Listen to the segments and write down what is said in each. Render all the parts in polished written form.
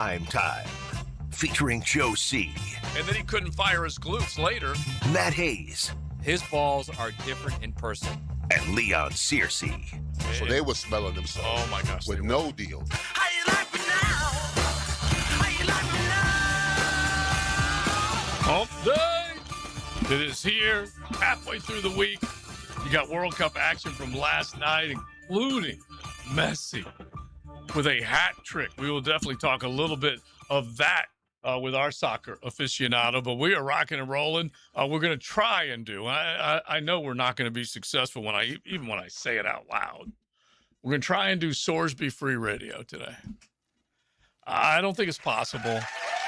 Primetime, featuring Joe C. And then he couldn't fire his glutes later. Matt Hayes. His balls are different in person. And Leon Searcy. So they were smelling themselves. Oh, my gosh. With no deal. How you like me now? How you like me now? Hump day. It is here, halfway through the week. You got World Cup action from last night, including Messi with a hat trick. We will definitely talk a little bit of that with our soccer aficionado, but we are rocking and rolling. We're going to try and do. I know we're not going to be successful when I say it out loud. We're going to try and do Sorsby free radio today. I don't think it's possible.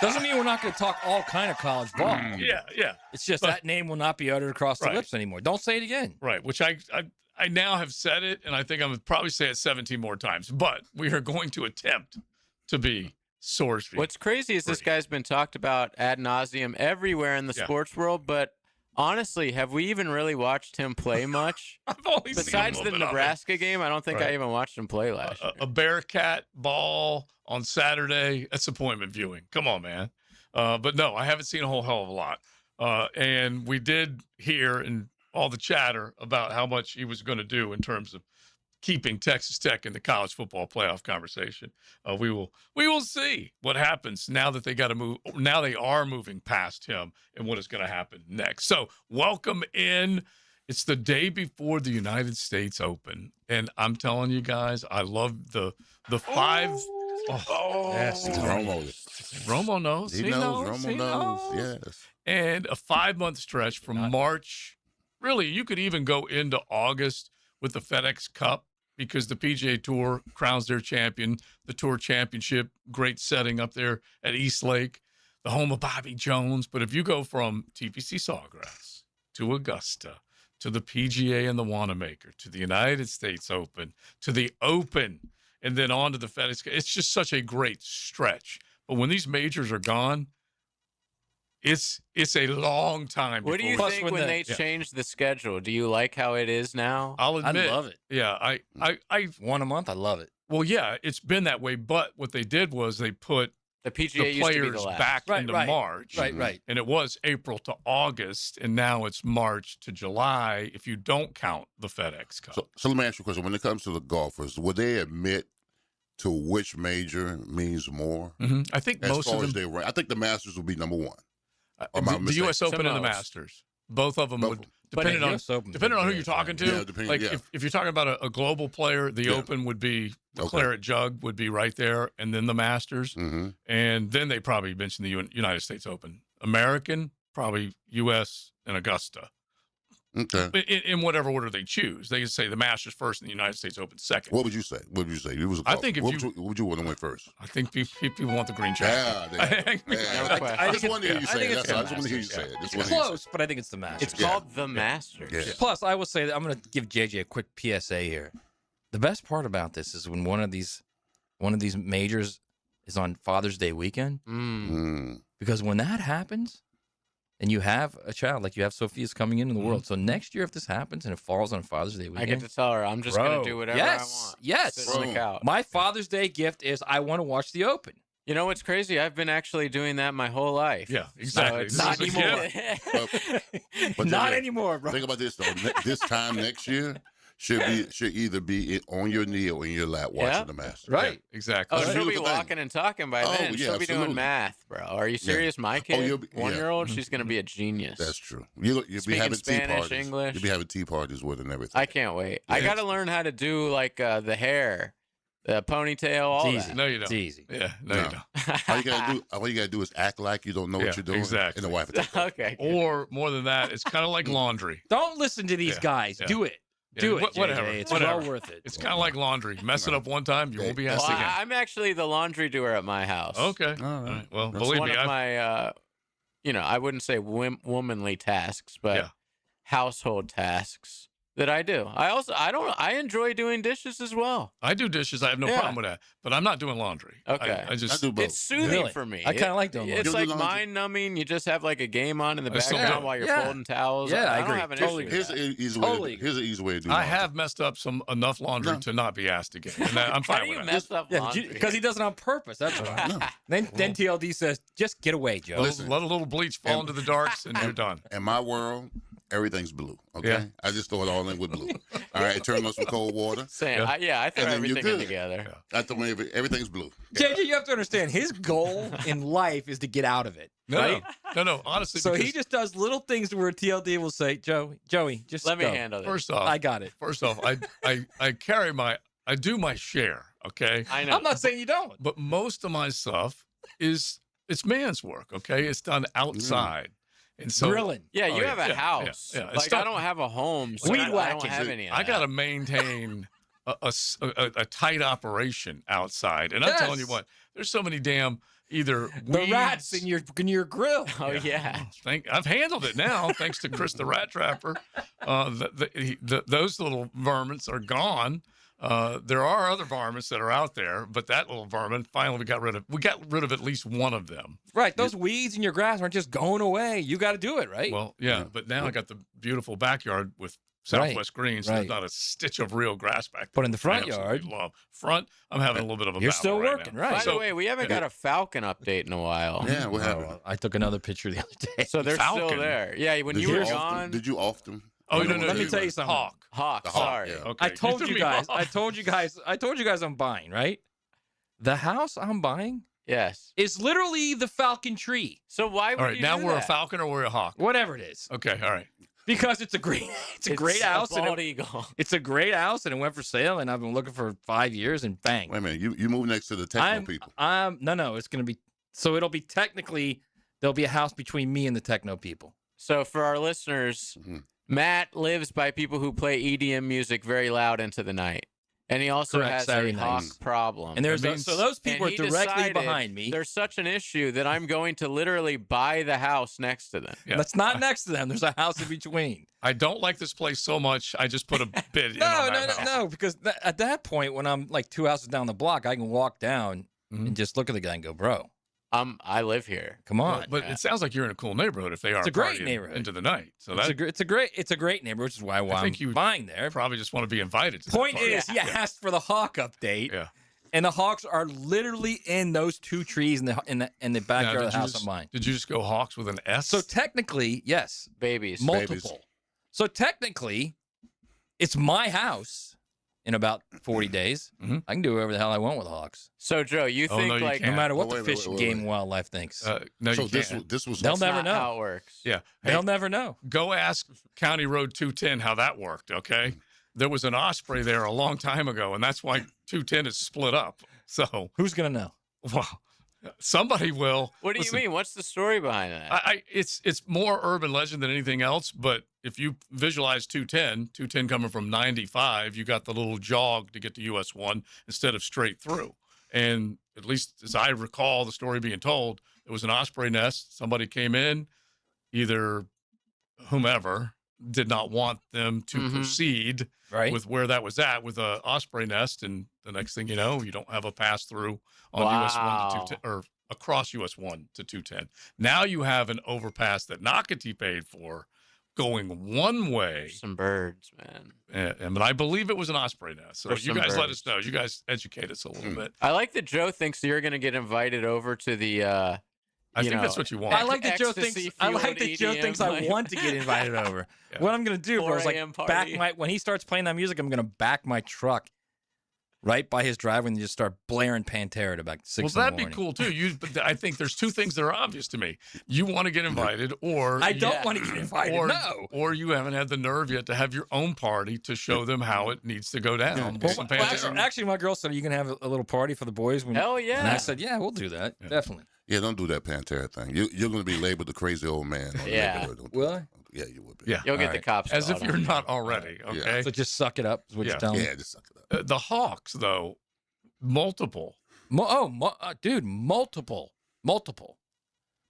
Doesn't mean we're not going to talk all kind of college ball. Yeah. It's just that name will not be uttered across the lips anymore. Don't say it again. Right, which I now have said it, and I think I'm going to probably say it 17 more times. But we are going to attempt to be Sorsby. What's crazy is this guy's been talked about ad nauseum everywhere in the sports world, but honestly, have we even really watched him play much? I've only Besides seen the Nebraska game, I don't think I even watched him play last year. A Bearcat ball on Saturday, that's appointment viewing. Come on, man. But no, I haven't seen a whole hell of a lot. And we did hear in all the chatter about how much he was going to do in terms of keeping Texas Tech in the college football playoff conversation. We will see what happens now that they got to move. Now they are moving past him and what is going to happen next. So welcome in. It's the day before the United States Open. And I'm telling you guys, I love the five. Yes. Romo knows. He knows. Romo knows. Yes. And a 5-month stretch from March. Really, you could even go into August with the FedEx Cup because the PGA Tour crowns their champion, the Tour Championship, great setting up there at East Lake, the home of Bobby Jones. But if you go from TPC Sawgrass to Augusta to the PGA and the Wanamaker to the United States Open to the Open and then on to the FedEx Cup, it's just such a great stretch. But when these majors are gone, it's a long time. What do you think when they changed the schedule? Do you like how it is now? I'll admit, I love it. Yeah, I one a month. I love it. Well, yeah, it's been that way. But what they did was they put the PGA the used to be players the last. back into March. Right. And it was April to August, and now it's March to July if you don't count the FedEx Cup. So let me ask you a question. When it comes to the golfers, would they admit to which major means more? Mm-hmm. I think most of them. I think the Masters will be number one. The U.S. Open and the Masters. Both of them would, depending on who you're talking to. If you're talking about a global player, the Open would be the Claret Jug would be right there, and then the Masters, and then they probably mention the United States Open. American, probably U.S. and Augusta. Okay. In whatever order they choose, they can say the Masters first and the United States Open second. What would you say? I think what would you want to win first? I think people want the green jacket. I just want to hear you say it. I just want to hear you say it. It's close, but I think it's the Masters. It's called the Masters. Yeah. Plus, I will say that I'm going to give JJ a quick PSA here. The best part about this is when one of these majors is on Father's Day weekend, because when that happens. And you have a child, like you have Sophia's coming into the world. So next year, if this happens and it falls on Father's Day weekend, I get to tell her I'm just going to do whatever I want. Yes. Sit on the couch. My Father's Day gift is I want to watch the Open. You know what's crazy? I've been actually doing that my whole life. Yeah, exactly. So not anymore. But Not anymore, bro. Think about this though. This time next year should either be on your knee or in your lap watching the Masters. Right, exactly. Oh, she'll be walking and talking by then. She'll be doing math, bro. Are you serious? My kid, 1-year-old, she's going to be a genius. That's true. You'll be having Spanish, tea parties. English. You'll be having tea parties with her and everything. I can't wait. I got to learn how to do like the hair, the ponytail, all it's easy. that. No, you don't. It's easy. Yeah, no, you don't. All you gotta do is act like you don't know what you're doing. Exactly. And the wife will take Okay. Or more than that, it's kind of like laundry. Don't listen to these guys. Yeah. Do it. Do it. Whatever. JJ. It's whatever. well worth it. It's kind of like laundry. Mess it up one time, you won't be asked again. I'm actually the laundry doer at my house. Okay. All right. Well, That's believe One me, of my, I wouldn't say womanly tasks, but household tasks that I do. I enjoy doing dishes as well. I do dishes. I have no Yeah. problem with that. But I'm not doing laundry. Okay. I just I do both. It's soothing Really? for me. I kind of like doing It's You like do laundry? mind numbing. You just have like a game on in the I still background do. while you're Yeah. folding towels. Yeah, I don't agree. have an Totally issue with Here's that. an easy Totally. way. Here's an easy way to do. I laundry. have messed up enough laundry to not be asked again. And I'm How fine do you with that. mess up laundry? because he does it on purpose. That's why. No. Then TLD says, "Just get away, Joe." Listen. Let a little bleach fall into the darks, and you're done. In my world, everything's blue. Okay, Yeah. I just throw it all in with blue. All right, turn on some cold water. Same. Yeah. I throw And then you're everything in good. together. I throw everything's blue. JJ, you have to understand, his goal in life is to get out of it. No, Right? no. Honestly, So he because just does little things where TLD will say, Joey, just Let me go. handle this. first off, I got it. I do my share. Okay, I know. I'm not saying you don't. but most of my stuff it's man's work. Okay, it's done outside, and so Grilling. Yeah, you Oh, have yeah, a yeah, house. yeah. It's Like I tough. don't have a home, so Weed I don't whacking. have any of I that. got to maintain a tight operation outside, and I'm telling you Yes. what, there's so many damn either The weeds, rats in your grill. Oh yeah. I've handled it now, thanks to Chris the Rat Trapper. Those little varmints are gone. There are other varmints that are out there, but that little varmint finally we got rid of at least one of them. Right. Those weeds in your grass aren't just going away. You got to do it, right? Well, yeah, but now I got the beautiful backyard with Southwest greens. So right. there's not a stitch of real grass back there. But in the front I absolutely yard- love front. I'm having a little bit of a You're battle still right working, now. right. By So, the way, we haven't got a Falcon update in a while. Yeah, what happened? Oh, I took another picture the other day. So they're still Falcon. there. Yeah, when Did you were off them? gone. Did you off them? oh no, Let me you tell you were something. Hawk. Hawk, The Hawk, sorry. yeah. Okay, I told threw you me guys. off. I told you guys I'm buying, right? The house I'm buying Yes. is literally the Falcon tree. So why would All right, you now do we're a that? Falcon or we're a Hawk. Whatever it is. Okay, all right. Because it's a great great house A and bald eagle. it's a great house and it went for sale and I've been looking for 5 years and bang. Wait a minute. You move next to the techno people. No, it's gonna be so it'll be technically there'll be a house between me and the techno people. So for our listeners, Mhm. Matt lives by people who play EDM music very loud into the night. And he also Correct, has Saturday a Hawk nights. problem. And there's That means- so those people are And he directly decided behind me. There's such an issue that I'm going to literally buy the house next to them. Yeah. That's not next to them. There's a house in between. I don't like this place so much. I just put a bid in No, on no, that no, house. no, because at that point, when I'm like 2 houses down the block, I can walk down Mhm. and just look at the guy and go, "Bro, I live here. come on." Well, but it sounds like you're in a cool neighborhood if they are It's a great partying neighborhood. into the night. So it's, that it's a great neighborhood, which is why I'm think you- buying there. probably just want to be invited to that Point party. is, you asked for the Hawk update, Yeah. and the Hawks are literally in those two trees in the Now, backyard of did the you house just- of mine. Did you just go Hawks with an S? So technically, yes, Babies. multiple. So technically, it's my house in about 40 days. Mhm. I can do whatever the hell I want with Hawks, So Joe, you Oh, think no, you like no can't. matter what Wait, the wait, fish, wait, game, wait. and wildlife thinks. no, So you this can't. was They'll that's never not know. how it works. Yeah. Hey, They'll never know. go ask County Road 210 how that worked, okay? There was an osprey there a long time ago, and that's why 210 is split up. So, Who's gonna know? well, somebody will. What do Listen, you mean? What's the story behind that? It's more urban legend than anything else, but if you visualize 210 coming from 95, you got the little jog to get to US 1 instead of straight through. And at least as I recall the story being told, it was an osprey nest. Somebody came in, either whomever did not want them to Mhm. proceed Right? with where that was at with a osprey nest, and the next thing you know, you don't have a pass through on US 1 to Wow. 210 or across US 1 to 210. Now you have an overpass that Nocatee paid for going one way, Some birds, man. and I believe it was an osprey nest. So There's you some guys let birds. us know. You guys educate us a little bit. I like that Joe thinks you're going to get invited over to the. I you think know, that's what you want. I like that Joe thinks. Ecstasy I like fueled that Joe EDM, thinks I like- want to get invited over. Yeah. What I'm gonna do, bro, is 4 like a.m. back party. when he starts playing that music, I'm gonna back my truck right by his driveway and just start blaring Pantera at about 6 Well, in the that'd be morning. cool too. But I think there's two things that are obvious to me. You want to get invited, or I don't Yeah. want to get invited. or, No. or you haven't had the nerve yet to have your own party to show them how it needs to go down. with Well, some well, Pantera. actually, my girl said, "Are you gonna have a little party for the boys?" When, Hell yeah. And I said, "Yeah, we'll do that. Yeah. Definitely." Yeah, don't do that Pantera thing. You're going to be labeled the crazy old man. on the Yeah. neighborhood. Don't do Will that. I? Yeah, you would be. Yeah. You'll get All the right. cops. As if called you're on you. not already. Yeah. Okay. So just suck it up. Is what Yeah. you're telling me. Yeah, just suck it up. The Hawks, though, multiple. Dude, multiple.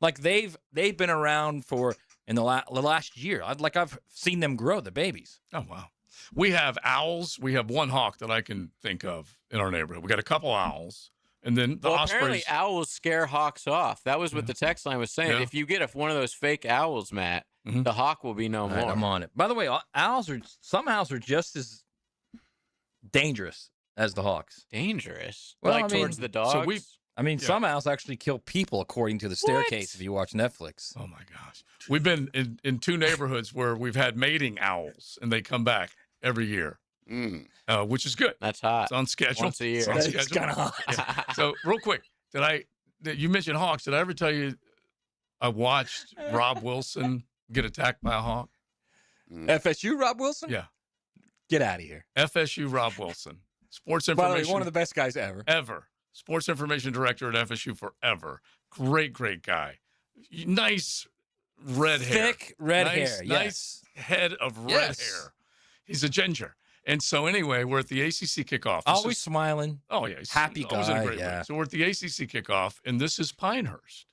Like they've been around for in the last year. I've seen them grow the babies. Oh wow. We have owls. We have one hawk that I can think of in our neighborhood. We got a couple owls. And then the apparently ospreys. owls scare hawks off. That was what the text line was saying. Yeah. If you get one of those fake owls, Matt, the hawk will be no All more. right, I'm on it. By the way, some owls are just as dangerous as the hawks. Dangerous? Well, like I mean, towards the dogs? So some owls actually kill people, according to the staircase, if you watch Netflix. Oh, my gosh. We've been in 2 neighborhoods where we've had mating owls, and they come back every year, which is good. That's hot. It's on schedule. Once a year. It's on It's schedule. kind of hot. Yeah. So, real quick, you mentioned hawks. Did I ever tell you I watched Rob Wilson get attacked by a hawk? FSU Rob Wilson? Yeah. Get out of here. FSU Rob Wilson. Sports By information. the way, one of the best guys ever. Ever. Sports information director at FSU forever. Great guy. Nice red hair. Thick red hair. Yes. Nice head of red Yes. hair. He's a ginger. And so anyway, we're at the ACC kickoff. Always smiling. Oh, yeah. He's Happy always in a guy, great yeah. mood. So we're at the ACC kickoff, and this is Pinehurst.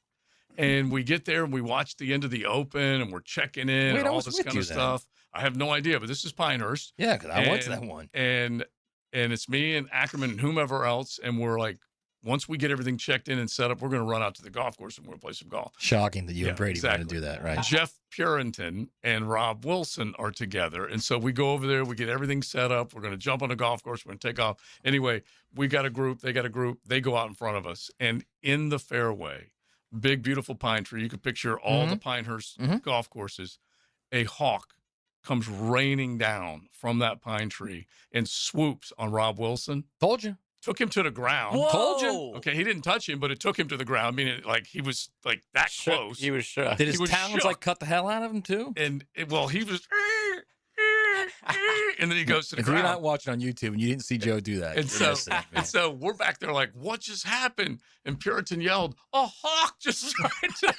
And we get there, and we watch the end of the Open, and we're checking in Wait, and I all was this with kind you of then. stuff. I have no idea, but this is Pinehurst. Yeah, because I went to that one. And it's me and Ackerman and whomever else, and we're like, once we get everything checked in and set up, we're going to run out to the golf course and we're going to play some golf. Shocking that you and Brady exactly. want to do that, right? Jeff Purinton and Rob Wilson are together. And so we go over there, we get everything set up. We're going to jump on the golf course. We're going to take off. Anyway, we got a group. They got a group. They go out in front of us. And in the fairway, big, beautiful pine tree. You can picture all the Pinehurst golf courses. A hawk comes raining down from that pine tree and swoops on Rob Wilson. Told you. Took him to the ground. Whoa. Told you. Okay, he didn't touch him, but it took him to the ground. I mean, he was like that close. He was shook. Did his He was talons shook. like cut the hell out of him too? And he was, and then he goes to the If you're ground. not watching on YouTube and you didn't see Joe do that, And you're so, missing it, man. and so we're back there like, what just happened? And Puritan yelled, a hawk just tried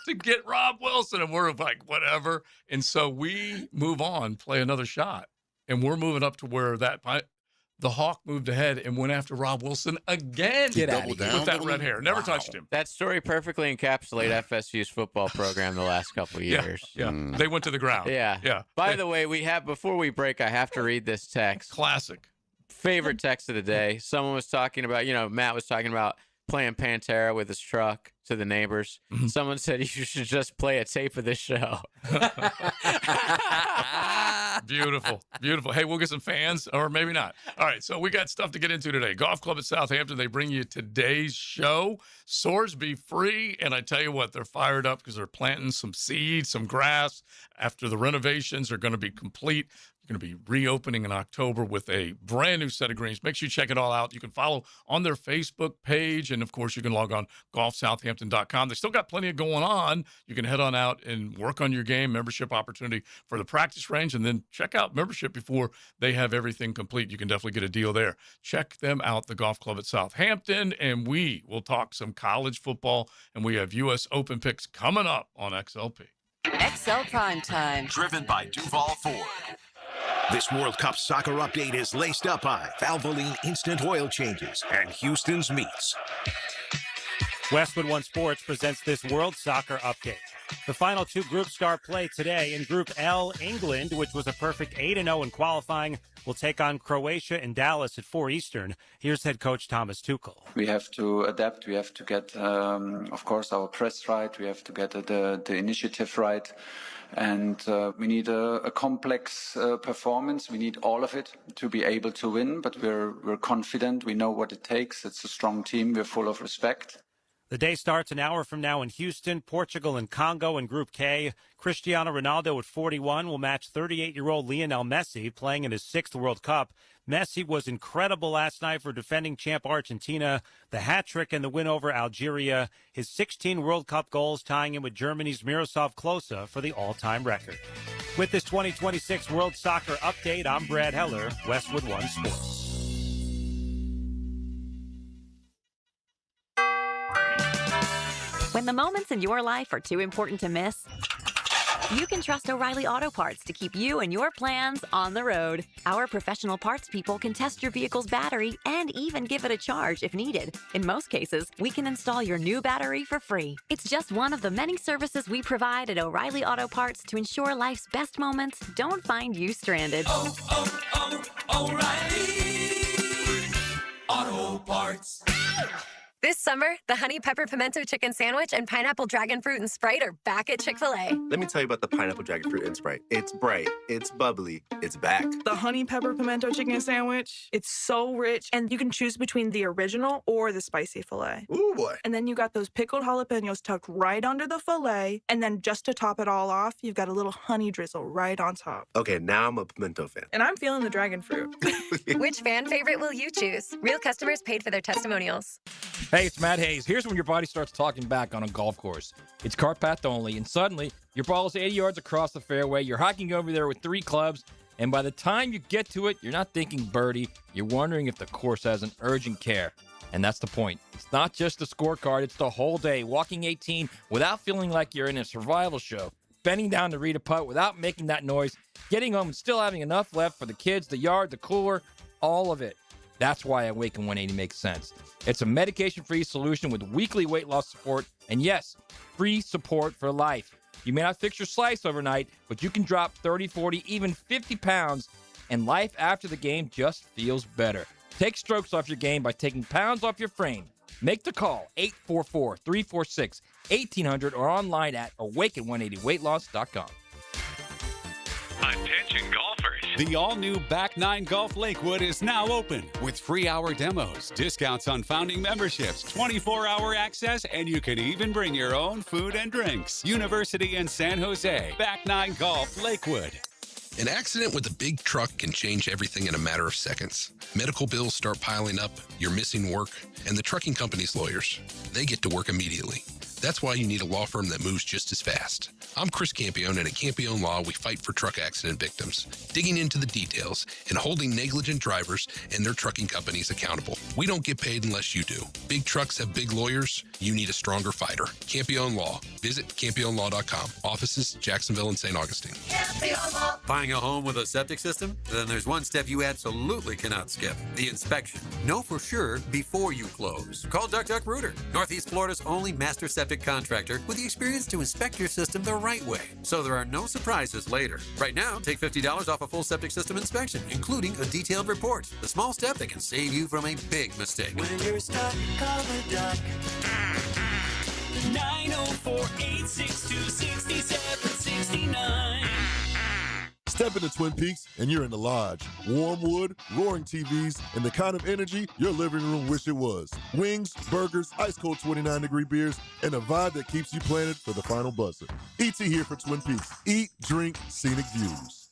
to get Rob Wilson. And we're like, whatever. And so we move on, play another shot. And we're moving up to where the hawk moved ahead and went after Rob Wilson again. Get out Double of here. down with that on red him? hair. Never Wow. touched him. That story perfectly encapsulates FSU's football program the last couple of years. Yeah. They went to the ground. Yeah. Yeah. By the way, before we break, I have to read this text. Classic. Favorite text of the day. Someone was talking about, Matt was talking about playing Pantera with his truck to the neighbors. Someone said you should just play a tape of this show. Beautiful. Beautiful. Hey, we'll get some fans, or maybe not. All right, so we got stuff to get into today. Golf Club at Southampton, they bring you today's show. Sorsby free, and I tell you what, they're fired up because they're planting some seeds, some grass. After the renovations are going to be complete, you're going to be reopening in October with a brand new set of greens. Make sure you check it all out. You can follow on their Facebook page, and of course, you can log on golfsouthampton.com. They still got plenty of going on. You can head on out and work on your game, membership opportunity for the practice range, and then check out membership before they have everything complete. You can definitely get a deal there. Check them out, the Golf Club at Southampton, and we will talk some college football, and we have U.S. Open picks coming up on XLP. XL Primetime. Driven by Duval Ford. This World Cup soccer update is laced up by Valvoline Instant Oil Changes and Houston's Meats. Westwood One Sports presents this World Soccer Update. The final 2 groups start play today. In Group L, England, which was a perfect 8-0 in qualifying, will take on Croatia in Dallas at 4 Eastern. Here's head coach Thomas Tuchel. We have to adapt. We have to get, of course, our press right. We have to get the initiative right. And we need a complex performance. We need all of it to be able to win. But we're confident. We know what it takes. It's a strong team. We're full of respect. The day starts an hour from now in Houston, Portugal, and Congo in Group K. Cristiano Ronaldo at 41 will match 38-year-old Lionel Messi playing in his 6th World Cup. Messi was incredible last night for defending champ Argentina, the hat trick and the win over Algeria, his 16 World Cup goals tying him with Germany's Miroslav Klose for the all-time record. With this 2026 World Soccer Update, I'm Brad Heller, Westwood One Sports. When the moments in your life are too important to miss, You can trust O'Reilly Auto Parts to keep you and your plans on the road. Our professional parts people can test your vehicle's battery and even give it a charge if needed. In most cases, we can install your new battery for free. It's just one of the many services we provide at O'Reilly Auto Parts to ensure life's best moments don't find you stranded. O'Reilly Auto Parts. This summer, the Honey Pepper Pimento Chicken Sandwich and Pineapple Dragon Fruit and Sprite are back at Chick-fil-A. Let me tell you about the Pineapple Dragon Fruit and Sprite. It's bright, it's bubbly, it's back. The Honey Pepper Pimento Chicken Sandwich, it's so rich, and you can choose between the original or the spicy filet. Ooh, boy. And then you got those pickled jalapenos tucked right under the filet, and then just to top it all off, you've got a little honey drizzle right on top. Okay, now I'm a pimento fan. And I'm feeling the dragon fruit. Which fan favorite will you choose? Real customers paid for their testimonials. Hey, it's Matt Hayes. Here's when your body starts talking back on a golf course. It's cart path only, and suddenly your ball is 80 yards across the fairway. You're hiking over there with 3 clubs, and by the time you get to it, you're not thinking birdie. You're wondering if the course has an urgent care. And that's the point. It's not just the scorecard, it's the whole day. Walking 18 without feeling like you're in a survival show. Bending down to read a putt without making that noise. Getting home and still having enough left for the kids, the yard, the cooler, all of it. That's why Awaken 180 makes sense. It's a medication-free solution with weekly weight loss support, and yes, free support for life. You may not fix your slice overnight, but you can drop 30, 40, even 50 pounds, and life after the game just feels better. Take strokes off your game by taking pounds off your frame. Make the call, 844-346-1800, or online at awaken180weightloss.com. Attention golfers. The all-new Back 9 Golf Lakewood is now open with free hour demos, discounts on founding memberships, 24-hour access, and you can even bring your own food and drinks. University in San Jose. Back 9 Golf Lakewood. An accident with a big truck can change everything in a matter of seconds. Medical bills start piling up, you're missing work, and the trucking company's lawyers, they get to work immediately. That's why you need a law firm that moves just as fast. I'm Chris Campione, and at Campione Law, we fight for truck accident victims, digging into the details and holding negligent drivers and their trucking companies accountable. We don't get paid unless you do. Big trucks have big lawyers. You need a stronger fighter. Campione Law. Visit CampioneLaw.com. Offices, Jacksonville and St. Augustine. Buying a home with a septic system? Then there's one step you absolutely cannot skip, the inspection. Know for sure before you close. Call Duck Duck Rooter, Northeast Florida's only master septic contractor with the experience to inspect your system the right way, so there are no surprises later. Right now, take $50 off a full septic system inspection, including a detailed report. The small step that can save you from a big mistake. When you're stuck, call the Duck. 904-862-6769. Step into Twin Peaks and you're in the lodge. Warm wood, roaring TVs, and the kind of energy your living room wish it was. Wings, burgers, ice-cold 29-degree beers, and a vibe that keeps you planted for the final buzzer. E.T. here for Twin Peaks. Eat, drink, scenic views.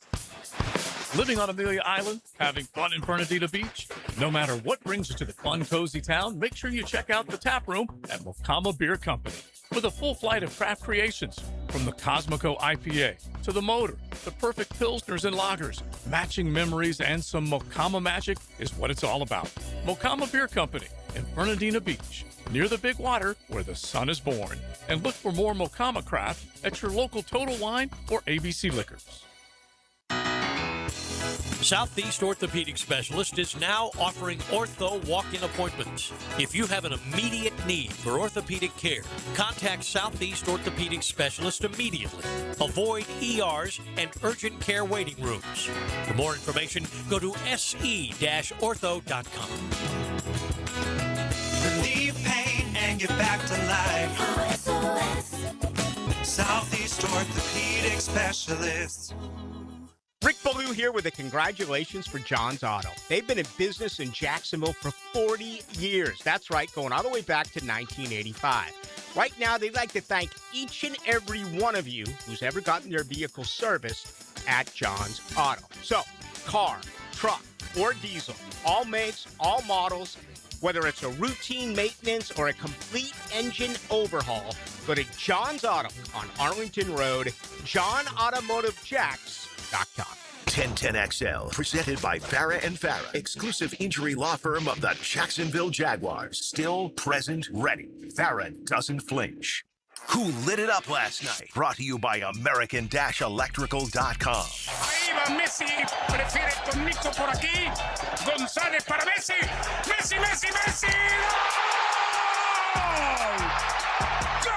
Living on Amelia Island, having fun in Fernandina Beach? No matter what brings you to the fun, cozy town, make sure you check out the tap room at Mocama Beer Company. With a full flight of craft creations, from the Cosmico IPA to the Motor, the perfect Pilsners and lagers, matching memories and some Mocama magic is what it's all about. Mocama Beer Company in Fernandina Beach, near the big water where the sun is born. And look for more Mocama craft at your local Total Wine or ABC Liquors. Southeast Orthopedic Specialist is now offering ortho walk-in appointments. If you have an immediate need for orthopedic care, contact Southeast Orthopedic Specialist immediately. Avoid ERs and urgent care waiting rooms. For more information, go to se-ortho.com. Relieve pain and get back to life. Southeast Orthopedic Specialists. Rick Ballou here with a congratulations for John's Auto. They've been in business in Jacksonville for 40 years. That's right, going all the way back to 1985. Right now, they'd like to thank each and every one of you who's ever gotten their vehicle serviced at John's Auto. So, car, truck, or diesel, all makes, all models, whether it's a routine maintenance or a complete engine overhaul, go to John's Auto on Arlington Road, johnautomotivejacks.com. 1010XL, presented by Farah & Farah, exclusive injury law firm of the Jacksonville Jaguars. Still, present, ready. Farah doesn't flinch. Who lit it up last night? Brought to you by American-Electrical.com. Ahí va Messi, prefiere con Nico por aquí. González para Messi. Messi, Messi, Messi. ¡Gol!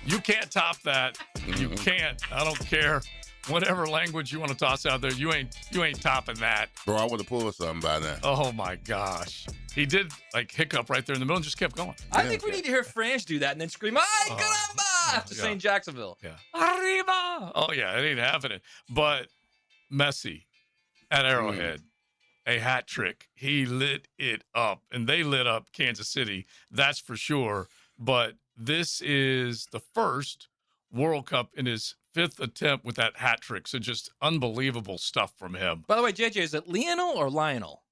You can't top that. You can't. I don't care. Whatever language you want to toss out there, you ain't topping that. Bro, I would have pulled something by now. Oh my gosh. He did like hiccup right there in the middle and just kept going. I think we need to hear France do that and then scream, "Ay, caramba!" after saying Jacksonville. Yeah. Arriba! Oh yeah, it ain't happening. But Messi at Arrowhead, a hat trick. He lit it up, and they lit up Kansas City. That's for sure. But this is the first World Cup in his 5th attempt with that hat trick. So just unbelievable stuff from him. By the way, JJ, is it Lionel or Lionel?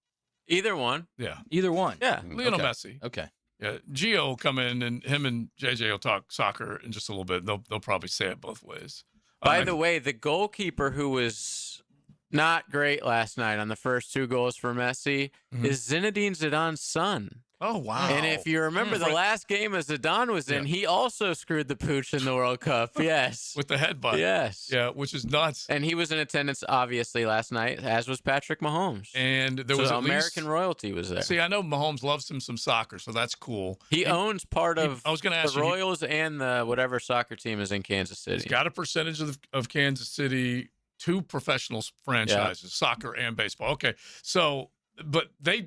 Either one. Yeah. Either one. Yeah. Lionel Messi. Okay. Yeah. Gio will come in, and him and JJ will talk soccer in just a little bit. They'll probably say it both ways. By the way, the goalkeeper who was not great last night on the first 2 goals for Messi is Zinedine Zidane's son. Oh, wow. And if you remember the last game as Zidane was in, he also screwed the pooch in the World Cup. Yes. With the headbutt. Yes. Yeah, which is nuts. And he was in attendance, obviously, last night, as was Patrick Mahomes. And there was American royalty was there. See, I know Mahomes loves him some soccer, so that's cool. He owns part of I was gonna ask the Royals and the whatever soccer team is in Kansas City. He's got a percentage of Kansas City, 2 professional franchises, soccer and baseball. Okay, so... But they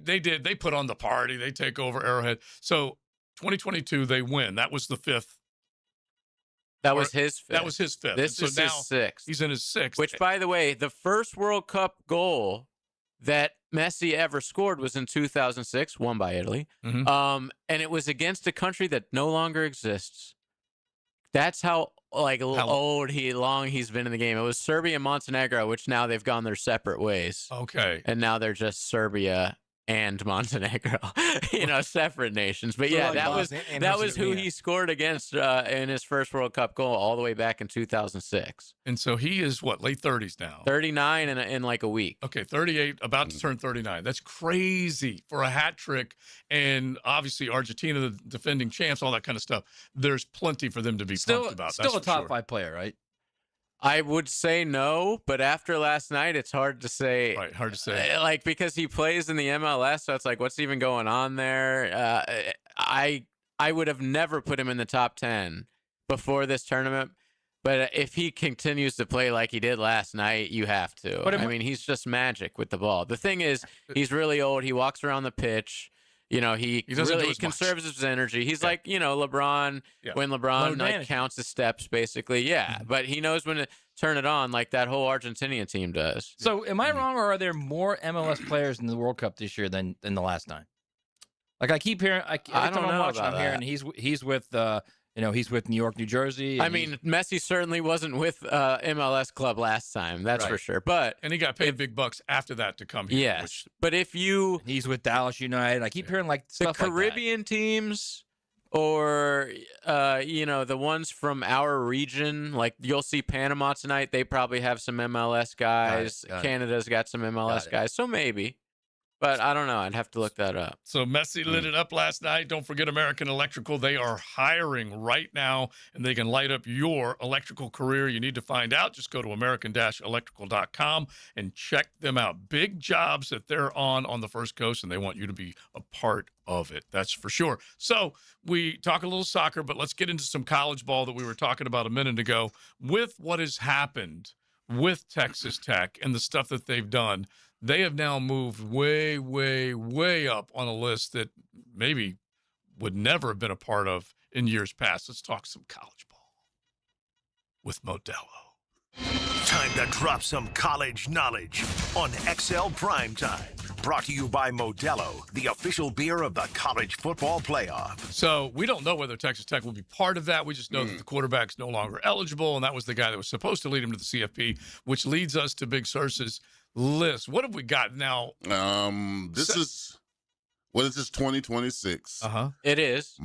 put on the party. They take over Arrowhead. So 2022, they win. That was the 5th. That was his 5th. That was his 5th. This is his 6th. He's in his 6th. Which, by the way, the first World Cup goal that Messi ever scored was in 2006, won by Italy. And it was against a country that no longer exists. That's how long he's been in the game. It was Serbia and Montenegro, which now they've gone their separate ways. Okay. And now they're just Serbia and Montenegro, separate nations. But yeah, that was who he scored against in his first World Cup goal all the way back in 2006. And so he is what, late 30s now? 39 in like a week. Okay, 38, about to turn 39. That's crazy for a hat trick. And obviously Argentina, the defending champs, all that kind of stuff. There's plenty for them to be pumped about. Still a top 5 player, right? I would say no, but after last night, it's hard to say. Right, hard to say. Because he plays in the MLS, so it's like, what's even going on there? I would have never put him in the top 10 before this tournament, but if he continues to play like he did last night, you have to. But he's just magic with the ball. The thing is, he's really old. He walks around the pitch. He really conserves his energy. He's like, LeBron, when LeBron counts his steps, basically. Yeah, but he knows when to turn it on like that whole Argentinian team does. So am I wrong, or are there more MLS players in the World Cup this year than the last time? Like I keep hearing, every time I'm watching, I'm hearing he's with he's with New York, New Jersey. Messi certainly wasn't with MLS club last time. That's for sure. And he got paid big bucks after that to come here. Yes. But if he's with Dallas United. I keep hearing stuff the Caribbean teams or, the ones from our region, like you'll see Panama tonight. They probably have some MLS guys. Got it. Canada's got some MLS guys. So maybe. But I don't know. I'd have to look that up. So Messi lit it up last night. Don't forget American Electrical. They are hiring right now, and they can light up your electrical career. You need to find out. Just go to American-Electrical.com and check them out. Big jobs that they're on the First Coast, and they want you to be a part of it. That's for sure. So we talk a little soccer, but let's get into some college ball that we were talking about a minute ago. With what has happened with Texas Tech and the stuff that they've done, they have now moved way, way, way up on a list that maybe would never have been a part of in years past. Let's talk some college ball with Modelo. Time to drop some college knowledge on XL Primetime. Brought to you by Modelo, the official beer of the College Football Playoff. So we don't know whether Texas Tech will be part of that. We just know that the quarterback's no longer eligible, and that was the guy that was supposed to lead him to the CFP, which leads us to Big Surce's list. What have we got now? This is 2026. It is.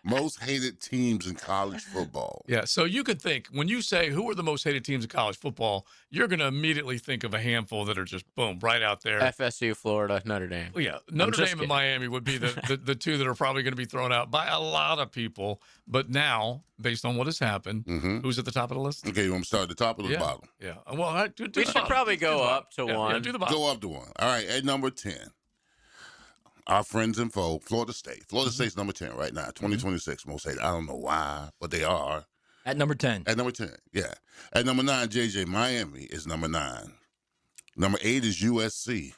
Most hated teams in college football. Yeah, so you could think, when you say who are the most hated teams in college football, you're going to immediately think of a handful that are just, boom, right out there. FSU, Florida, Notre Dame. Well, yeah, Notre Dame and Miami would be the two that are probably going to be thrown out by a lot of people. But now, based on what has happened, who's at the top of the list? Okay, you want me to start at the top or the bottom? Yeah. Well, we should probably go up to one. Yeah, do the bottom. Go up to one. All right, at number 10. Our friends and foe, Florida State. Florida State's number 10 right now, 2026, most hated. I don't know why, but they are. At number 10. At number 10, yeah. At number 9, JJ, Miami is number 9. Number 8 is USC.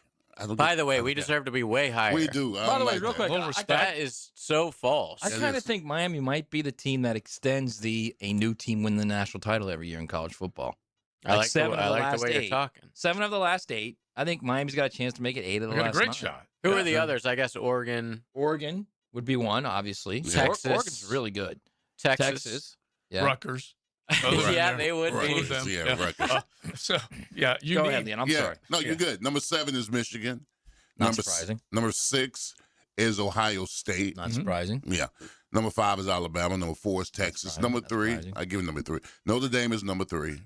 By the way, we deserve to be way higher. We do. By the way, real quick, that is so false. I kind of think Miami might be the team that extends a new team win the national title every year in college football. I like the way you're talking. 7 of the last 8. I think Miami's got a chance to make it 8 of the last 9. A great shot. Who are the others? I guess Oregon. Oregon would be one, obviously. Texas. Oregon's really good. Texas. Yeah. Rutgers. Yeah, they would be. Them. Yeah, Rutgers. You Go need, ahead, Leon. I'm yeah. sorry. No, you're good. Number 7 is Michigan. Not surprising. Number 6 is Ohio State. Not surprising. Yeah. Number 5 is Alabama. Number 4 is Texas. Number 3, I give it number 3. Notre Dame is number 3.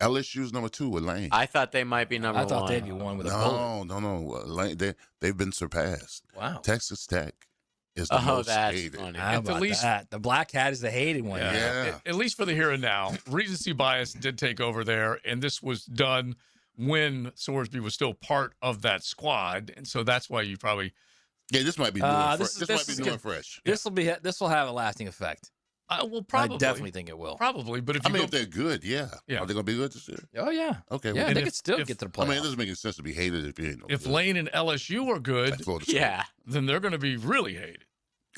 LSU's number 2 with Lane. I thought they might be number 1. I thought they'd be one with a bullet. No. Lane, they've been surpassed. Wow. Texas Tech is the most that's hated. funny. How about that? The Black Hat is the hated one. Yeah. At least for the here and now, recency bias did take over there, and this was done when Sorsby was still part of that squad, and so that's why you probably. Yeah, this might be new and fresh. This might be new and fresh. This will have a lasting effect. Probably. I definitely think it will. Probably, but if if they're good, yeah. Are they going to be good this year? Oh, yeah. Okay. Yeah, they could still get to the playoffs. I mean, it doesn't make any sense to be hated if you ain't no If good. Lane and LSU are good, then they're going to be really hated.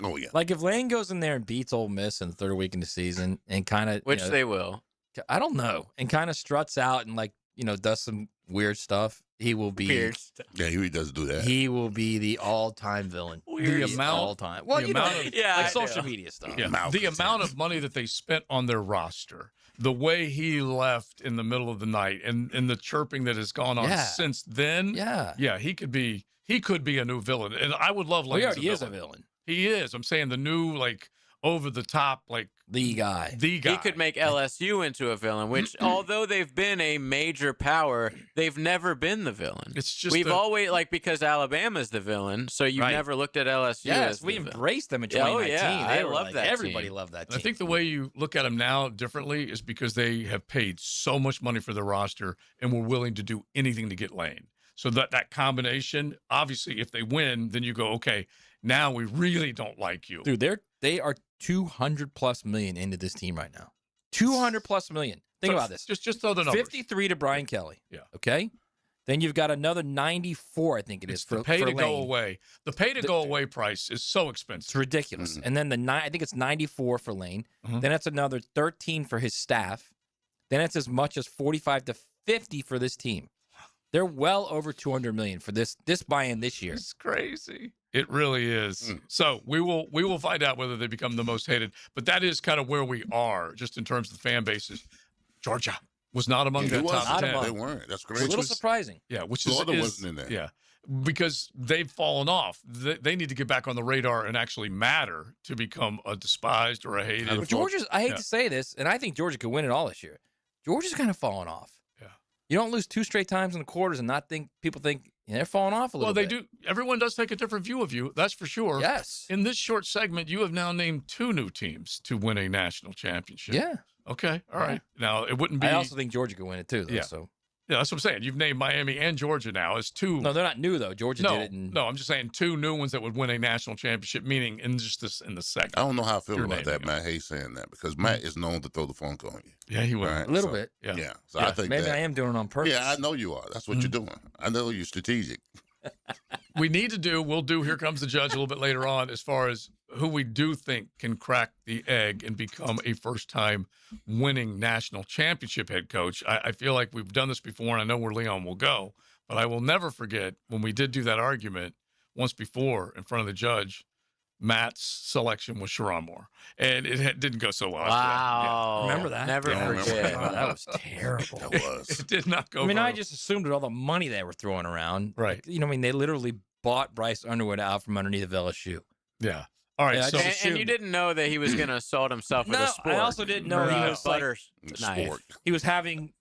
Oh, yeah. Like if Lane goes in there and beats Ole Miss in the third week in the season and kind of. Which they will. I don't know. And kind of struts out and does some weird stuff. He will be weird stuff. Yeah, he does do that. He will be the all-time villain. The amount, all-time. Well, social media stuff. Yeah, the amount of money that they spent on their roster, the way he left in the middle of the night, and the chirping that has gone on since then. Yeah, he could be a new villain, and I would love Lane. He is a villain. He is. I'm saying the new over the top the guy. He could make LSU into a villain, which although they've been a major power, they've never been the villain. It's just we've always because Alabama's the villain, so you've never looked at LSU. Yes, we embraced them in 2019. I love that. Everybody loved that team. I think the way you look at them now differently is because they have paid so much money for their roster and were willing to do anything to get Lane. So that combination, obviously, if they win, then you go, okay, now we really don't like you. Dude, they are $200+ million into this team right now. $200+ million. Think about this. Just throw the numbers. 53 to Brian Kelly. Yeah. Okay. Then you've got another 94, I think it is, for the pay to Lane. go away. The pay to go away price is so expensive. It's ridiculous. And then I think it's 94 for Lane. Then it's another 13 for his staff. Then it's as much as 45 to 50 for this team. They're well over $200 million for this buy-in this year. It's crazy. It really is. So we will find out whether they become the most hated. But that is kind of where we are, just in terms of the fan bases. Georgia was not among that top 10. They weren't. That's great. A little surprising. Yeah, which Florida is wasn't in there. Yeah, because they've fallen off. They need to get back on the radar and actually matter to become a despised or a hated. But Georgia's, I hate to say this, and I think Georgia could win it all this year. Georgia's kind of fallen off. Yeah. You don't lose 2 straight times in the quarters and not think people think they're falling off a little bit. Well, they do. Everyone does take a different view of you. That's for sure. Yes. In this short segment, you have now named 2 new teams to win a national championship. Yeah. Okay. All right. Now, it wouldn't be. I also think Georgia could win it too, though. Yeah. So. Yeah, that's what I'm saying. You've named Miami and Georgia now as 2. No, they're not new though. Georgia did it. No, I'm just saying 2 new ones that would win a national championship. Meaning in the second. I don't know how I feel about that, Matt Hayes saying that, because Matt is known to throw the funk on you. Yeah, he will. Right? A little bit. Yeah. So I think maybe that, I am doing it on purpose. Yeah, I know you are. That's what you're doing. I know you're strategic. We'll do Here Comes the Judge a little bit later on, as far as who we do think can crack the egg and become a first-time winning national championship head coach. I feel like we've done this before, and I know where Leon will go, But I will never forget when we did do that argument once before in front of the judge, Matt's selection was Sharon Moore. And it didn't go so well. Wow. Remember that? Never forget. Oh, that was terrible. That was. It did not go I mean, very I just assumed with all the money they were throwing around. Right. You know, I mean, they literally bought Bryce Underwood out from underneath of LSU. Yeah. All right. Yeah, So, And you didn't know that he was going to assault himself with a sport. I also didn't know he was butter knife. Sport. He was having,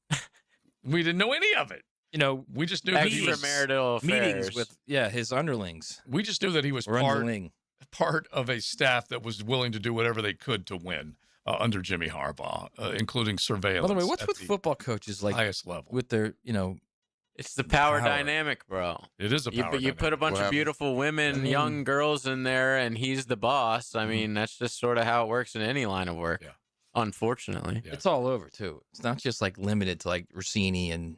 we didn't know any of it. you know, We just knew that he was, Extramarital affairs. meetings with his underlings. we just knew that he was Or underling. part of a staff that was willing to do whatever they could to win under Jimmy Harbaugh, including surveillance. By the way, what's at with the football coaches like highest level? with their, you know, It's the power Power. dynamic, bro. It is a power You put a bunch What of happened? beautiful women, young girls in there, and he's the boss. I mean, that's just sort of how it works in any line of work. Yeah. Unfortunately. Yeah. it's all over too. It's not just like limited to like Rossini and,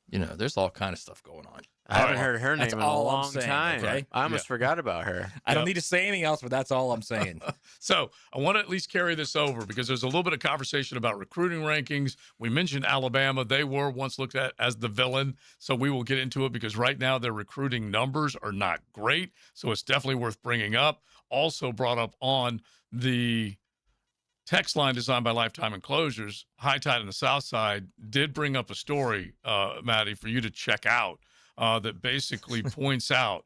you know, there's all kind of stuff going on. I haven't heard her name That's in a all I'm long saying, time. okay? I almost forgot about her. I don't need to say anything else, but that's all I'm saying. So I want to at least carry this over because there's a little bit of conversation about recruiting rankings. We mentioned Alabama. They were once looked at as the villain. So we will get into it because right now their recruiting numbers are not great. So it's definitely worth bringing up. Also brought up on the text line designed by Lifetime Enclosures, High Tide in the South Side did bring up a story, Maddie, for you to check out that basically points out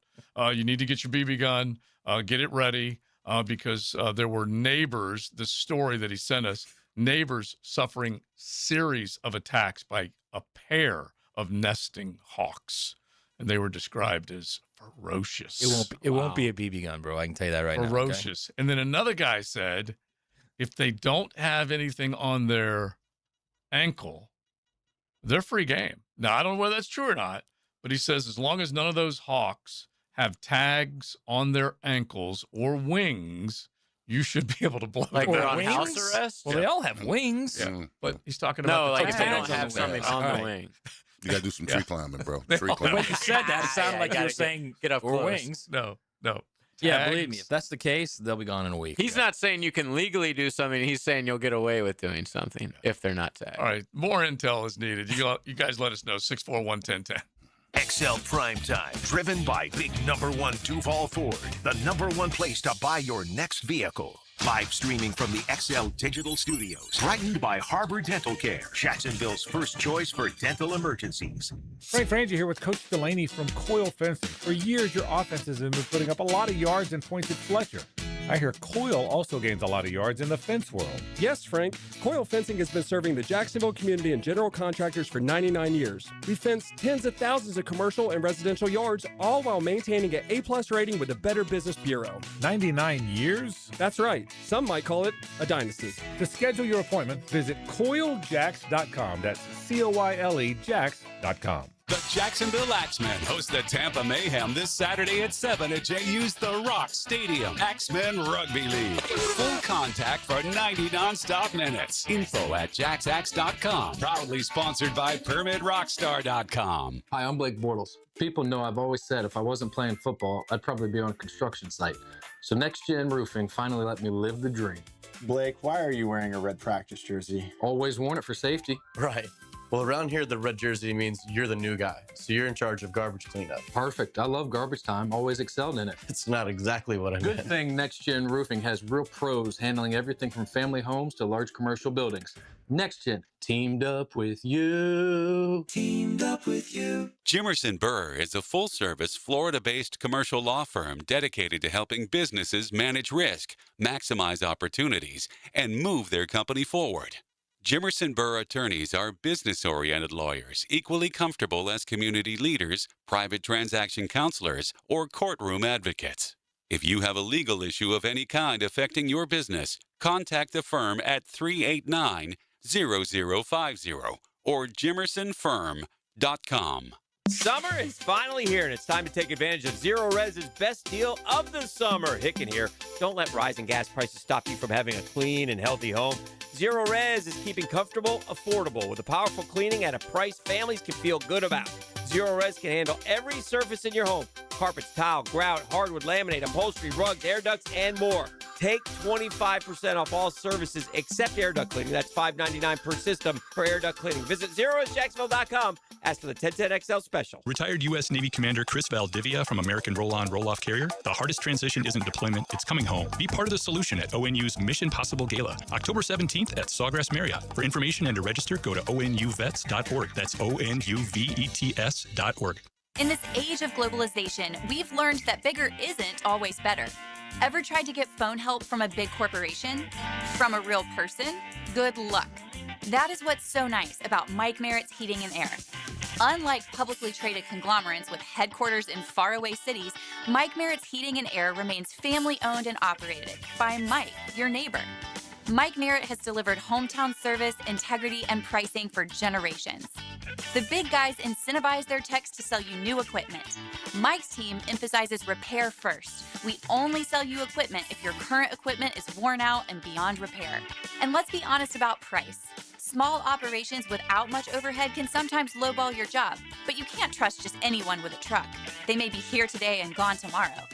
you need to get your BB gun, get it ready, because there were neighbors, the story that he sent us, neighbors suffering series of attacks by a pair of nesting hawks. And they were described as ferocious. It won't be a BB gun, bro. I can tell you that right now. Ferocious. And then another guy said, if they don't have anything on their ankle, they're free game. Now, I don't know whether that's true or not, but he says as long as none of those hawks have tags on their ankles or wings, you should be able to blow Like them they're out. on house arrest? Well, they all have wings. Yeah. But he's talking No, about like the if they tags don't have the wing. something on the Alright. wing. You got to do some tree climbing, bro. They Tree all- climbing. When you said that, it sounded Yeah, like you gotta were saying get up or close. wings. No. Yeah, believe me, Tags. if that's the case, they'll be gone in a week. He's not saying you can legally do something. He's saying you'll get away with doing something if they're not tagged. All right, more intel is needed. You guys let us know, 641-1010. XL Primetime, driven by big #1 Duval Ford, the #1 place to buy your next vehicle. Live streaming from the XL Digital Studios, brightened by Harbor Dental Care, Jacksonville's first choice for dental emergencies. Frank Frangie here with Coach Delaney from Coyle Fencing. For years, your offenses have been putting up a lot of yards and points at Fletcher. I hear Coyle also gains a lot of yards in the fence world. Yes, Frank. Coyle Fencing has been serving the Jacksonville community and general contractors for 99 years. We fence tens of thousands of commercial and residential yards, all while maintaining an A+ rating with the Better Business Bureau. 99 years? That's right. Some might call it a dynasty. To schedule your appointment, visit CoyleJacks.com. That's COYLE Jacks.com. The Jacksonville Axemen host the Tampa Mayhem this Saturday at 7 at JU's The Rock Stadium. Axemen Rugby League. Full contact for 90 nonstop minutes. Info at jacksax.com. Proudly sponsored by PermitRockstar.com. Hi, I'm Blake Bortles. People know I've always said if I wasn't playing football, I'd probably be on a construction site. So Next Gen Roofing finally let me live the dream. Blake, why are you wearing a red practice jersey? Always worn it for safety. Right. Well, around here, the red jersey means you're the new guy. So you're in charge of garbage cleanup. Perfect. I love garbage time. Always excelled in it. It's not exactly what I Good meant. thing Next Gen Roofing has real pros handling everything from family homes to large commercial buildings. Next Gen, teamed up with you. Teamed up with you. Jimerson Burr is a full-service, Florida-based commercial law firm dedicated to helping businesses manage risk, maximize opportunities, and move their company forward. Jimerson Burr attorneys are business-oriented lawyers, equally comfortable as community leaders, private transaction counselors, or courtroom advocates. If you have a legal issue of any kind affecting your business, contact the firm at 389-0050 or jimersonfirm.com. Summer is finally here, and it's time to take advantage of Zero Res's best deal of the summer. Hicken here. Don't let rising gas prices stop you from having a clean and healthy home. Zero Res is keeping comfortable, affordable, with a powerful cleaning at a price families can feel good about. Zero Res can handle every surface in your home. Carpets, tile, grout, hardwood, laminate, upholstery, rugs, air ducts, and more. Take 25% off all services except air duct cleaning. That's $5.99 per system for air duct cleaning. Visit ZeroIsJacksonville.com. Ask for the 1010XL special. Retired U.S. Navy Commander Chris Valdivia from American Roll-On Roll-Off Carrier. The hardest transition isn't deployment, it's coming home. Be part of the solution at ONU's Mission Possible Gala, October 17th at Sawgrass Marriott. For information and to register, go to onuvets.org. That's onuvets.org. In this age of globalization, we've learned that bigger isn't always better. Ever tried to get phone help from a big corporation? From a real person? Good luck. That is what's so nice about Mike Merritt's Heating and Air. Unlike publicly traded conglomerates with headquarters in faraway cities, Mike Merritt's Heating and Air remains family-owned and operated by Mike, your neighbor. Mike Merritt has delivered hometown service, integrity, and pricing for generations. The big guys incentivize their techs to sell you new equipment. Mike's team emphasizes repair first. We only sell you equipment if your current equipment is worn out and beyond repair. And let's be honest about price. Small operations without much overhead can sometimes lowball your job, but you can't trust just anyone with a truck. They may be here today and gone tomorrow.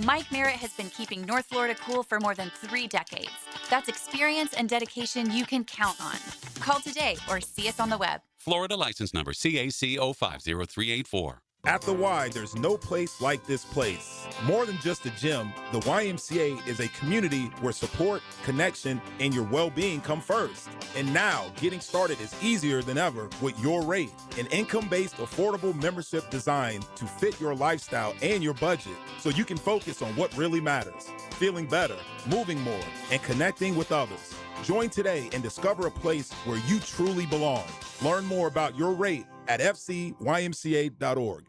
Mike Merritt has been keeping North Florida cool for more than 3 decades. That's experience and dedication you can count on. Call today or see us on the web. Florida license number CAC 050384. At the Y, there's no place like this place. More than just a gym, the YMCA is a community where support, connection, and your well-being come first. And now, getting started is easier than ever with Your Rate, an income-based, affordable membership designed to fit your lifestyle and your budget so you can focus on what really matters, feeling better, moving more, and connecting with others. Join today and discover a place where you truly belong. Learn more about Your Rate at fcymca.org.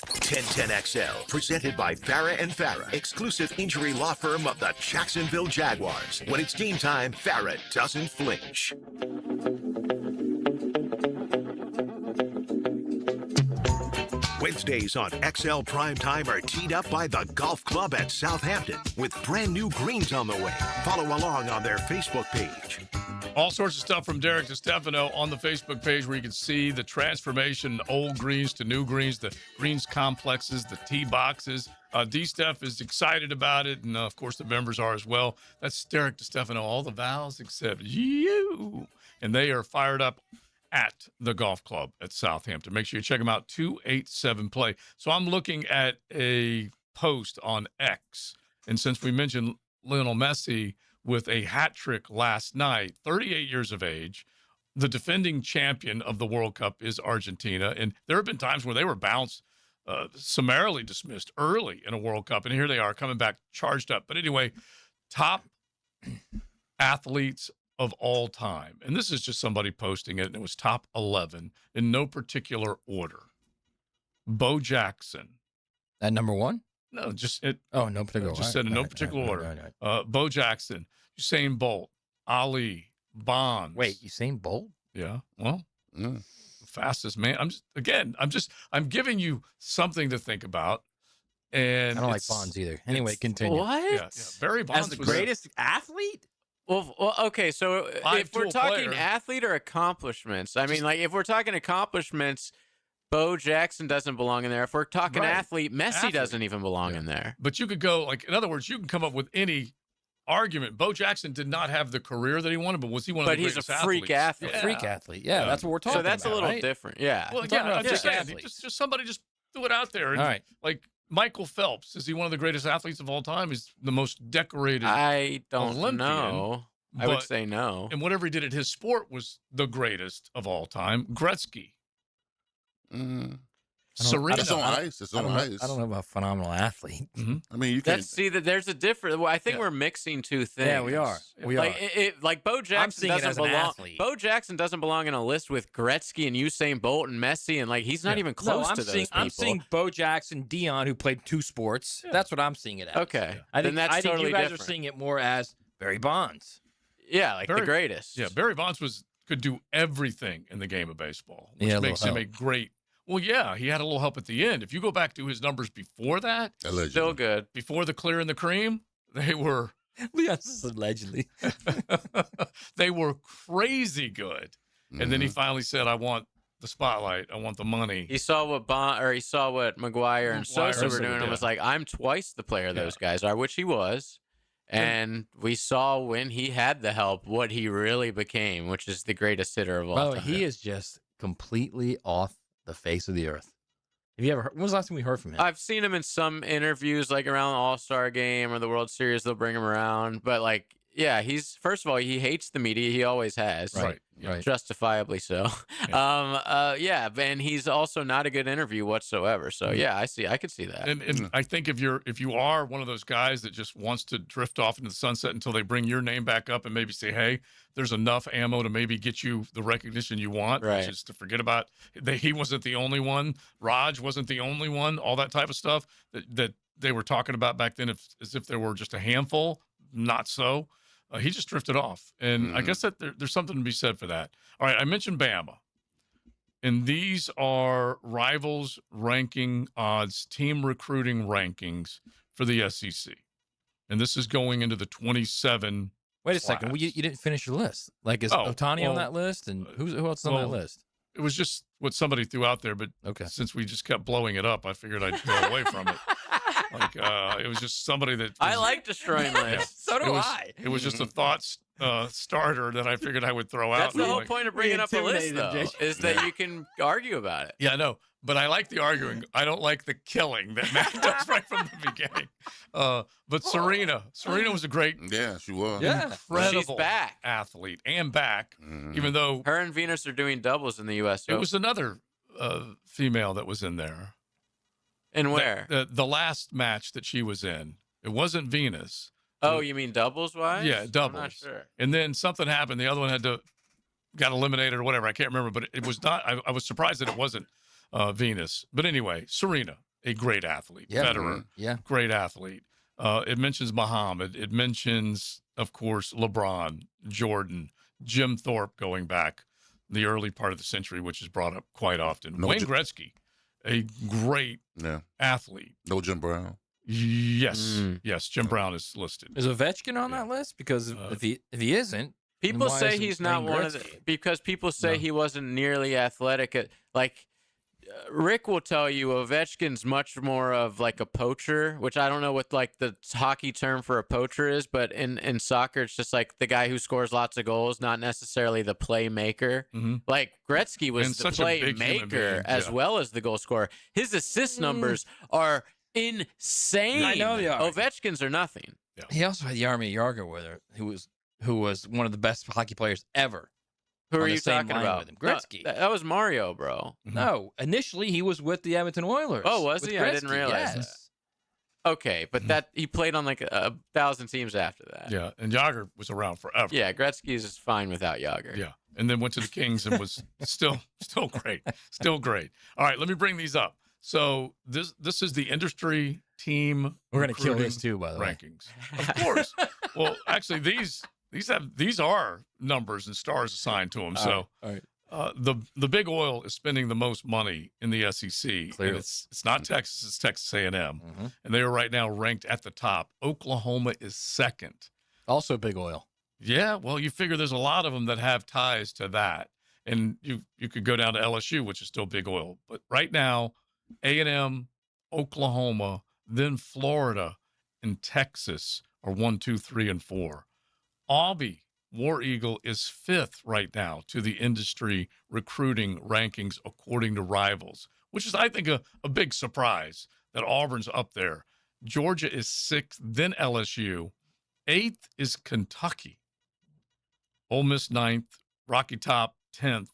1010XL, presented by Farah and Farah, exclusive injury law firm of the Jacksonville Jaguars. When it's game time, Farah doesn't flinch. Wednesdays on XL Primetime are teed up by the Golf Club at Southampton with brand new greens on the way. Follow along on their Facebook page. All sorts of stuff from Derek DeStefano on the Facebook page where you can see the transformation, old greens to new greens, the greens complexes, the tee boxes. D-Steph is excited about it, and of course the members are as well. That's Derek DeStefano, all the vowels except you. And they are fired up at the golf club at Southampton. Make sure you check them out, 287 Play. So I'm looking at a post on X, and since we mentioned Lionel Messi with a hat trick last night, 38 years of age, the defending champion of the World Cup is Argentina, and there have been times where they were bounced, summarily dismissed early in a World Cup, and here they are coming back charged up. But anyway, top athletes of all time. And this is just somebody posting it, and it was top 11 in no particular order. Bo Jackson. At number 1? No, just it. Oh, no particular order. Just said in no particular order. Bo Jackson, Usain Bolt, Ali, Bonds. Wait, Usain Bolt? Yeah. Well, fastest man. I'm giving you something to think about. And I don't like Bonds either. Anyway, continue. What? Yeah. Barry Bonds As the was greatest athlete? Well, okay. So if we're talking athlete or accomplishments, I mean, like if we're talking accomplishments, Bo Jackson doesn't belong in there. If we're talking athlete, Messi doesn't even belong in there. But you could go, like, in other words, you can come up with any argument. Bo Jackson did not have the career that he wanted, but was he one of the greatest athletes? But he's a freak athlete. A freak athlete. Yeah, that's what we're talking about. So that's a little different. Yeah. Well, yeah, I'm just saying, just somebody just threw it out there. And, all right. Like, Michael Phelps, is he one of the greatest athletes of all time? He's the most decorated I don't Olympian, know. I would say no. And whatever he did at his sport was the greatest of all time. Gretzky. Serena. It's on ice. It's on ice. I don't know about phenomenal athlete. I mean, you can't. See that there's a difference. Well, I think we're mixing two things. Yeah, we are. Like Bo Jackson doesn't belong. Bo Jackson doesn't belong in a list with Gretzky and Usain Bolt and Messi, and like he's not even close to those people. I'm seeing Bo Jackson, Dion, who played 2 sports. That's what I'm seeing it as. Okay, I think that's totally you guys different. are seeing it more as Barry Bonds. Yeah, like the greatest. Yeah, Barry Bonds could do everything in the game of baseball, which makes him a great. Well, yeah, he had a little help at the end. If you go back to his numbers before that, still good. Before the clear and the cream, they were allegedly. They were crazy good. And then he finally said, "I want the spotlight. I want the money." He saw what McGuire and Sosa were doing, and was like, "I'm twice the player those guys are," which he was. And we saw when he had the help what he really became, which is the greatest hitter of all Well, time. he is just completely off the face of the earth. Have you ever heard, when was the last time we heard from him? I've seen him in some interviews, like around the All-Star game or the World Series. They'll bring him around. But, like, yeah, first of all, he hates the media. He always has. Right. Justifiably so. Yeah, and he's also not a good interview whatsoever. So, yeah, I could see that. And I think if you are one of those guys that just wants to drift off into the sunset until they bring your name back up and maybe say, hey, there's enough ammo to maybe get you the recognition you want, which is to forget about he wasn't the only one. Raj wasn't the only one, all that type of stuff that they were talking about back then as if there were just a handful. Not so. He just drifted off. And I guess that there's something to be said for that. All right, I mentioned Bama. And these are Rivals ranking odds, team recruiting rankings for the SEC. And this is going into the 27. Wait a second. Well, you didn't finish your list. Like, is Otani on that list? And who else is on that list? It was just what somebody threw out there. But since we just kept blowing it up, I figured I'd go away from it. Like, it was just somebody that I like destroying lists. So do I. It was just a thought starter that I figured I would throw out. That's the whole point of bringing up a list, though, is that you can argue about it. Yeah, I know. But I like the arguing. I don't like the killing that Matt does right from the beginning. But Serena was a great, she was, incredible She's back. athlete and back. Even though her and Venus are doing doubles in the U.S. It was another female that was in there. And where? The last match that she was in, it wasn't Venus. Oh, you mean doubles wise? Yeah, doubles. I'm not sure. And then something happened. The other one got eliminated or whatever. I can't remember, but it was not. I was surprised that it wasn't Venus. But anyway, Serena, a great athlete, Federer, great athlete. It mentions Muhammad. It mentions, of course, LeBron, Jordan, Jim Thorpe going back the early part of the century, which is brought up quite often. Wayne Gretzky, a great athlete. No Jim Brown. Yes, yes. Jim Brown is listed. Is Ovechkin on that list? Because if he isn't, people say he's not one of the, because people say he wasn't nearly athletic. Like Rick will tell you, Ovechkin's much more of like a poacher, which I don't know what like the hockey term for a poacher is, but in soccer, it's just like the guy who scores lots of goals, not necessarily the playmaker. Like Gretzky was the playmaker as well as the goal scorer. His assist numbers are insane. I know they are. Ovechkin's are nothing. Yeah. He also had Jaromir Jagr with her, who was one of the best hockey players ever. Who are you talking about? With him. Gretzky. No, that was Mario, bro. No, initially he was with the Edmonton Oilers. Oh, was he? Gretzky, I didn't realize that. Okay, but that he played on like 1,000 teams after that. Yeah, and Jagr was around forever. Yeah, Gretzky is fine without Jagr. Yeah, and then went to the Kings and was still great, still great. All right, let me bring these up. So this is the industry team. We're gonna kill this too, by the rankings. Of course. Well, actually, these are numbers and stars assigned to them. So the Big Oil is spending the most money in the SEC. Clearly. And it's not Texas, it's Texas A&M. And they are right now ranked at the top. Oklahoma is second. Also Big Oil. Yeah, well, you figure there's a lot of them that have ties to that. And you could go down to LSU, which is still Big Oil. But right now, A&M, Oklahoma, then Florida, and Texas are 1, 2, 3, and 4. Aubie, War Eagle, is fifth right now to the industry recruiting rankings according to Rivals, which is, I think, a big surprise that Auburn's up there. Georgia is sixth, then LSU. Eighth is Kentucky. Ole Miss ninth, Rocky Top 10th,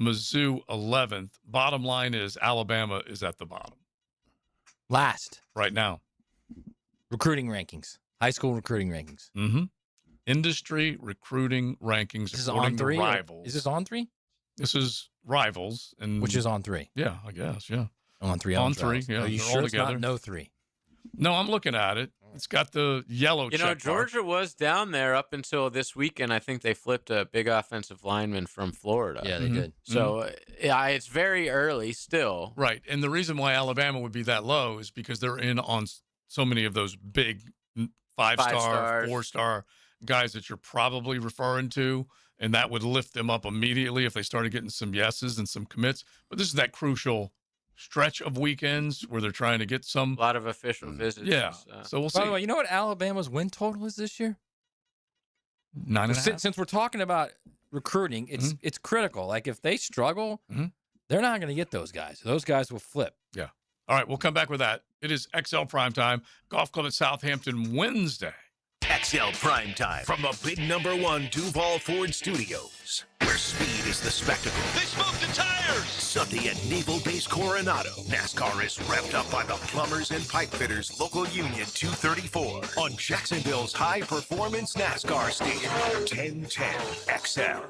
Mizzou 11th. Bottom line is Alabama is at the bottom. Last. Right now. Recruiting rankings. High school recruiting rankings. Industry recruiting rankings. This is on 3? Rivals. Is this on 3? This is Rivals. Which is on 3? Yeah, I guess, yeah. On 3. On 3, yeah. Are you sure it's not no 3? No, I'm looking at it. It's got the yellow check mark. Georgia was down there up until this weekend. I think they flipped a big offensive lineman from Florida. Yeah, they did. So, it's very early still. Right. And the reason why Alabama would be that low is because they're in on so many of those big 5-star, 4-star guys that you're probably referring to, and that would lift them up immediately if they started getting some yeses and some commits. But this is that crucial stretch of weekends where they're trying to get some. A lot of official visits. Yeah. So we'll see. By the way, you know what Alabama's win total is this year? 9.5. Since we're talking about recruiting, it's critical. Like if they struggle, they're not going to get those guys. Those guys will flip. Yeah. All right, we'll come back with that. It is XL Primetime, Golf Club at Southampton Wednesday. XL Primetime from the big #1 Duval Ford Studios, where speed is the spectacle. They smoke the tires! Sunday at Naval Base Coronado, NASCAR is revved up by the Plumbers and Pipe Fitters Local Union 234 on Jacksonville's high-performance NASCAR station, 1010 XL.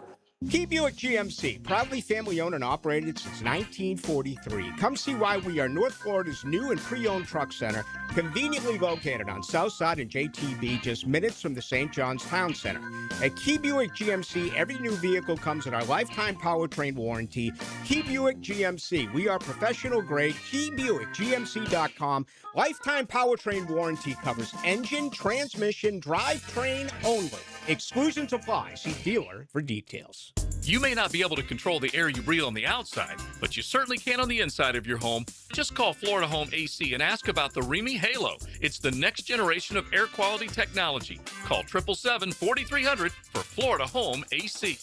Key Buick GMC, proudly family-owned and operated since 1943. Come see why we are North Florida's new and pre-owned truck center, conveniently located on Southside and JTB, just minutes from the St. John's Town Center. At Key Buick GMC, every new vehicle comes with our lifetime powertrain warranty. Key Buick GMC, we are professional grade. KeyBuickGMC.com. Lifetime powertrain warranty covers engine, transmission, drivetrain only. Exclusions apply. See dealer for details. You may not be able to control the air you breathe on the outside, but you certainly can on the inside of your home. Just call Florida Home AC and ask about the Remy Halo. It's the next generation of air quality technology. Call 777-4300 for Florida Home AC.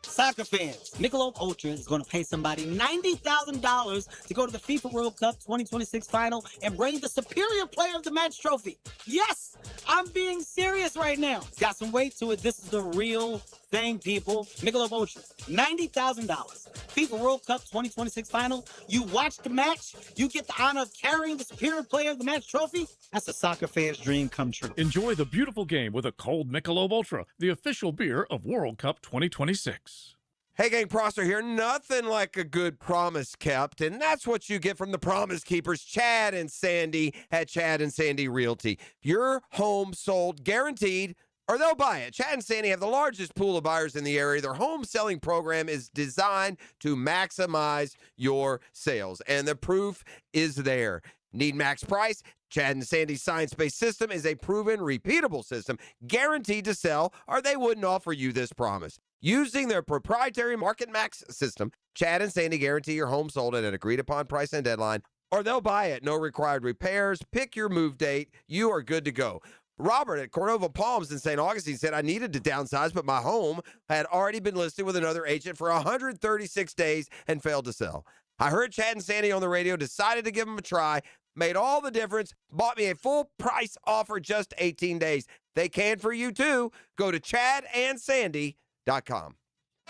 Soccer fans, Michelob Ultra is going to pay somebody $90,000 to go to the FIFA World Cup 2026 final and bring the Superior Player of the Match trophy. Yes, I'm being serious right now. It's got some weight to it. This is the real thing, people. Michelob Ultra, $90,000. FIFA World Cup 2026 final. You watch the match, you get the honor of carrying the Superior Player of the Match trophy. That's a soccer fan's dream come true. Enjoy the beautiful game with a cold Michelob Ultra, the official beer of World Cup 2026. Hey, gang, Prosser here. Nothing like a good promise kept, and that's what you get from the Promise Keepers, Chad and Sandy at Chad and Sandy Realty. Your home sold guaranteed, or they'll buy it. Chad and Sandy have the largest pool of buyers in the area. Their home selling program is designed to maximize your sales, and the proof is there. Need max price? Chad and Sandy's science-based system is a proven, repeatable system guaranteed to sell, or they wouldn't offer you this promise. Using their proprietary Market Max system, Chad and Sandy guarantee your home sold at an agreed-upon price and deadline, or they'll buy it. No required repairs. Pick your move date. You are good to go. Robert at Cordova Palms in St. Augustine said, I needed to downsize, but my home had already been listed with another agent for 136 days and failed to sell. I heard Chad and Sandy on the radio, decided to give them a try, made all the difference, bought me a full price offer just 18 days. They can for you too. Go to chadandsandy.com.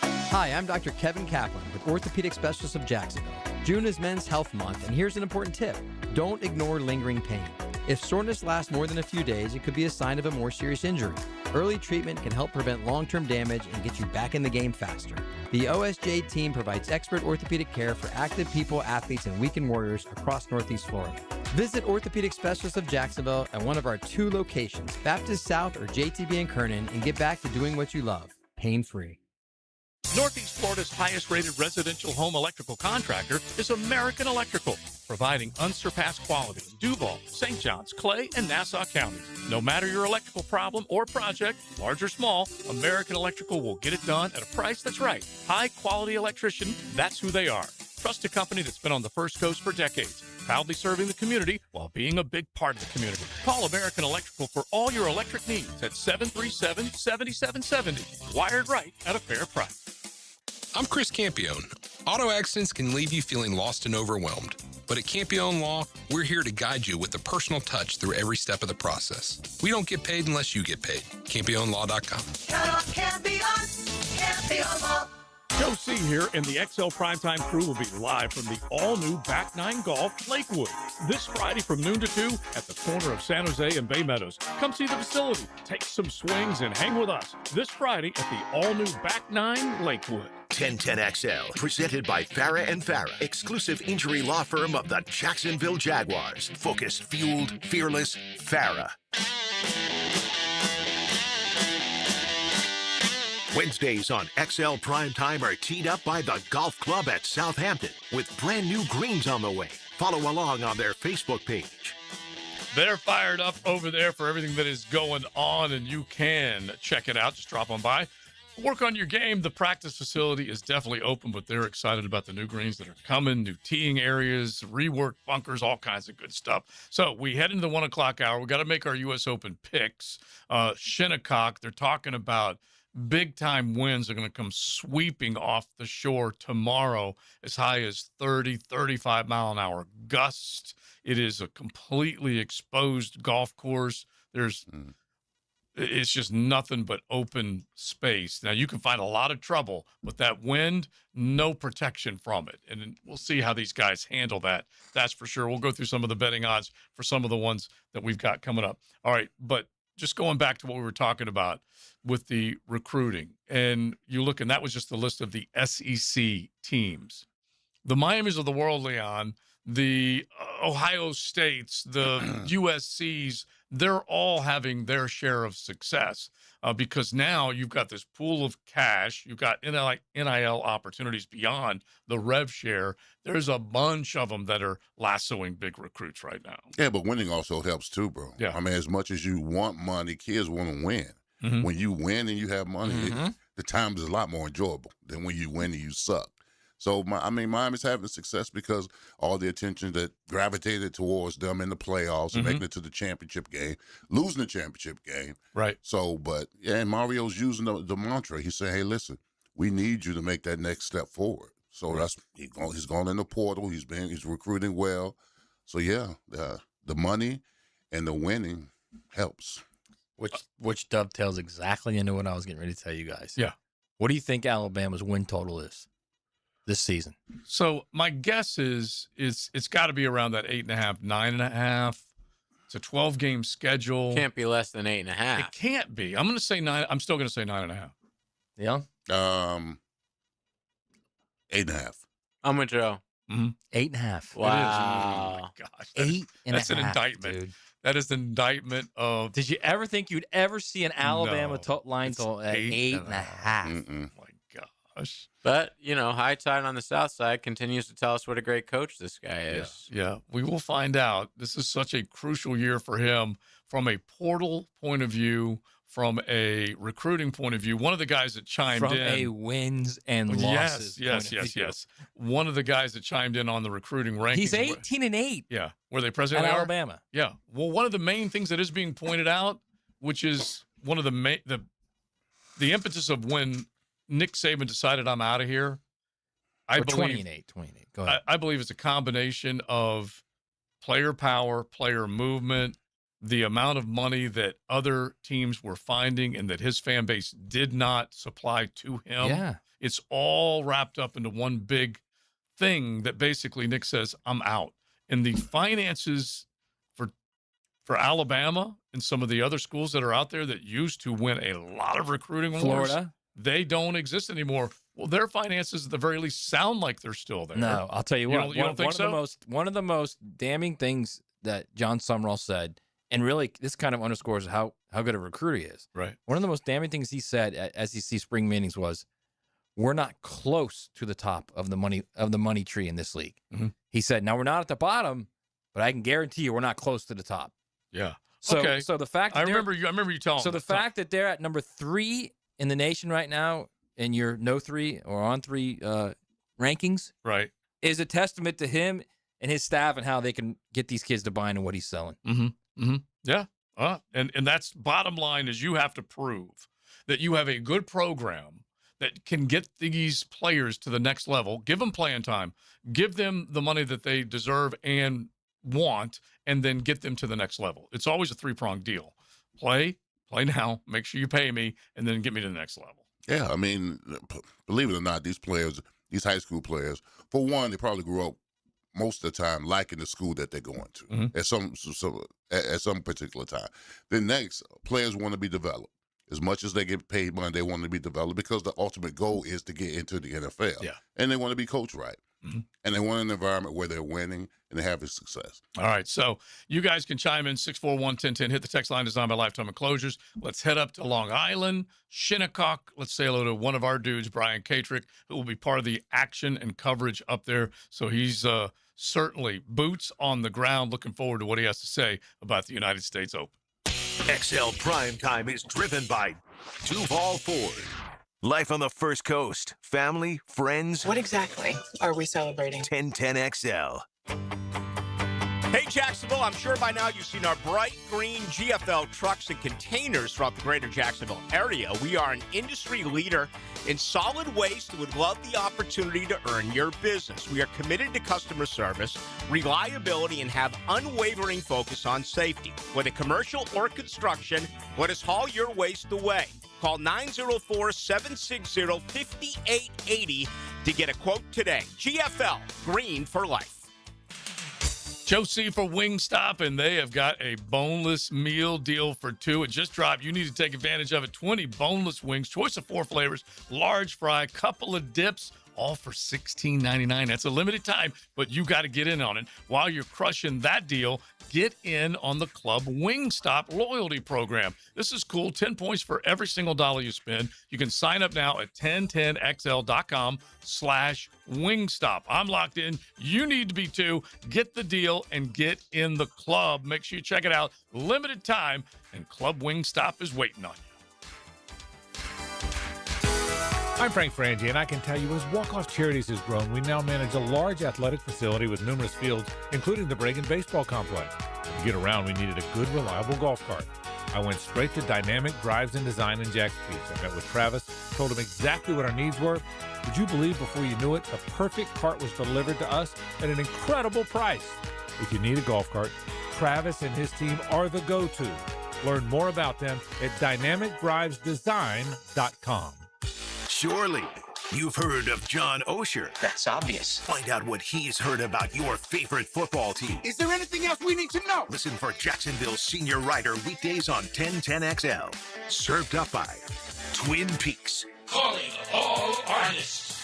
Hi, I'm Dr. Kevin Kaplan with Orthopedic Specialists of Jacksonville. June is Men's Health Month, and here's an important tip. Don't ignore lingering pain. If soreness lasts more than a few days, it could be a sign of a more serious injury. Early treatment can help prevent long-term damage and get you back in the game faster. The OSJ team provides expert orthopedic care for active people, athletes, and weekend warriors across Northeast Florida. Visit Orthopedic Specialists of Jacksonville at one of our 2 locations, Baptist South or JTB in Kernan, and get back to doing what you love, pain-free. Northeast Florida's highest-rated residential home electrical contractor is American Electrical, providing unsurpassed quality in Duval, St. Johns, Clay, and Nassau counties. No matter your electrical problem or project, large or small, American Electrical will get it done at a price that's right. High-quality electrician, that's who they are. Trusted company that's been on the First Coast for decades, proudly serving the community while being a big part of the community. Call American Electrical for all your electric needs at 737-7770. Wired right at a fair price. I'm Chris Campione. Auto accidents can leave you feeling lost and overwhelmed. But at Campione Law, we're here to guide you with a personal touch through every step of the process. We don't get paid unless you get paid. CampioneLaw.com. Count on Campione, Campione Law. Joe C. here, and the XL Primetime crew will be live from the all-new Back 9 Golf Lakewood this Friday from noon to 2 at the corner of San Jose and Bay Meadows. Come see the facility, take some swings, and hang with us this Friday at the all-new Back 9 Lakewood. 1010XL, presented by Farah and Farah, exclusive injury law firm of the Jacksonville Jaguars. Focused, fueled, fearless, Farah. Wednesdays on XL Primetime are teed up by the Golf Club at Southampton with brand new greens on the way. Follow along on their Facebook page. They're fired up over there for everything that is going on, and you can check it out. Just drop on by. work on your game. The practice facility is definitely open, but they're excited about the new greens that are coming, new teeing areas, reworked bunkers, all kinds of good stuff. So we head into the 1 o'clock hour. We got to make our U.S. Open picks. Shinnecock, they're talking about big-time winds are going to come sweeping off the shore tomorrow, as high as 30, 35-mile-an-hour gusts. It is a completely exposed golf course. It's just nothing but open space. Now, you can find a lot of trouble, but that wind, no protection from it. And we'll see how these guys handle that. That's for sure. We'll go through some of the betting odds for some of the ones that we've got coming up. All right, but just going back to what we were talking about with the recruiting, and you look, and that was just the list of the SEC teams. The Miamis of the world, Leon, the Ohio States, the USCs, they're all having their share of success because now you've got this pool of cash. You've got NIL opportunities beyond the rev share. There's a bunch of them that are lassoing big recruits right now. Yeah, but winning also helps too, bro. Yeah. I mean, as much as you want money, kids want to win. Mm-hmm. When you win and you have money, Mm-hmm. the time is a lot more enjoyable than when you win and you suck. So, Miami's having success because all the attention that gravitated towards them in the playoffs and making it to the championship game, losing the championship game. Right. So, but, yeah, and Mario's using the mantra. He's saying, hey, listen, we need you to make that next step forward. So he's gone in the portal. He's recruiting well. So, yeah, the money and the winning helps. Which dovetails exactly into what I was getting ready to tell you guys. Yeah. What do you think Alabama's win total is this season? So my guess is it's got to be around that 8.5, 9.5. It's a 12-game schedule. Can't be less than 8.5. It can't be. I'm going to say 9. I'm still going to say 9.5. Yeah. 8.5. I'm with Joe. 8.5. Wow. It is. Oh my gosh. That's an 8.5, indictment. dude. That is an indictment of. Did you ever think you'd ever see an Alabama line it's total at 8.5? Oh my gosh. But, high tide on the south side continues to tell us what a great coach this guy is. Yeah, we will find out. This is such a crucial year for him from a portal point of view, from a recruiting point of view. One of the guys that chimed in. From a wins and losses. Yes. One of the guys that chimed in on the recruiting rankings. He's 18-8. Yeah. Were they present at in Alabama? Yeah. Well, one of the main things that is being pointed out, which is one of the impetus of when Nick Saban decided I'm out of here. I believe 28. Go ahead. I believe it's a combination of player power, player movement, the amount of money that other teams were finding and that his fan base did not supply to him. Yeah. It's all wrapped up into one big thing that basically Nick says, I'm out. And the finances for Alabama and some of the other schools that are out there that used to win a lot of recruiting wars, Florida, they don't exist anymore. Well, their finances at the very least sound like they're still there. No, I'll tell you what. You don't think so? One of the most damning things that John Sumrall said, and really this kind of underscores how good a recruiter he is. Right. One of the most damning things he said at SEC spring meetings was, "We're not close to the top of the money tree in this league." Mm-hmm. He said, "Now we're not at the bottom, but I can guarantee you we're not close to the top." Yeah. So, okay. So the fact that I remember you telling. So the fact that they're at number 3 in the nation right now, in your no 3 or on 3 rankings, right, is a testament to him and his staff and how they can get these kids to buy into what he's selling. Mm-hmm. Mm-hmm. Yeah. And that's bottom line is you have to prove that you have a good program that can get these players to the next level, give them playing time, give them the money that they deserve and want, and then get them to the next level. It's always a 3-pronged deal. Play now, make sure you pay me, and then get me to the next level. Yeah, I mean, believe it or not, these high school players, for one, they probably grew up most of the time liking the school that they're going to at some particular time. Then next, players want to be developed. As much as they get paid money, they want to be developed because the ultimate goal is to get into the NFL. Yeah. And they want to be coached right. Mm-hmm. And they want an environment where they're winning and they're having success. All right, so you guys can chime in 641-1010. Hit the text line designed by Lifetime Enclosures. Let's head up to Long Island, Shinnecock. Let's say hello to one of our dudes, Brian Katrick, who will be part of the action and coverage up there. So he's certainly boots on the ground. Looking forward to what he has to say about the United States Open. XL Primetime is driven by Duval Ford. Life on the First Coast. Family, friends. What exactly are we celebrating? 1010XL. Hey, Jacksonville, I'm sure by now you've seen our bright green GFL trucks and containers throughout the greater Jacksonville area. We are an industry leader in solid waste and would love the opportunity to earn your business. We are committed to customer service, reliability, and have unwavering focus on safety. Whether commercial or construction, let us haul your waste away. Call 904-760-5880 to get a quote today. GFL, green for life. Josie for Wingstop, and they have got a boneless meal deal for two. It just dropped. You need to take advantage of it. 20 boneless wings, choice of 4 flavors, large fry, couple of dips, all for $16.99. That's a limited time, but you got to get in on it. While you're crushing that deal, get in on the Club Wingstop loyalty program. This is cool. 10 points for every single dollar you spend. You can sign up now at 1010xl.com/Wingstop. I'm locked in. You need to be too. Get the deal and get in the club. Make sure you check it out. Limited time, and Club Wingstop is waiting on you. I'm Frank Frangie, and I can tell you as Walk-Off Charities has grown, we now manage a large athletic facility with numerous fields, including the Bregan Baseball Complex. To get around, we needed a good, reliable golf cart. I went straight to Dynamic Drives and Design in Jacksonville. I met with Travis, told him exactly what our needs were. Would you believe before you knew it, the perfect cart was delivered to us at an incredible price? If you need a golf cart, Travis and his team are the go-to. Learn more about them at dynamicdrivesdesign.com. Surely, you've heard of John Osher. That's obvious. Find out what he's heard about your favorite football team. Is there anything else we need to know? Listen for Jacksonville's senior writer weekdays on 1010XL. Served up by Twin Peaks. Calling all artists.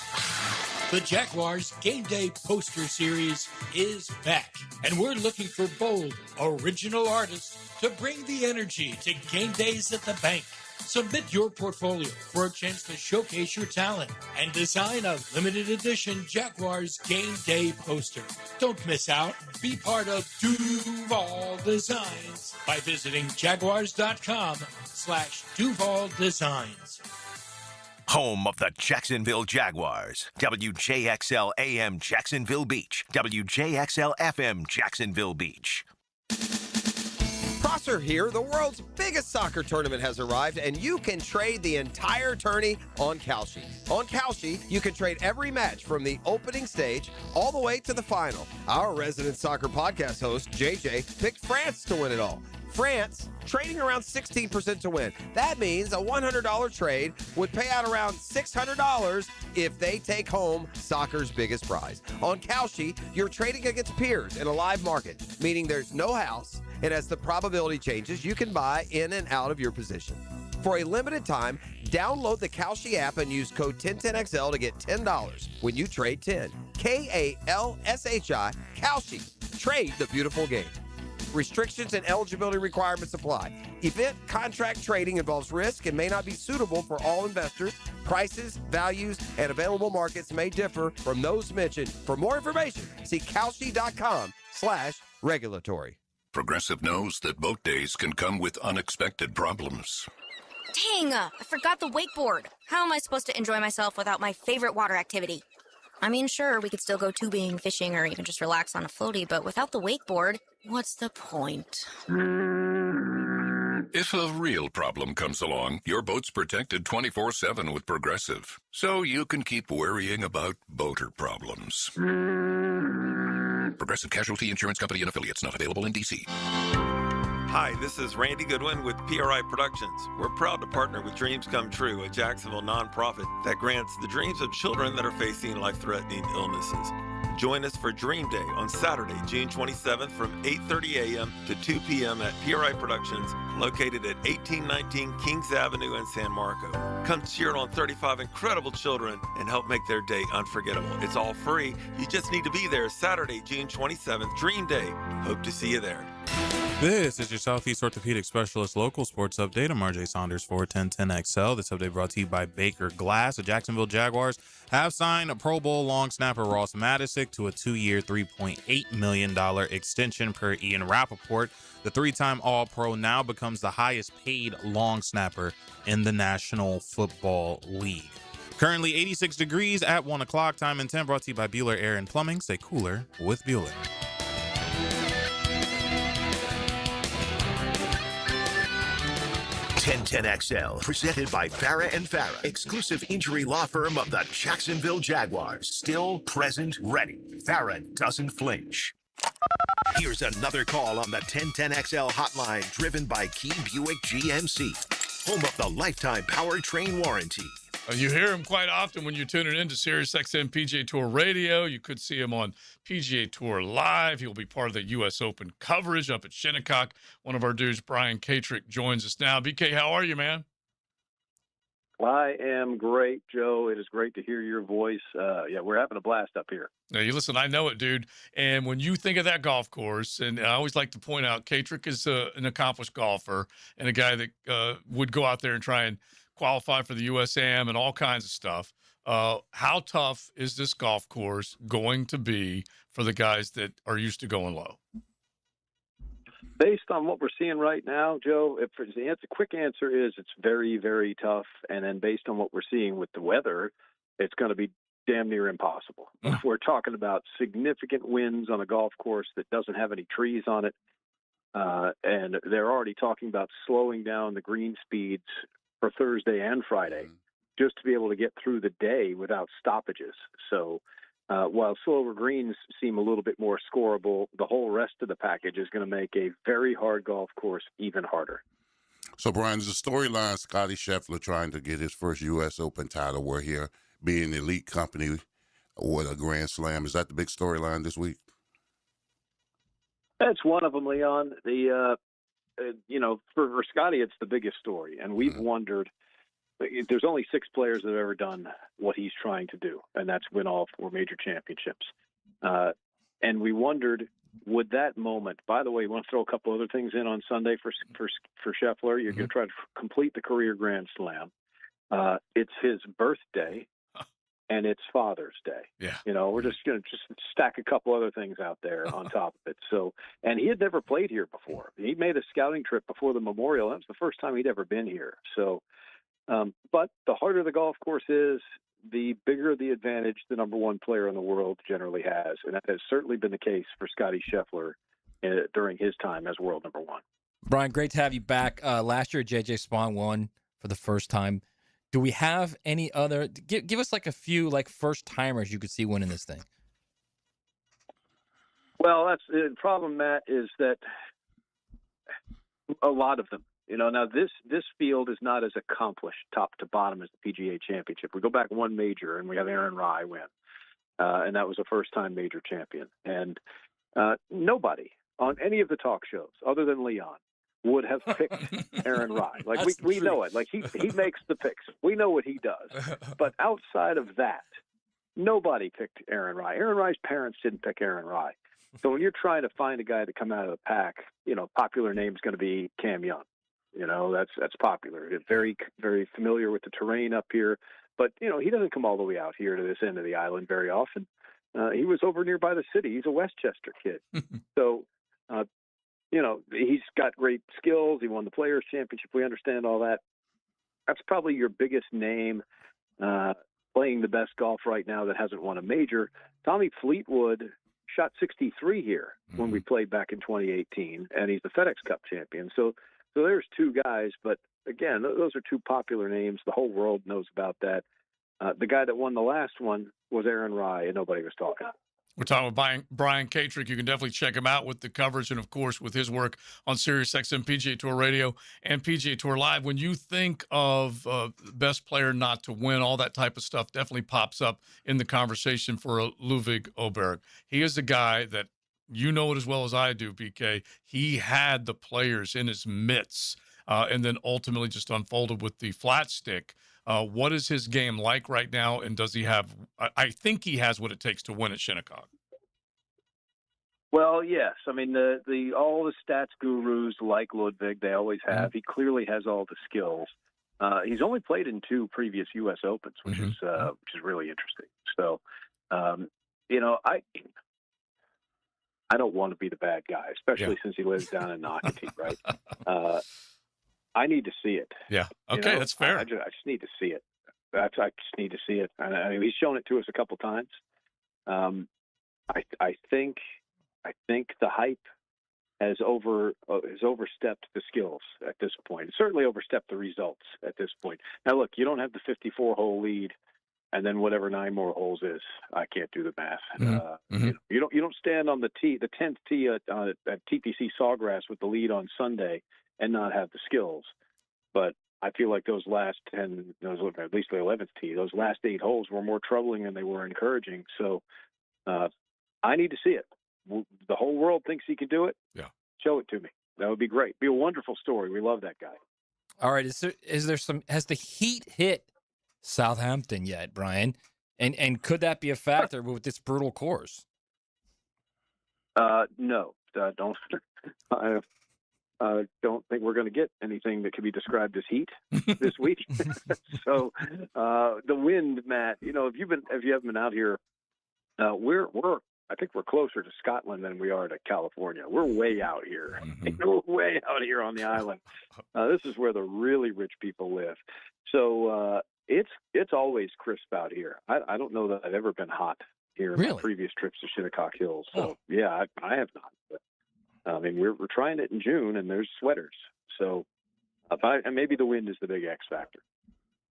The Jaguars Game Day Poster Series is back, and we're looking for bold, original artists to bring the energy to game days at the bank. Submit your portfolio for a chance to showcase your talent and design a limited edition Jaguars Game Day poster. Don't miss out. Be part of Duval Designs by visiting jaguars.com/Duval Designs. Home of the Jacksonville Jaguars. WJXL AM Jacksonville Beach. WJXL FM Jacksonville Beach. Prosser here. The world's biggest soccer tournament has arrived, and you can trade the entire tourney on Kalshi. On Kalshi, you can trade every match from the opening stage all the way to the final. Our resident soccer podcast host, JJ, picked France to win it all. France trading around 16% to win. That means a $100 trade would pay out around $600 if they take home soccer's biggest prize. On Kalshi, you're trading against peers in a live market, meaning there's no house, and as the probability changes, you can buy in and out of your position. For a limited time, download the Kalshi app and use code 1010XL to get $10 when you trade 10. Kalshi, Kalshi. Trade the beautiful game. Restrictions and eligibility requirements apply. Event contract trading involves risk and may not be suitable for all investors. Prices, values, and available markets may differ from those mentioned. For more information, see Kalshi.com/regulatory. Progressive knows that boat days can come with unexpected problems. Dang, I forgot the wakeboard. How am I supposed to enjoy myself without my favorite water activity? I mean, sure, we could still go tubing, fishing, or even just relax on a floaty, but without the wakeboard, what's the point? If a real problem comes along, your boat's protected 24/7 with Progressive, so you can keep worrying about boater problems. Progressive Casualty Insurance Company and Affiliates, not available in D.C. Hi, this is Randy Goodwin with PRI Productions. We're proud to partner with Dreams Come True, a Jacksonville nonprofit that grants the dreams of children that are facing life-threatening illnesses. Join us for Dream Day on Saturday, June 27th from 8:30 a.m. to 2 p.m. at PRI Productions, located at 1819 Kings Avenue in San Marco. Come cheer on 35 incredible children and help make their day unforgettable. It's all free. You just need to be there Saturday, June 27th, Dream Day. Hope to see you there. This is your Southeast Orthopedic Specialist local sports update. I'm RJ Saunders for 1010XL. This update brought to you by Baker Glass. The Jacksonville Jaguars have signed a Pro Bowl long snapper Ross Matisic to a 2-year, $3.8 million extension per Ian Rappaport. The three-time All-Pro now becomes the highest paid long snapper in the National Football League. Currently 86 degrees at 1 o'clock. Time and 10 brought to you by Bueller Air and Plumbing. Stay cooler with Bueller. XL, presented by Farah and Farah, exclusive injury law firm of the Jacksonville Jaguars. Still present, ready. Farah doesn't flinch. Here's another call on the 1010XL hotline, driven by Key Buick GMC, home of the lifetime powertrain warranty. You hear him quite often when you're tuning in to SiriusXM PGA Tour Radio. You could see him on PGA Tour Live. He'll be part of the U.S. Open coverage up at Shinnecock. One of our dudes, Brian Katrick, joins us now. BK, how are you, man? I am great, Joe. It is great to hear your voice. We're having a blast up here. Now, you listen, I know it, dude. And when you think of that golf course, and I always like to point out, Katrick is an accomplished golfer and a guy that would go out there and try and qualify for the USAM and all kinds of stuff. How tough is this golf course going to be for the guys that are used to going low? Based on what we're seeing right now, Joe, the quick answer is it's very, very tough. And then based on what we're seeing with the weather, it's going to be damn near impossible. We're talking about significant winds on a golf course that doesn't have any trees on it. And they're already talking about slowing down the green speeds for Thursday and Friday, just to be able to get through the day without stoppages. So while slower greens seem a little bit more scoreable, the whole rest of the package is going to make a very hard golf course even harder. So, Brian, there's a storyline, Scotty Scheffler trying to get his first U.S. Open title. We're here being an elite company with a Grand Slam. Is that the big storyline this week? That's one of them, Leon. For Scotty, it's the biggest story. And we've wondered, there's only 6 players that have ever done what he's trying to do, and that's win all 4 major championships. And we wondered, would that moment, by the way, you want to throw a couple other things in on Sunday for Scheffler. You're going to try to complete the career Grand Slam. It's his birthday. And it's Father's Day. Yeah. We're just going to stack a couple other things out there on top of it. So, and he had never played here before. He made a scouting trip before the Memorial. That was the first time he'd ever been here. So, but the harder the golf course is, the bigger the advantage the number one player in the world generally has. And that has certainly been the case for Scotty Scheffler during his time as world number one. Brian, great to have you back. Last year, JJ Spawn won for the first time. Do we have any other? Give us like a few first timers you could see winning this thing. Well, that's the problem, Matt, is that a lot of them. Now this field is not as accomplished top to bottom as the PGA Championship. We go back one major and we have Aaron Rai win, and that was a first-time major champion. And nobody on any of the talk shows other than Leon would have picked Aaron Rai. We know it. He makes the picks. We know what he does. But outside of that, nobody picked Aaron Rai. Aaron Rai's parents didn't pick Aaron Rai. So when you're trying to find a guy to come out of the pack, popular name's going to be Cam Young. That's popular. Very, very familiar with the terrain up here. But, he doesn't come all the way out here to this end of the island very often. He was over nearby the city. He's a Westchester kid. So, he's got great skills. He won the Players' Championship. We understand all that. That's probably your biggest name playing the best golf right now that hasn't won a major. Tommy Fleetwood shot 63 here when we played back in 2018, and he's the FedEx Cup champion. So there's 2 guys, but again, those are 2 popular names. The whole world knows about that. The guy that won the last one was Aaron Rai, and nobody was talking. We're talking about Brian Katrick. You can definitely check him out with the coverage and, of course, with his work on SiriusXM PGA Tour Radio and PGA Tour Live. When you think of best player not to win, all that type of stuff definitely pops up in the conversation for Ludwig Oberg. He is a guy that, you know it as well as I do, BK. He had the players in his mitts and then ultimately just unfolded with the flat stick. What is his game like right now, and does he have – I think he has what it takes to win at Shinnecock. Well, yes. I mean, all the stats gurus like Ludwig, they always have. He clearly has all the skills. He's only played in 2 previous U.S. Opens, which is really interesting. So, you know, I don't want to be the bad guy, especially since he lives down in Nocatee, right? I need to see it. Yeah. Okay, You know, that's fair. I just need to see it. I just need to see it. I mean, he's shown it to us a couple times. I think the hype has overstepped the skills at this point. It certainly overstepped the results at this point. Now, look, you don't have the 54-hole lead, and then whatever 9 more holes is. I can't do the math. You don't stand on the 10th tee at TPC Sawgrass with the lead on Sunday and not have the skills. But I feel like those last 10, at least the 11th tee, those last 8 holes were more troubling than they were encouraging. So I need to see it. The whole world thinks he can do it. Yeah. Show it to me. That would be great. Be a wonderful story. We love that guy. All right. Has the heat hit Southampton yet, Brian? And could that be a factor with this brutal course? No, don't. I don't think we're going to get anything that can be described as heat this week. So the wind, Matt. You know, if you haven't been out here, I think we're closer to Scotland than we are to California. We're way out here. We're way out here on the island. This is where the really rich people live. So it's always crisp out here. I don't know that I've ever been hot here in my previous trips to Shinnecock Hills. So yeah, I have not. But, I mean, we're trying it in June, and there's sweaters. So and maybe the wind is the big X factor.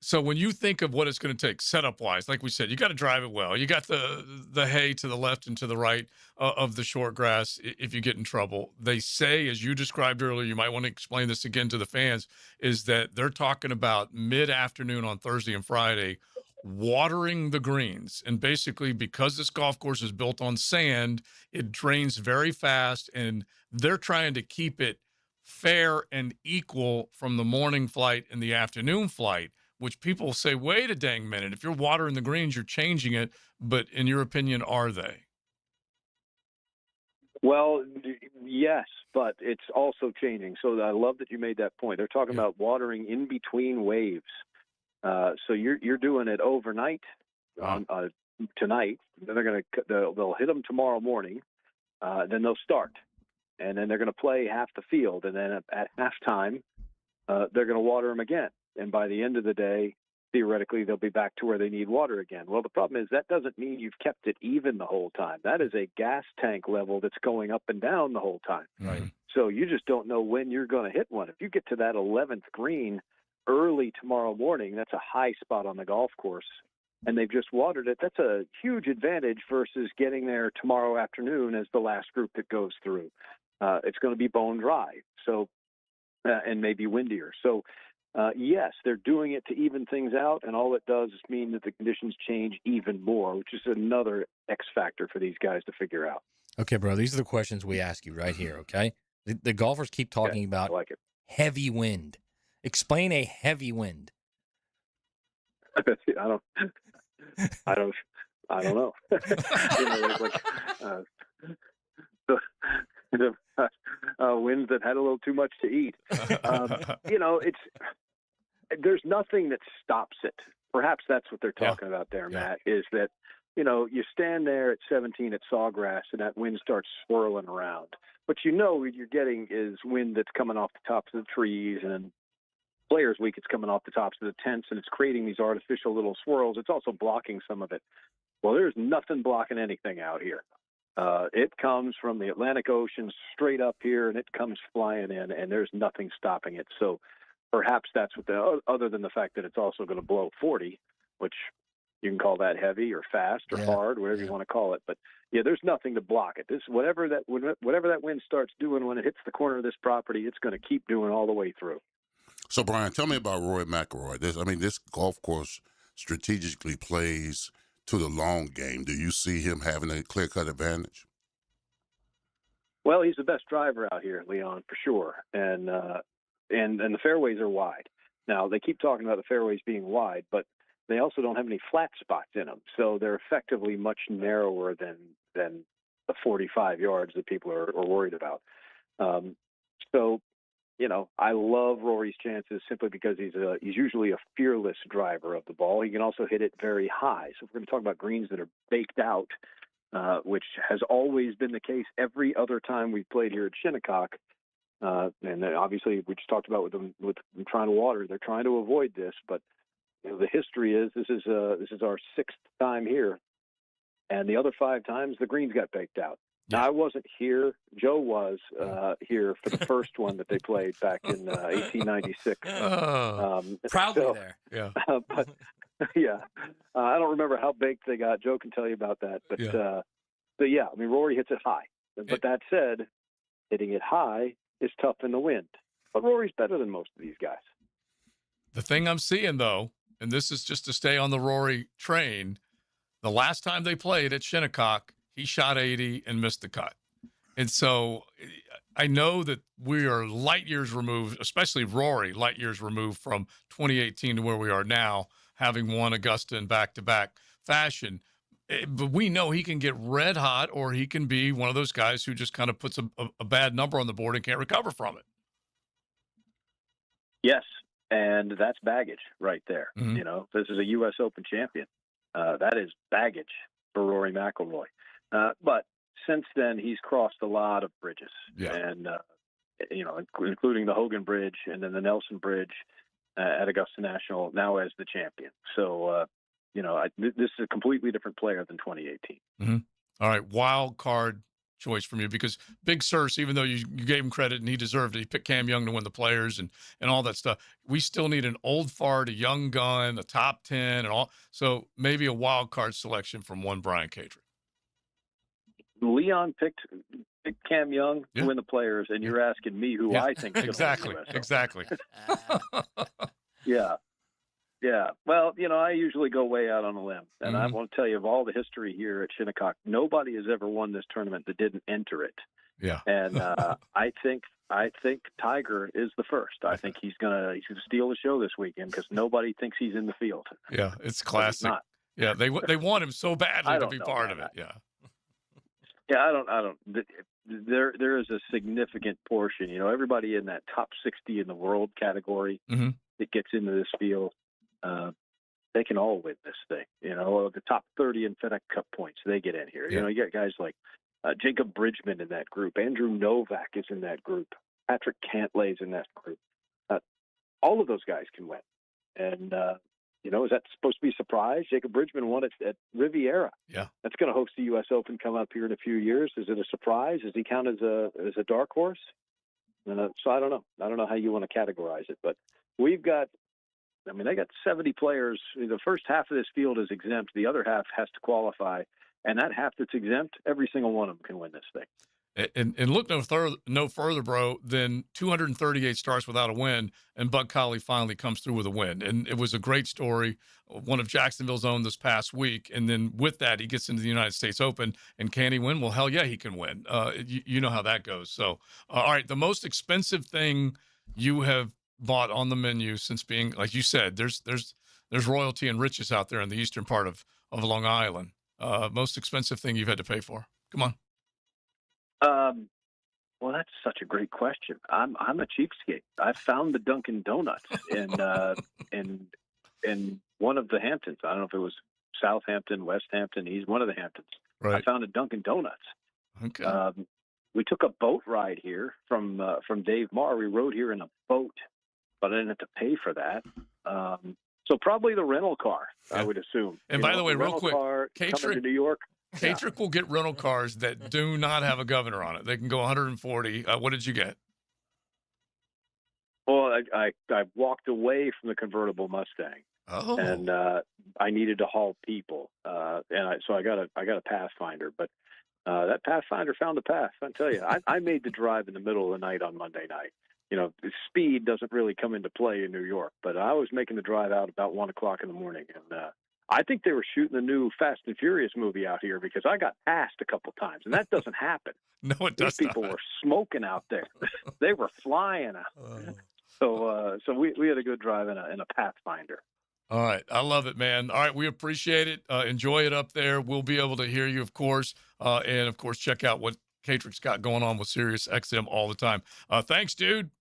So when you think of what it's going to take setup-wise, like we said, you got to drive it well. You got the hay to the left and to the right of the short grass if you get in trouble. They say, as you described earlier, you might want to explain this again to the fans, is that they're talking about mid-afternoon on Thursday and Friday, watering the greens. And basically, because this golf course is built on sand, it drains very fast, and they're trying to keep it fair and equal from the morning flight and the afternoon flight, which people say, wait a dang minute. If you're watering the greens, you're changing it. But in your opinion, are they? Well, yes, but it's also changing. So I love that you made that point. They're talking about watering in between waves. So you're doing it overnight tonight. Then they'll hit them tomorrow morning. Then they'll start, and then they're going to play half the field, and then at halftime, they're going to water them again. And by the end of the day, theoretically, they'll be back to where they need water again. Well, the problem is that doesn't mean you've kept it even the whole time. That is a gas tank level that's going up and down the whole time. Right. So you just don't know when you're going to hit one. If you get to that 11th green early tomorrow morning, that's a high spot on the golf course, and they've just watered it. That's a huge advantage versus getting there tomorrow afternoon as the last group that goes through. It's going to be bone dry, so and maybe windier. So, yes, they're doing it to even things out, and all it does is mean that the conditions change even more, which is another X factor for these guys to figure out. Okay, bro, these are the questions we ask you right here, okay? The golfers keep talking about heavy wind. Explain a heavy wind. I don't know. The winds that had a little too much to eat. There's nothing that stops it. Perhaps that's what they're talking about there, Matt, is that, you stand there at 17 at Sawgrass and that wind starts swirling around. But what you're getting is wind that's coming off the tops of the trees, and Players Week, it's coming off the tops of the tents, and it's creating these artificial little swirls. It's also blocking some of it. Well, there's nothing blocking anything out here. It comes from the Atlantic Ocean straight up here, and it comes flying in, and there's nothing stopping it. So perhaps that's what other than the fact that it's also going to blow 40, which you can call that heavy or fast or hard, whatever you want to call it. But yeah, there's nothing to block it. This whatever that wind starts doing when it hits the corner of this property, it's going to keep doing all the way through. So Brian, tell me about Rory McIlroy. This golf course strategically plays to the long game. Do you see him having a clear-cut advantage? Well, he's the best driver out here, Leon, for sure. And the fairways are wide. Now, they keep talking about the fairways being wide, but they also don't have any flat spots in them. So they're effectively much narrower than the 45 yards that people are worried about. So, I love Rory's chances simply because he's usually a fearless driver of the ball. He can also hit it very high. So if we're going to talk about greens that are baked out, which has always been the case every other time we've played here at Shinnecock, and then obviously we just talked about with them trying to water. They're trying to avoid this, but the history is this is our 6th time here, and the other 5 times the greens got baked out. Now, I wasn't here. Joe was here for the first one that they played back in 1896. Proudly there. Yeah. But, yeah. I don't remember how baked they got. Joe can tell you about that. But, yeah, I mean, Rory hits it high. But that said, hitting it high is tough in the wind. But Rory's better than most of these guys. The thing I'm seeing, though, and this is just to stay on the Rory train, the last time they played at Shinnecock, he shot 80 and missed the cut. And so I know that we are light years removed, especially Rory, light years removed from 2018 to where we are now, having won Augusta in back-to-back fashion. But we know he can get red hot, or he can be one of those guys who just kind of puts a bad number on the board and can't recover from it. Yes, and that's baggage right there. Mm-hmm. This is a U.S. Open champion. That is baggage for Rory McIlroy. But since then, he's crossed a lot of bridges, and including the Hogan Bridge and then the Nelson Bridge at Augusta National, now as the champion. So, this is a completely different player than 2018. Mm-hmm. All right, wild card choice from you, because Big Surse, even though you gave him credit and he deserved it, he picked Cam Young to win the Players and all that stuff. We still need an old fart, a young gun, a top 10, and all. So maybe a wild card selection from one Brian Kadrick. Leon picked Cam Young to win the Players, and you're asking me who I think is exactly. Yeah. Well, I usually go way out on a limb, and I want to tell you, of all the history here at Shinnecock, nobody has ever won this tournament that didn't enter it. Yeah. And I think Tiger is the first. I think he's gonna steal the show this weekend because nobody thinks he's in the field. Yeah, it's classic. Yeah, they want him so badly to be part of it. Yeah. Yeah, I don't. There is a significant portion. Everybody in that top 60 in the world category that gets into this field, they can all win this thing. The top 30 in FedEx Cup points, they get in here. You got guys like Jacob Bridgman in that group. Andrew Novak is in that group. Patrick Cantlay's in that group. All of those guys can win. And is that supposed to be a surprise? Jacob Bridgman won it at Riviera. Yeah. That's going to host the U.S. Open come up here in a few years. Is it a surprise? Does he count as a dark horse? So I don't know. I don't know how you want to categorize it. But they got 70 players. The first half of this field is exempt. The other half has to qualify. And that half that's exempt, every single one of them can win this thing. And look no further, bro, than 238 starts without a win, and Bud Colley finally comes through with a win. And it was a great story, one of Jacksonville's own this past week. And then with that, he gets into the United States Open. And can he win? Well, hell yeah, he can win. You know how that goes. So, all right, the most expensive thing you have bought on the menu since being, like you said, there's royalty and riches out there in the eastern part of Long Island. Most expensive thing you've had to pay for? Come on. Well, that's such a great question. I'm a cheapskate. I found the Dunkin' Donuts in one of the Hamptons. I don't know if it was Southampton, West Hampton, one of the Hamptons. Right. I found a Dunkin' Donuts. Okay. We took a boat ride here from Dave Marr. We rode here in a boat, but I didn't have to pay for that. So probably the rental car, I would assume. And by the way, real quick, coming to New York. Kadrick will get rental cars that do not have a governor on it. They can go 140. What did you get? Well, I walked away from the convertible Mustang, and I needed to haul people, so I got a Pathfinder. But that Pathfinder found a path. I tell you, I made the drive in the middle of the night on Monday night. Speed doesn't really come into play in New York, but I was making the drive out about 1:00 in the morning, and I think they were shooting the new Fast and Furious movie out here because I got passed a couple times, and that doesn't happen. No, it does These people were smoking out there. They were flying out. So we had a good drive in a Pathfinder. All right. I love it, man. All right. We appreciate it. Enjoy it up there. We'll be able to hear you, of course. And, of course, check out what Catrick's got going on with Sirius XM all the time. Thanks, dude.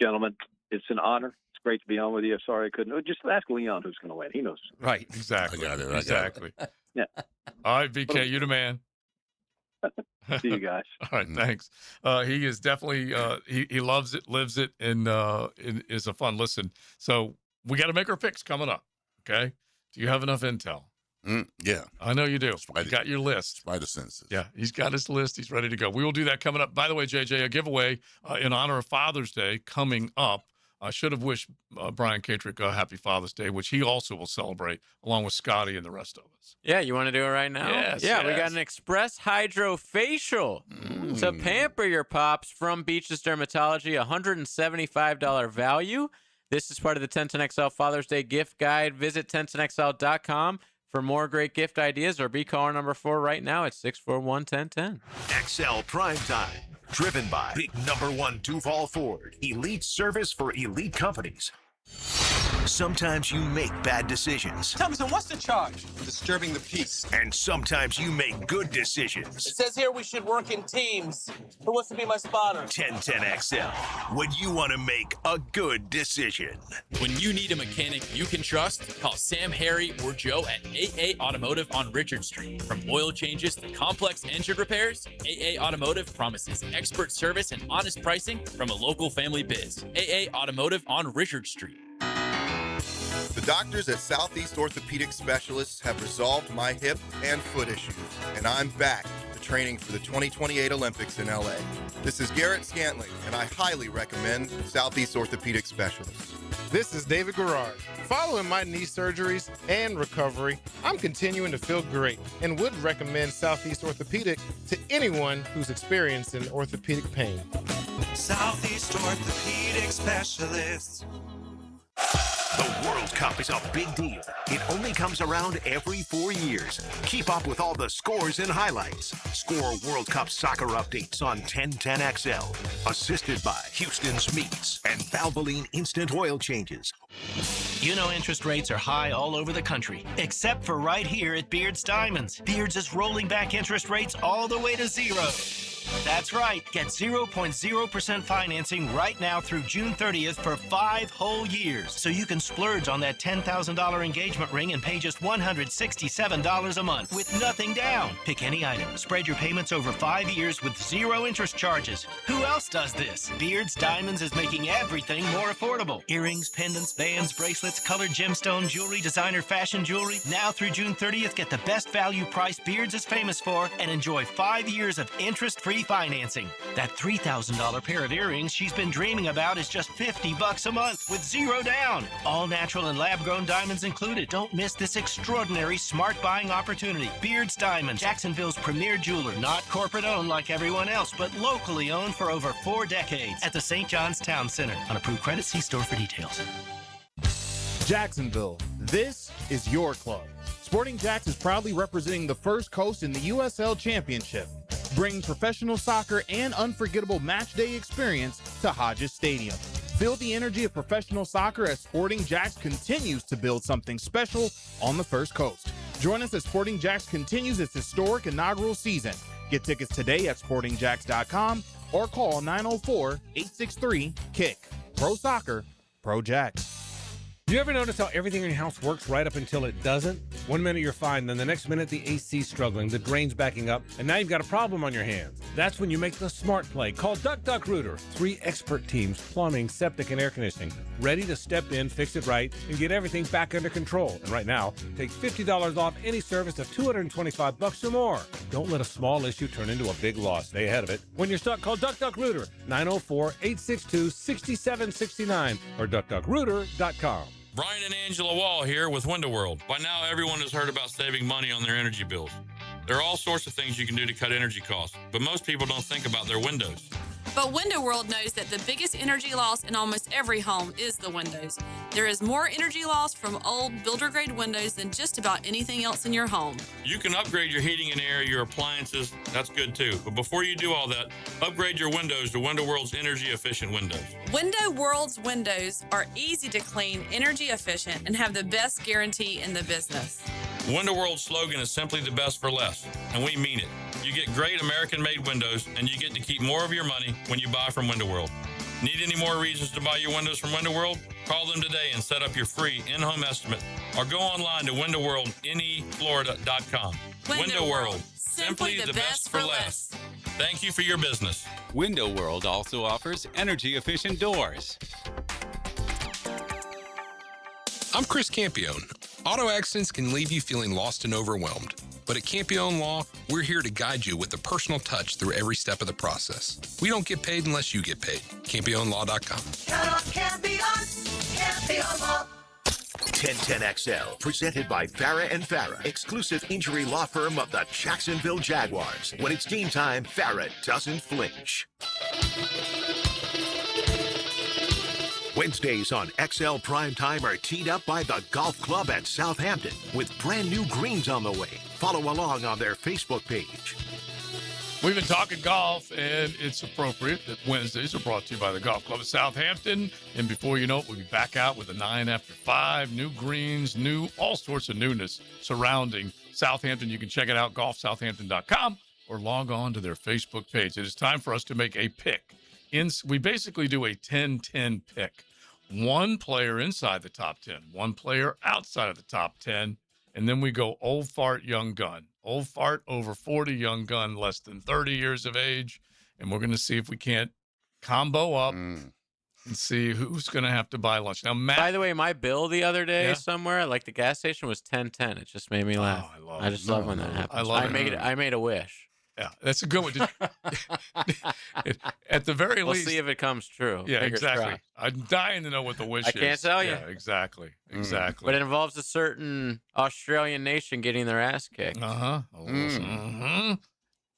Gentlemen, it's an honor. It's great to be on with you. Sorry I couldn't. Just ask Leon who's going to win. He knows. Right. Exactly. I got it. Exactly. Yeah. All right, VK, you the man. See you guys. All right, thanks. He is definitely he loves it, lives it, and is a fun listen. So we got to make our picks coming up. Okay. Do you have enough intel? Yeah. I know you do. You got your list. Spider senses. Yeah, he's got his list. He's ready to go. We will do that coming up. By the way, JJ, a giveaway in honor of Father's Day coming up. I should have wished Brian Catrick a happy Father's Day, which he also will celebrate along with Scotty and the rest of us. Yeah, you want to do it right now? Yes. Yeah, we got an Express Hydro Facial to pamper your pops from Beaches Dermatology, $175 value. This is part of the 1010XL Father's Day gift guide. Visit 1010XL.com for more great gift ideas, or be caller number 4 right now at 641-1010. XL Primetime. Driven by Big Number 1 Duval Ford. Elite service for elite companies. Sometimes you make bad decisions. Thompson, what's the charge? Disturbing the peace. And sometimes you make good decisions. It says here we should work in teams. Who wants to be my spotter? 1010XL. When you want to make a good decision. When you need a mechanic you can trust, call Sam, Harry, or Joe at AA Automotive on Richard Street. From oil changes to complex engine repairs, AA Automotive promises expert service and honest pricing from a local family biz. AA Automotive on Richard Street. The doctors at Southeast Orthopedic Specialists have resolved my hip and foot issues, and I'm back to training for the 2028 Olympics in LA. This is Garrett Scantling, and I highly recommend Southeast Orthopedic Specialists. This is David Garrard. Following my knee surgeries and recovery, I'm continuing to feel great and would recommend Southeast Orthopedic to anyone who's experiencing orthopedic pain. Southeast Orthopedic Specialists. The World Cup is a big deal. It only comes around every 4 years. Keep up with all the scores and highlights. Score World Cup soccer updates on 1010XL. Assisted by Houston's Meats and Valvoline Instant Oil Changes. You know interest rates are high all over the country, except for right here at Beards Diamonds. Beards is rolling back interest rates all the way to zero. That's right. Get 0.0% financing right now through June 30th for 5 whole years. So you can splurge on that $10,000 engagement ring and pay just $167 a month with nothing down. Pick any item. Spread your payments over 5 years with 0 interest charges. Who else does this? Beards Diamonds is making everything more affordable. Earrings, pendants, bands, bracelets, colored gemstone jewelry, designer fashion jewelry. Now through June 30th, get the best value price Beards is famous for and enjoy 5 years of interest-free financing. That $3,000 pair of earrings she's been dreaming about is just $50 a month with 0 down. All natural and lab-grown diamonds included. Don't miss this extraordinary smart buying opportunity. Beards Diamonds, Jacksonville's premier jeweler. Not corporate-owned like everyone else, but locally owned for over 4 decades at the St. John's Town Center. On approved credit, see store for details. Jacksonville, this is your club. Sporting Jacks is proudly representing the First Coast in the USL Championship, bringing professional soccer and unforgettable match day experience to Hodges Stadium. Feel the energy of professional soccer as Sporting Jacks continues to build something special on the First Coast. Join us as Sporting Jacks continues its historic inaugural season. Get tickets today at sportingjacks.com or call 904-863-KICK. Pro Soccer, Pro Jacks. You ever notice how everything in your house works right up until it doesn't? One minute you're fine, then the next minute the AC's struggling, the drain's backing up, and now you've got a problem on your hands. That's when you make the smart play. Call Duck Duck Rooter. 3 expert teams, plumbing, septic, and air conditioning, ready to step in, fix it right, and get everything back under control. And right now, take $50 off any service of $225 or more. Don't let a small issue turn into a big loss. Stay ahead of it. When you're stuck, call Duck Duck Rooter, 904-862-6769 or duckduckrooter.com. Brian and Angela Wall here with Window World. By now, everyone has heard about saving money on their energy bills. There are all sorts of things you can do to cut energy costs, but most people don't think about their windows. But Window World knows that the biggest energy loss in almost every home is the windows. There is more energy loss from old builder-grade windows than just about anything else in your home. You can upgrade your heating and air, your appliances. That's good too. But before you do all that, upgrade your windows to Window World's energy-efficient windows. Window World's windows are easy to clean, energy efficient, and have the best guarantee in the business. Window World's slogan is simply the best for less, and we mean it. You get great American-made windows, and you get to keep more of your money when you buy from Window World. Need any more reasons to buy your windows from Window World? Call them today and set up your free in-home estimate, or go online to windowworldneflorida.com. Window World, simply the best for less. Thank you for your business. Window World also offers energy-efficient doors. I'm Chris Campione. Auto accidents can leave you feeling lost and overwhelmed. But at Campione Law, we're here to guide you with a personal touch through every step of the process. We don't get paid unless you get paid. CampioneLaw.com. Count on Campione, Campione Law. 1010XL, presented by Farah and Farah, exclusive injury law firm of the Jacksonville Jaguars. When it's game time, Farah doesn't flinch. Wednesdays on XL Primetime are teed up by the Golf Club at Southampton with brand new greens on the way. Follow along on their Facebook page. We've been talking golf, and it's appropriate that Wednesdays are brought to you by the Golf Club at Southampton. And before you know it, we'll be back out with a 9 after 5, new greens, all sorts of newness surrounding Southampton. You can check it out, golfsouthampton.com, or log on to their Facebook page. It is time for us to make a pick. We basically do a 10-10 pick. One player inside the top 10, one player outside of the top 10, and then we go old fart, young gun. Old fart, over 40, young gun, less than 30 years of age, and we're going to see if we can't combo up and see who's going to have to buy lunch. Now, Matt. By the way, my bill the other day somewhere, like the gas station, was 10-10. It just made me laugh. I just love when that happens. I made a wish. Yeah, that's a good one. At the very least. We'll see if it comes true. Yeah, Fingers exactly. crossed. I'm dying to know what the wish is. I can't tell you. Yeah, exactly. But it involves a certain Australian nation getting their ass kicked.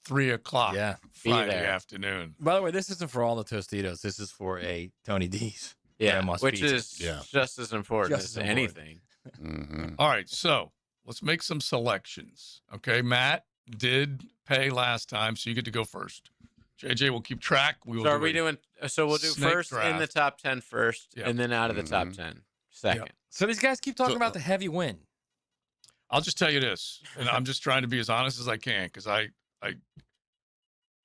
3 o'clock. Yeah. Friday afternoon. By the way, this isn't for all the Tostitos. This is for a Tony D's. Yeah, Grandma's which pizza. is just as important as anything. All right, so let's make some selections. Okay, Matt did pay last time, so you get to go first. JJ will keep track. So are we doing? So we'll do first draft. In the top 10 first, and then out of the top 10 second. Yep. So these guys keep talking about the heavy win. I'll just tell you this, and I'm just trying to be as honest as I can, because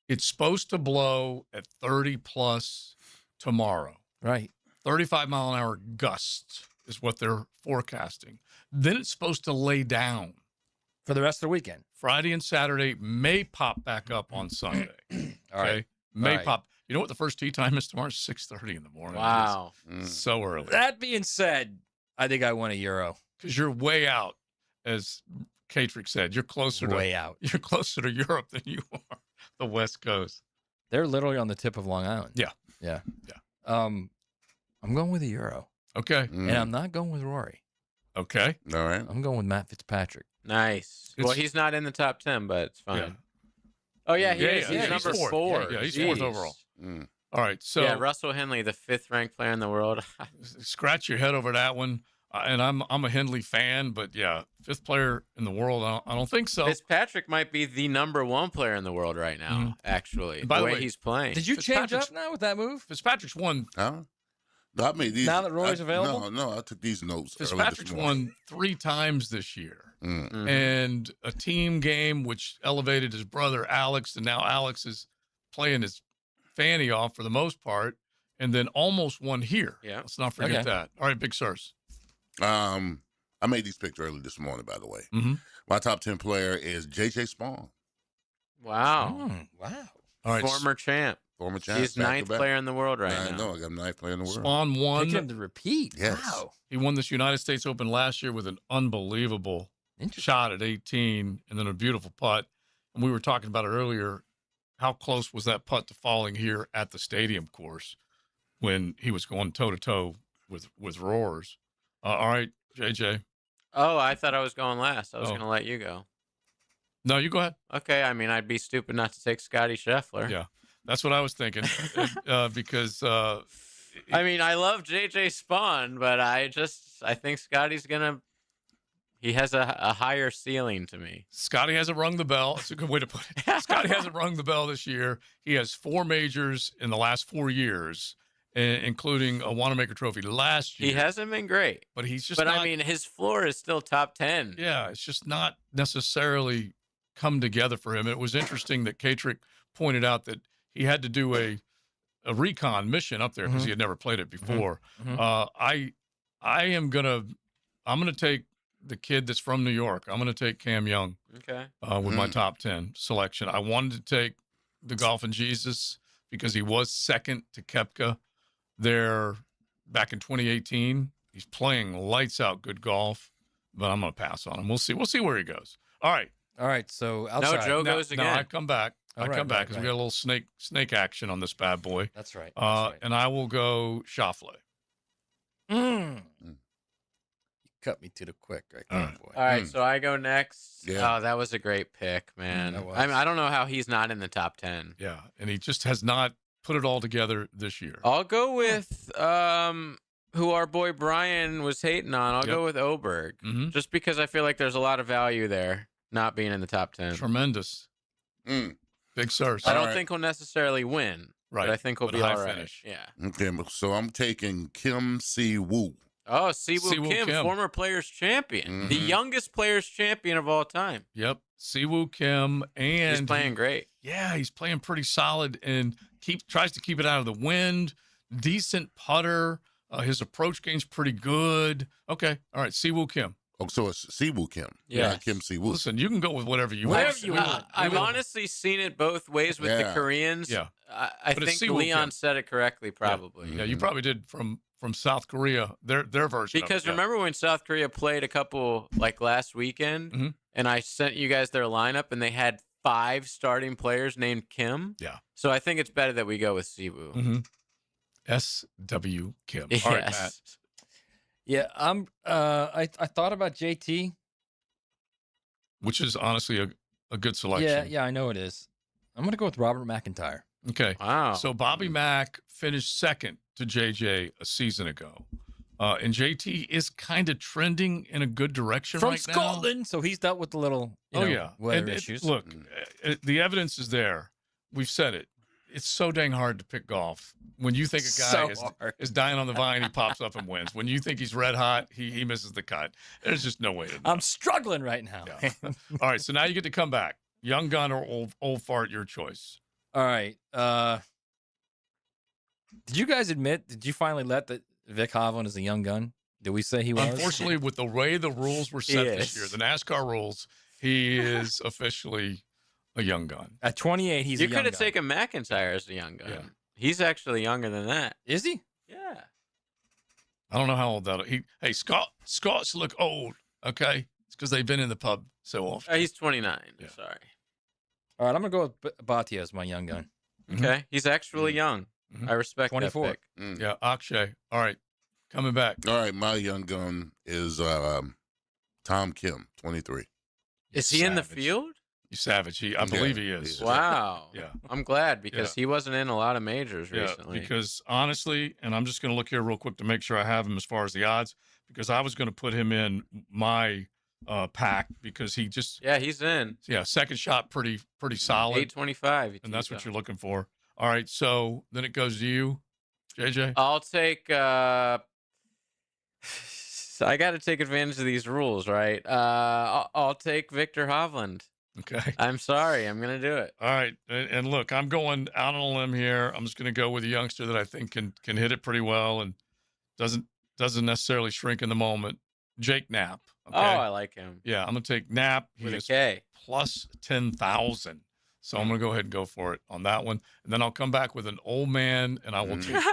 it's supposed to blow at 30 plus tomorrow. Right. 35 mile an hour gusts is what they're forecasting. Then it's supposed to lay down for the rest of the weekend. Friday and Saturday may pop back up on Sunday. All right. May pop. You know what the first tee time is tomorrow? 6:30 in the morning. Wow. So early. That being said, I think I won a Euro. Because you're way out, as Katrick said. You're closer out. You're closer to Europe than you are the West Coast. They're literally on the tip of Long Island. Yeah. I'm going with a Euro. Okay. And I'm not going with Rory. Okay. All right. I'm going with Matt Fitzpatrick. Nice. Well, he's not in the top 10, but it's fine. Yeah. Oh, yeah, he is. He's he's number fourth. 4. Yeah, he's fourth overall. All right. So Russell Henley, the 5th ranked player in the world. Scratch your head over that one. And I'm a Henley fan, but yeah, 5th player in the world. I don't think so. Fitzpatrick might be the number 1 player in the world right now. Actually, by the the way way, he's playing. Did you change up now with that move? Fitzpatrick's won. Huh? No, I mean, these, now that Roy's available? No, I took these notes. Fitzpatrick's won 3 times this year. And a team game, which elevated his brother Alex, and now Alex is playing his fanny off for the most part, and then almost won here. Yeah. Let's not forget that. All right, Big Sirs. I made these picks early this morning, by the way. My top 10 player is J.J. Spawn. Wow. Wow. All right. Former champ. He's 9th player in the world right now. I know. I got 9th player in the world. Spawn won. Pick him to repeat. Yes. Wow. He won this United States Open last year with an unbelievable shot at 18 and then a beautiful putt. And we were talking about it earlier. How close was that putt to falling here at the stadium course when he was going toe-to-toe with Roars? All right, JJ. Oh, I thought I was going last. I was going to let you go. No, you go ahead. Okay. I mean, I'd be stupid not to take Scotty Scheffler. Yeah. That's what I was thinking. Because I mean, I love JJ Spawn, but I think Scotty's he has a higher ceiling to me. Scotty hasn't rung the bell. That's a good way to put it. Scotty hasn't rung the bell this year. He has 4 majors in the last 4 years, including a Wanamaker Trophy last year. He hasn't been great, but he's just. But not, I mean, his floor is still top 10. Yeah, it's just not necessarily come together for him. It was interesting that Katrick pointed out that he had to do a recon mission up there because he had never played it before. I'm gonna take the kid that's from New York. I'm gonna take Cam Young. Okay. With my top 10 selection. I wanted to take the Golfing Jesus because he was second to Koepka there back in 2018. He's playing lights out good golf, but I'm gonna pass on him. We'll see. We'll see where he goes. All right. So outside. No, Joe goes again. No, I come back. I come back because we got a little snake action on this bad boy. That's right. And I will go Schauffele. You cut me to the quick right there, boy. All right, so I go next. Yeah. Oh, that was a great pick, man. That was. I mean, I don't know how he's not in the top 10. Yeah, and he just has not put it all together this year. I'll go with who our boy Brian was hating on. I'll go with Oberg, just because I feel like there's a lot of value there, not being in the top 10. Tremendous. Big source. I don't think he'll necessarily win, right? But I think he'll be high all right. finish. Yeah. Okay, so I'm taking Kim Si-woo. Oh, Siwoo Kim, former Players Champion, the youngest Players Champion of all time. Yep, Siwoo Kim, and he's playing great. Yeah, he's playing pretty solid and tries to keep it out of the wind. Decent putter. His approach game's pretty good. Okay, all right, Siwoo Kim. Oh, so it's Siwoo Kim. Yeah, Kim Si-woo. Listen, you can go with whatever you want. I've honestly seen it both ways with the Koreans. Yeah, I think Leon said it correctly, probably. Yeah, you probably did from South Korea, their version. Because remember when South Korea played a couple like last weekend, and I sent you guys their lineup, and they had 5 starting players named Kim. Yeah. So I think it's better that we go with Siwoo. S.W. Kim. Yes. All right, Matt. Yeah, I thought about JT, which is honestly a good selection. Yeah, I know it is. I'm gonna go with Robert McIntyre. Okay. Wow. So Bobby Mack finished second to JJ a season ago. And JT is kind of trending in a good direction From right Scotland, now. so he's dealt with the little weather issues. Look, the evidence is there. We've said it. It's so dang hard to pick golf. When you think a guy is dying on the vine, he pops up and wins. When you think he's red hot, he misses the cut. There's just no way to know. I'm struggling right now. Yeah. All right, so now you get to come back. Young gun or old fart, your choice. All right. Did you guys admit? Did you finally let Vic Hovland as a young gun? Did we say he was? Unfortunately, with the way the rules were set this year, the NASCAR rules, he is officially a young gun. At 28, he's a young gun. You could have taken McIntyre as a young gun. Yeah. He's actually younger than that. Is he? Yeah. I don't know how old that. Hey, Scots look old. Okay, it's because they've been in the pub so often. He's 29. Yeah. Sorry. All right, I'm gonna go with Bhatia as my young gun. Okay, he's actually young. I respect 24. that pick. Yeah, Akshay. All right, coming back. All right, my young gun is Tom Kim, 23. Is he in the field? You savage. I believe he is. Wow. Yeah. I'm glad because he wasn't in a lot of majors recently. Because honestly, and I'm just going to look here real quick to make sure I have him as far as the odds, because I was going to put him in my pack because he just he's in. Yeah, second shot pretty solid. 825. And that's what you're looking for. All right, so then it goes to you, JJ. I'll take I got to take advantage of these rules, right? I'll take Victor Hovland. Okay. I'm sorry. I'm going to do it. All right. And look, I'm going out on a limb here. I'm just going to go with a youngster that I think can hit it pretty well and doesn't necessarily shrink in the moment. Jake Knapp. Okay? Oh, I like him. Yeah, I'm going to take Knapp. He With a is K. plus 10,000. So I'm going to go ahead and go for it on that one. And then I'll come back with an old man, and I will take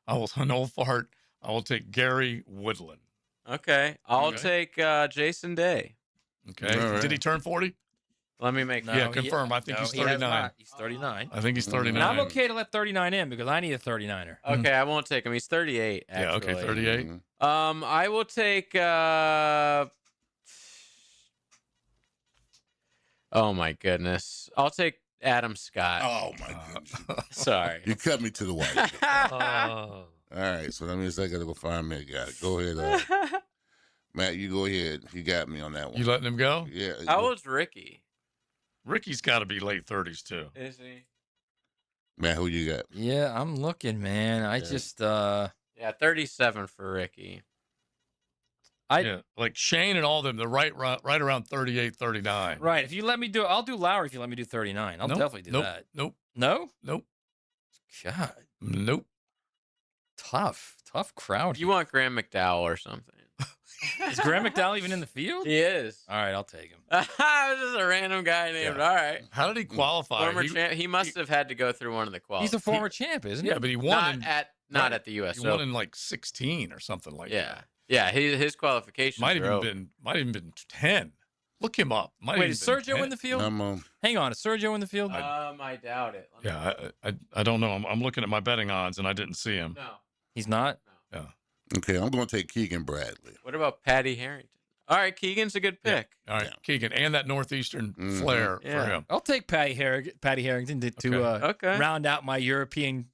an old fart. I will take Gary Woodland. Okay. I'll take Jason Day. Okay. All right. Did he turn 40? Let me make confirm. I think he's 39. He's 39. I think he's 39. And I'm okay to let 39 in because I need a 39er. Okay, I won't take him. He's 38, actually. Yeah, okay, 38. I will take oh my goodness. I'll take Adam Scott. Oh, my goodness. Sorry. You cut me to the white. Oh. All right, so that means I got to go find me a guy. Go ahead. Matt, you go ahead. You got me on that one. You letting him go? Yeah. How old's Ricky? Ricky's got to be late 30s, too. Is he? Matt, who you got? Yeah, I'm looking, man. I just Yeah, 37 for Ricky. Yeah, like Shane and all of them, they're right around 38, 39. Right. If you let me do, I'll do Lowry. If you let me do 39, I'll Nope, definitely do nope, that. Nope. No. Nope. God. Nope. Tough crowd. You want Graham McDowell or something? Is Graham McDowell even in the field? He is. All right, I'll take him. It was just a random guy named. Yeah. All right. How did he qualify? Former champ. He must have had to go through one of the qualifiers. He's a former champ, isn't he? Yeah, but he won. Not at the U.S. He won in like 16 or something like that. Yeah. His qualifications Might are even been 10. Look him up. Wait, is Sergio in the field? Hang on, is Sergio in the field? I doubt it. I don't know. I'm looking at my betting odds and I didn't see him. No. He's not? Yeah. Okay, I'm going to take Keegan Bradley. What about Patty Harrington? All right, Keegan's a good pick. All right, Keegan, and that Northeastern flair for him. I'll take Patty Harrington to round out my European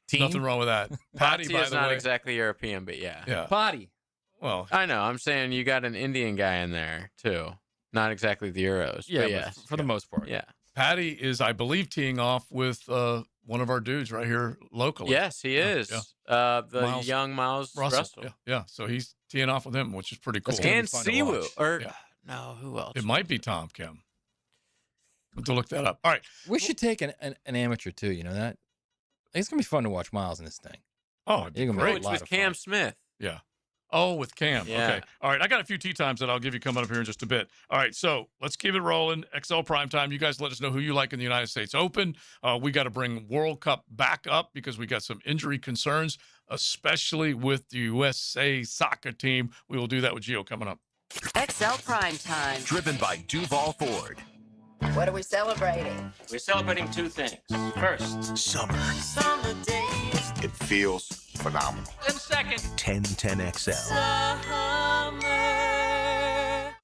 team. Nothing wrong with that. Patty, by is the not way, exactly European, but yeah. Yeah. Patty. Well, I know. I'm saying you got an Indian guy in there too. Not exactly the Euros. Yeah, but yes. for the most part. Yeah. Patty is, I believe, teeing off with one of our dudes right here locally. Yes, he is. Yeah. The young Miles Russell. Yeah. So he's teeing off with him, which is pretty cool. And Siwoo. No, who else? It might be Tom Kim. But to look that up. All right. We should take an amateur too. You know that? It's gonna be fun to watch Miles in this thing. Oh, it'd be great. Which was Cam Smith. Yeah. Oh, with Cam. Yeah. Okay. All right. I got a few tee times that I'll give you coming up here in just a bit. All right. So let's keep it rolling. XL Primetime. You guys let us know who you like in the United States Open. We got to bring World Cup back up because we got some injury concerns, especially with the USA soccer team. We will do that with Gio coming up. XL Primetime. Driven by Duval Ford. What are we celebrating? We're celebrating two things. First, Summer. Summer days. It feels phenomenal. and second, 1010XL. Summer.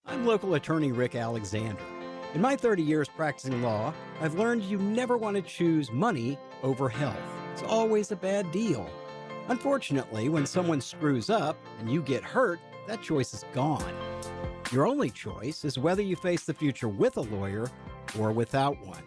I'm local attorney Rick Alexander. In my 30 years practicing law, I've learned you never want to choose money over health. It's always a bad deal. Unfortunately, when someone screws up and you get hurt, that choice is gone. Your only choice is whether you face the future with a lawyer or without one.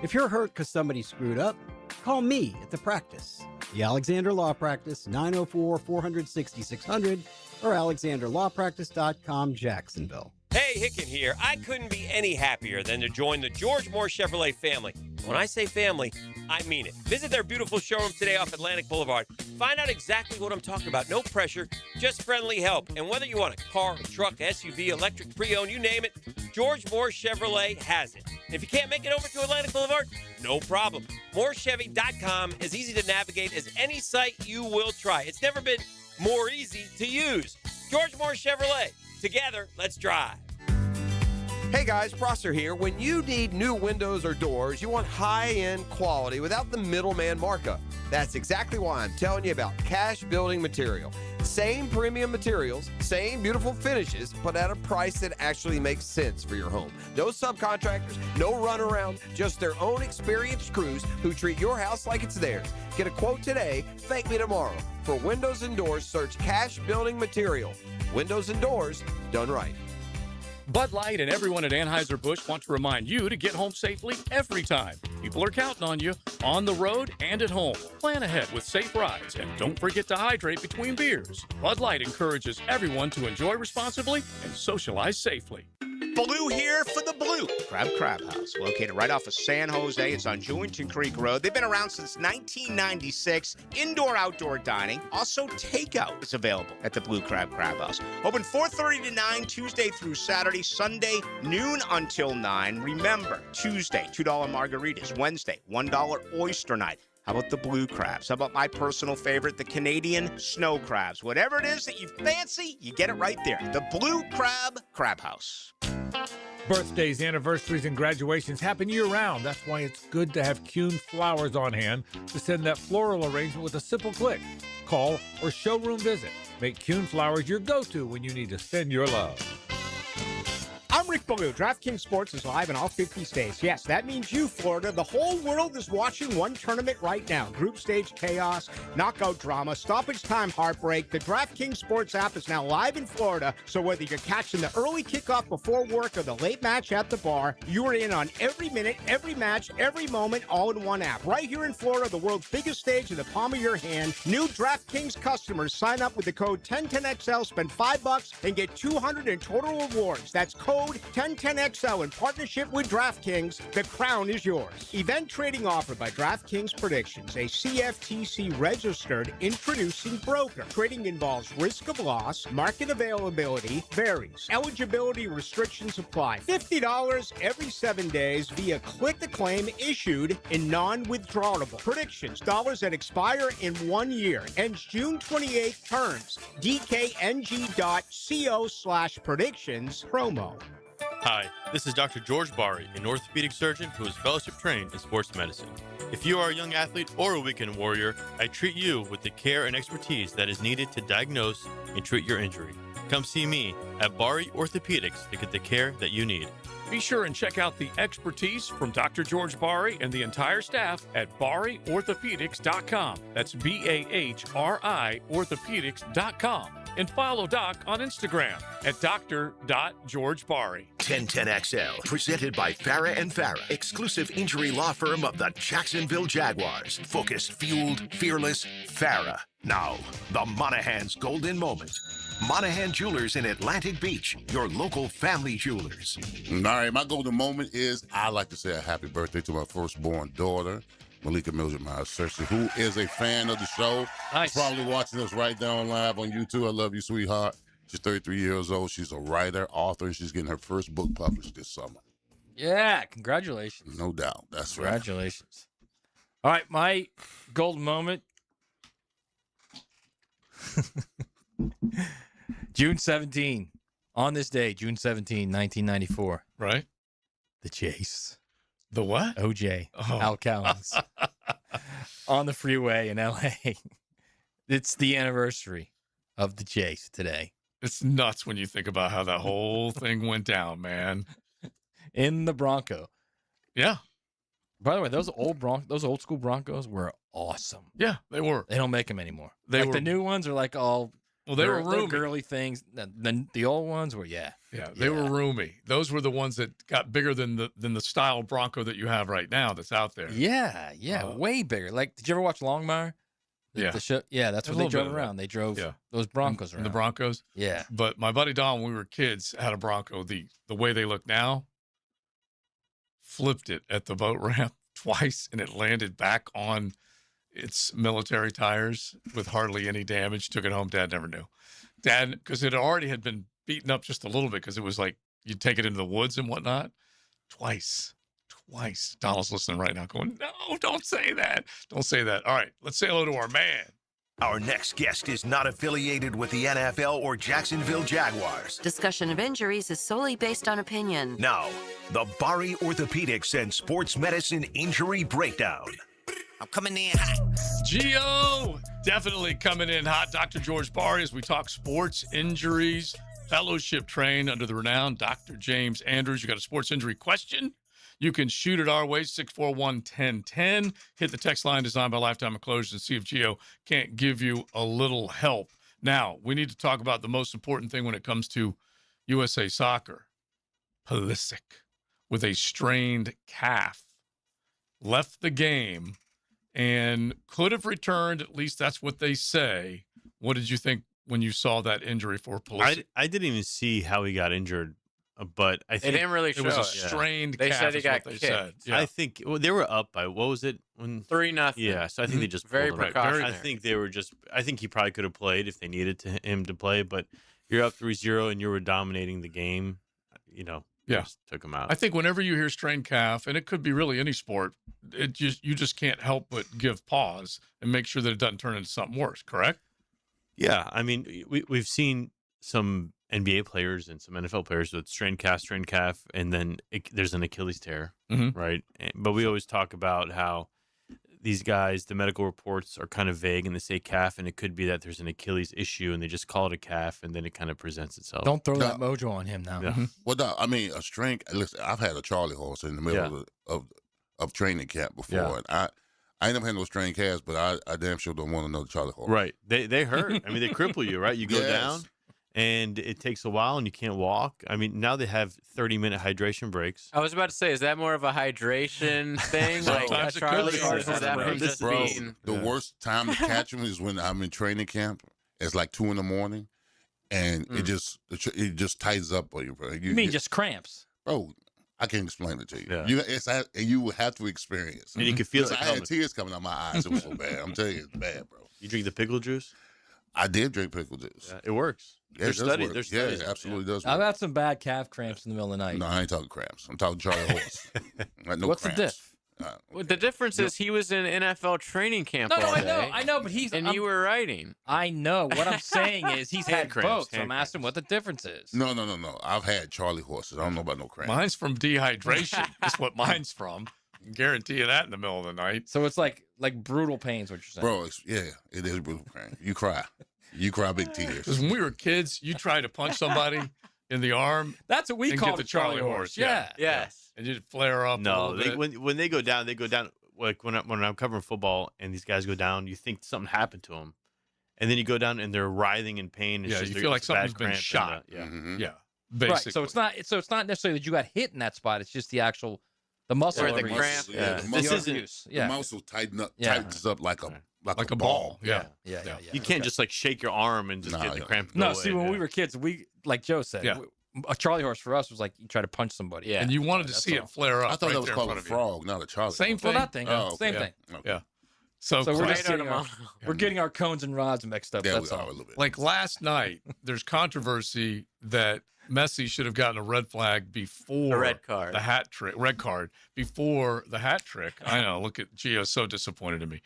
If you're hurt because somebody screwed up, call me at the practice. The Alexander Law Practice, 904-460-600 or alexanderlawpractice.com, Jacksonville. Hey, Hicken here. I couldn't be any happier than to join the George Moore Chevrolet family. When I say family, I mean it. Visit their beautiful showroom today off Atlantic Boulevard. Find out exactly what I'm talking about. No pressure, just friendly help. And whether you want a car, a truck, SUV, electric, pre-owned, you name it, George Moore Chevrolet has it. And if you can't make it over to Atlantic Boulevard, no problem. MooreChevy.com is easy to navigate as any site you will try. It's never been more easy to use. George Moore Chevrolet. Together, let's drive. Hey guys, Prosser here. When you need new windows or doors, you want high-end quality without the middleman markup. That's exactly why I'm telling you about Cash Building Material. Same premium materials, same beautiful finishes, but at a price that actually makes sense for your home. No subcontractors, no runaround, just their own experienced crews who treat your house like it's theirs. Get a quote today, thank me tomorrow. For windows and doors, search Cash Building Material. Windows and doors done right. Bud Light and everyone at Anheuser-Busch want to remind you to get home safely every time. People are counting on you, on the road and at home. Plan ahead with safe rides, and don't forget to hydrate between beers. Bud Light encourages everyone to enjoy responsibly and socialize safely. Blue here for the Blue Crab House, located right off of San Jose. It's on Jewington Creek Road. They've been around since 1996. Indoor-outdoor dining. Also, takeout is available at the Blue Crab House. Open 4:30 to 9, Tuesday through Saturday. Sunday, noon until 9. Remember, Tuesday, $2 margaritas. Wednesday, $1 oyster night. How about the blue crabs? How about my personal favorite, the Canadian snow crabs? Whatever it is that you fancy, you get it right there. The Blue Crab House. Birthdays, anniversaries, and graduations happen year-round. That's why it's good to have Kuhn Flowers on hand to send that floral arrangement with a simple click. Call or showroom visit. Make Kuhn Flowers your go-to when you need to send your love. I'm Rick Blue. DraftKings Sports is live in all 50 states. Yes, that means you, Florida. The whole world is watching one tournament right now. Group stage chaos, knockout drama, stoppage time heartbreak. The DraftKings Sports app is now live in Florida, so whether you're catching the early kickoff before work or the late match at the bar, you are in on every minute, every match, every moment, all in one app. Right here in Florida, the world's biggest stage in the palm of your hand. New DraftKings customers sign up with the code 1010XL, spend $5 and get $200 in total rewards. That's code 1010XL in partnership with DraftKings. The crown is yours. Event trading offered by DraftKings Predictions, a CFTC registered introducing broker. Trading involves risk of loss, market availability varies. Eligibility restrictions apply. $50 every 7 days via click the claim issued in non-withdrawable. Predictions, dollars that expire in 1 year. Ends June 28th terms. DKNG.co/predictions promo. Hi, this is Dr. George Bari, an orthopedic surgeon who is fellowship trained in sports medicine. If you are a young athlete or a weekend warrior, I treat you with the care and expertise that is needed to diagnose and treat your injury. Come see me at Bari Orthopedics to get the care that you need. Be sure and check out the expertise from Dr. George Bari and the entire staff at BariOrthopedics.com. That's BAHRI Orthopedics.com. And follow Doc on Instagram at Dr.GeorgeBari. 1010XL, presented by Farah and Farah, exclusive injury law firm of the Jacksonville Jaguars. Focused, fueled, fearless, Farah. Now, the Monahan's golden moment. Monahan Jewelers in Atlantic Beach, your local family jewelers. All right, my golden moment is I like to say a happy birthday to my firstborn daughter, Malika Mildred Myers Cersei, who is a fan of the show. Nice. Probably watching us right down live on YouTube. I love you, sweetheart. She's 33 years old. She's a writer, author, and she's getting her first book published this summer. Yeah, congratulations. No doubt. That's Congratulations. All right, my golden moment. June 17. On this day, June 17, 1994. Right. The chase. The what? OJ. Al Cowens. On the freeway in L.A. It's the anniversary of the chase today. It's nuts when you think about how that whole thing went down, man. In the Bronco. Yeah. By the way, those old school Broncos were awesome. Yeah, they were. They don't make them anymore. They the new ones are like all they're they're girly things. The old ones were they were roomy. Those were the ones that got bigger than the style Bronco that you have right now that's out there. Yeah, way bigger. Like, did you ever watch Longmire? The show? Yeah, that's what they drove around. They drove those Broncos around. The Broncos? Yeah. But my buddy Don, when we were kids, had a Bronco. The way they look now, flipped it at the boat ramp twice, and it landed back on its military tires with hardly any damage. Took it home. Dad never knew. Dad, because it already had been beaten up just a little bit because it was like you'd take it into the woods and whatnot. Twice. Donald's listening right now going, no, don't say that. Don't say that. All right, let's say hello to our man. Our next guest is not affiliated with the NFL or Jacksonville Jaguars. Discussion of injuries is solely based on opinion. Now, the Bari Orthopedics and Sports Medicine Injury Breakdown. I'm coming in hot. Gio, definitely coming in hot. Dr. George Bari, as we talk sports injuries, fellowship trained under the renowned Dr. James Andrews. You got a sports injury question? You can shoot it our way, 641-1010. Hit the text line designed by Lifetime Enclosures and see if Gio can't give you a little help. Now, we need to talk about the most important thing when it comes to USA Soccer. Pulisic, with a strained calf, left the game and could have returned. At least that's what they say. What did you think when you saw that injury for Pulisic? I didn't even see how he got injured. But I think they didn't really show it was a strained calf. They said he got kicked. said. Yeah. I think they were up by what was it when 3-0. Yeah, so I think they just very pulled him. precautionary. I think they were just. I think he probably could have played if they needed him to play, but you're up 3-0 and you were dominating the game. Just took him out. I think whenever you hear strained calf, and it could be really any sport, you just can't help but give pause and make sure that it doesn't turn into something worse. Correct? Yeah, I mean we've seen some NBA players and some NFL players with strained calf, and then there's an Achilles tear, right? But we always talk about how these guys, the medical reports are kind of vague and they say calf, and it could be that there's an Achilles issue and they just call it a calf, and then it kind of presents itself. Don't throw that mojo on him now. Yeah. Well, no, I mean, a strain. Listen, I've had a Charlie horse in the middle of training camp before, and I ain't never had no strained calves, but I damn sure don't want another Charlie horse. Right. They hurt. I mean, they cripple you, right? You go down, and it takes a while, and you can't walk. I mean, now they have 30-minute hydration breaks. I was about to say, is that more of a hydration thing? Like a Charlie horse? Is that from just being... The worst time to catch them is when I'm in training camp. It's like 2 a.m, and it just tightens up on you, bro. You mean just cramps? Bro, I can't explain it to you. Yeah. You will have to experience it. And you can feel it. I had tears coming out my eyes. It was so bad. I'm telling you, it's bad, bro. You drink the pickle juice? I did drink pickle juice. Yeah, it works. Yeah, There's studies. There's studies. Yeah, it absolutely does work. I've had some bad calf cramps in the middle of the night. No, I ain't talking cramps. I'm talking Charlie horse. No What's cramps. the diff? Well, the difference is he was in NFL training camp all day. I know, but you were riding. I know. What I'm saying is he's had both, so I'm asking what the difference is. No. I've had Charlie horses. I don't know about no cramps. Mine's from dehydration. That's what mine's from. I can guarantee you that in the middle of the night. So it's like brutal pains, what you're saying. Bro, it is brutal pain. You cry. You cry big tears. Because when we were kids, you try to punch somebody in the arm. That's what we call the Charlie horse. Yeah. Yes. And you'd flare up. No, a little bit. when they go down, like when I'm covering football and these guys go down, you think something happened to them, and then you go down and they're writhing in pain. It's just you feel like something's been cramp shot. Yeah. Basically. Right. So it's not necessarily that you got hit in that spot. It's just the muscle or the cramp. The muscle tightens up like a ball. Yeah. You can't just like shake your arm and just get the cramp. No, see, when we were kids, we like Joe said, a Charlie horse for us was like you try to punch somebody. Yeah. And you wanted to see it flare up. I thought right that was there called in a front of frog, not a Charlie. Same thing. Well, that thing. Same thing. Okay. Yeah. So we're just we're getting our cones and rods mixed up. Yeah, that's we are all. a little bit. Like last night, there's controversy that Messi should have gotten a red flag before a red card. The hat trick. Red card before the hat trick. I know. Look at Gio, so disappointed in me.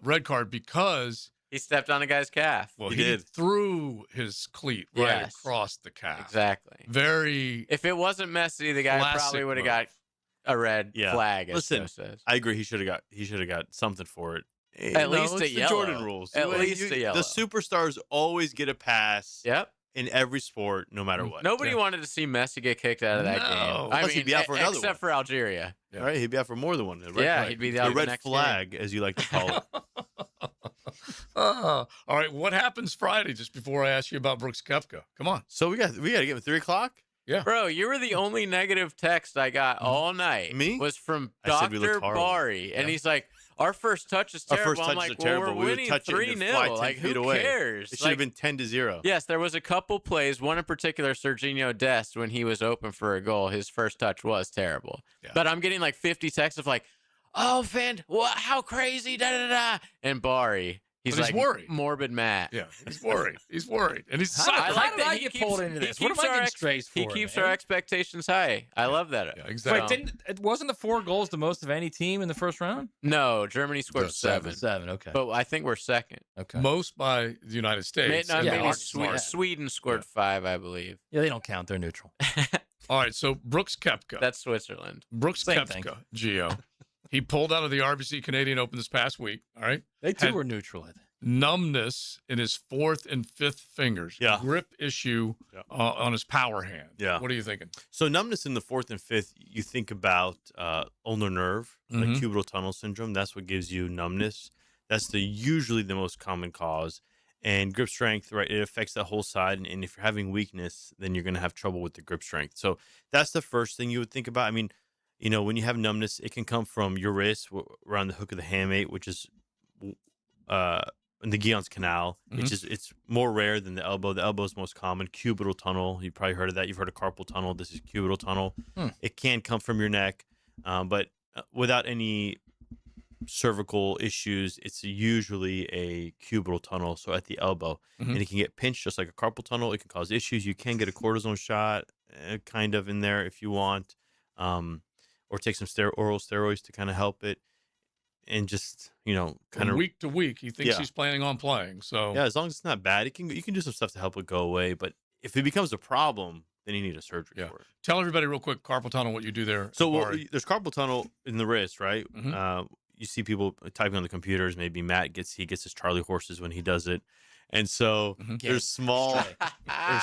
Red card because he stepped on a guy's calf. Well, he threw his cleat right across the calf. Exactly. Very. If it wasn't Messi, the guy probably would have got a red flag. As Joe says. I agree. He should have got something for it. At least a yellow. The Jordan rules. At least a yellow. The superstars always get a pass. Yep. In every sport, no matter what. Nobody wanted to see Messi get kicked out of that game. I mean, he'd be out for another one. Except for Algeria. Yeah. Right? He'd be out for more than one. He'd be out the red next flag, game. as you like to call it. All right, what happens Friday? Just before I ask you about Brooks Koepka, come on. So we got to get him at 3:00. Yeah, bro, you were the only negative text I got all night. Me was from Dr. Bari, and he's like, "Our first touch is terrible." Our first touches I'm like, are terrible. We're winning 3-0. Like, who cares? It should have been 10-0. Yes, there was a couple plays. One in particular, Serginho Dest, when he was open for a goal, his first touch was terrible. Yeah. But I'm getting like 50 texts of like, "Oh, what? How crazy?" Da da da. And Bari. He's like worried. Morbid Matt. Yeah, he's worried. He's worried. And he's I like that he get pulled into this. What am I getting strays for? He keeps our expectations high. I love that. Yeah, exactly. Wait, wasn't the 4 goals the most of any team in the first round? No, Germany scored 7. 7, okay. But I think we're second. Okay. Most by the United States. Sweden scored 5, I believe. Yeah, they don't count. They're neutral. All right, so Brooks Koepka. That's Switzerland. Brooks Koepka, Gio. He pulled out of the RBC Canadian Open this past week. All right. They too were neutral, I think. Numbness in his 4th and 5th fingers. Yeah. Grip issue on his power hand. Yeah. What are you thinking? So numbness in the 4th and 5th, you think about ulnar nerve, like cubital tunnel syndrome. That's what gives you numbness. That's usually the most common cause. And grip strength, right? It affects that whole side. And if you're having weakness, then you're going to have trouble with the grip strength. So that's the first thing you would think about. I mean, when you have numbness, it can come from your wrist around the hook of the hamate, which is in the Guillen's canal, which is it's more rare than the elbow. The elbow is most common. Cubital tunnel, you probably heard of that. You've heard of carpal tunnel. This is cubital tunnel. It can come from your neck, but without any cervical issues, it's usually a cubital tunnel, so at the elbow. And it can get pinched just like a carpal tunnel. It can cause issues. You can get a cortisone shot kind of in there if you want, or take some oral steroids to kind of help it. And just, kind of week to week, he thinks he's planning on playing. So yeah, as long as it's not bad, you can do some stuff to help it go away. But if it becomes a problem, then you need a surgery for it. Tell everybody real quick, carpal tunnel, what you do there. So there's carpal tunnel in the wrist, right? you see people typing on the computers. Maybe Matt gets his Charlie horses when he does it. And so there's small. I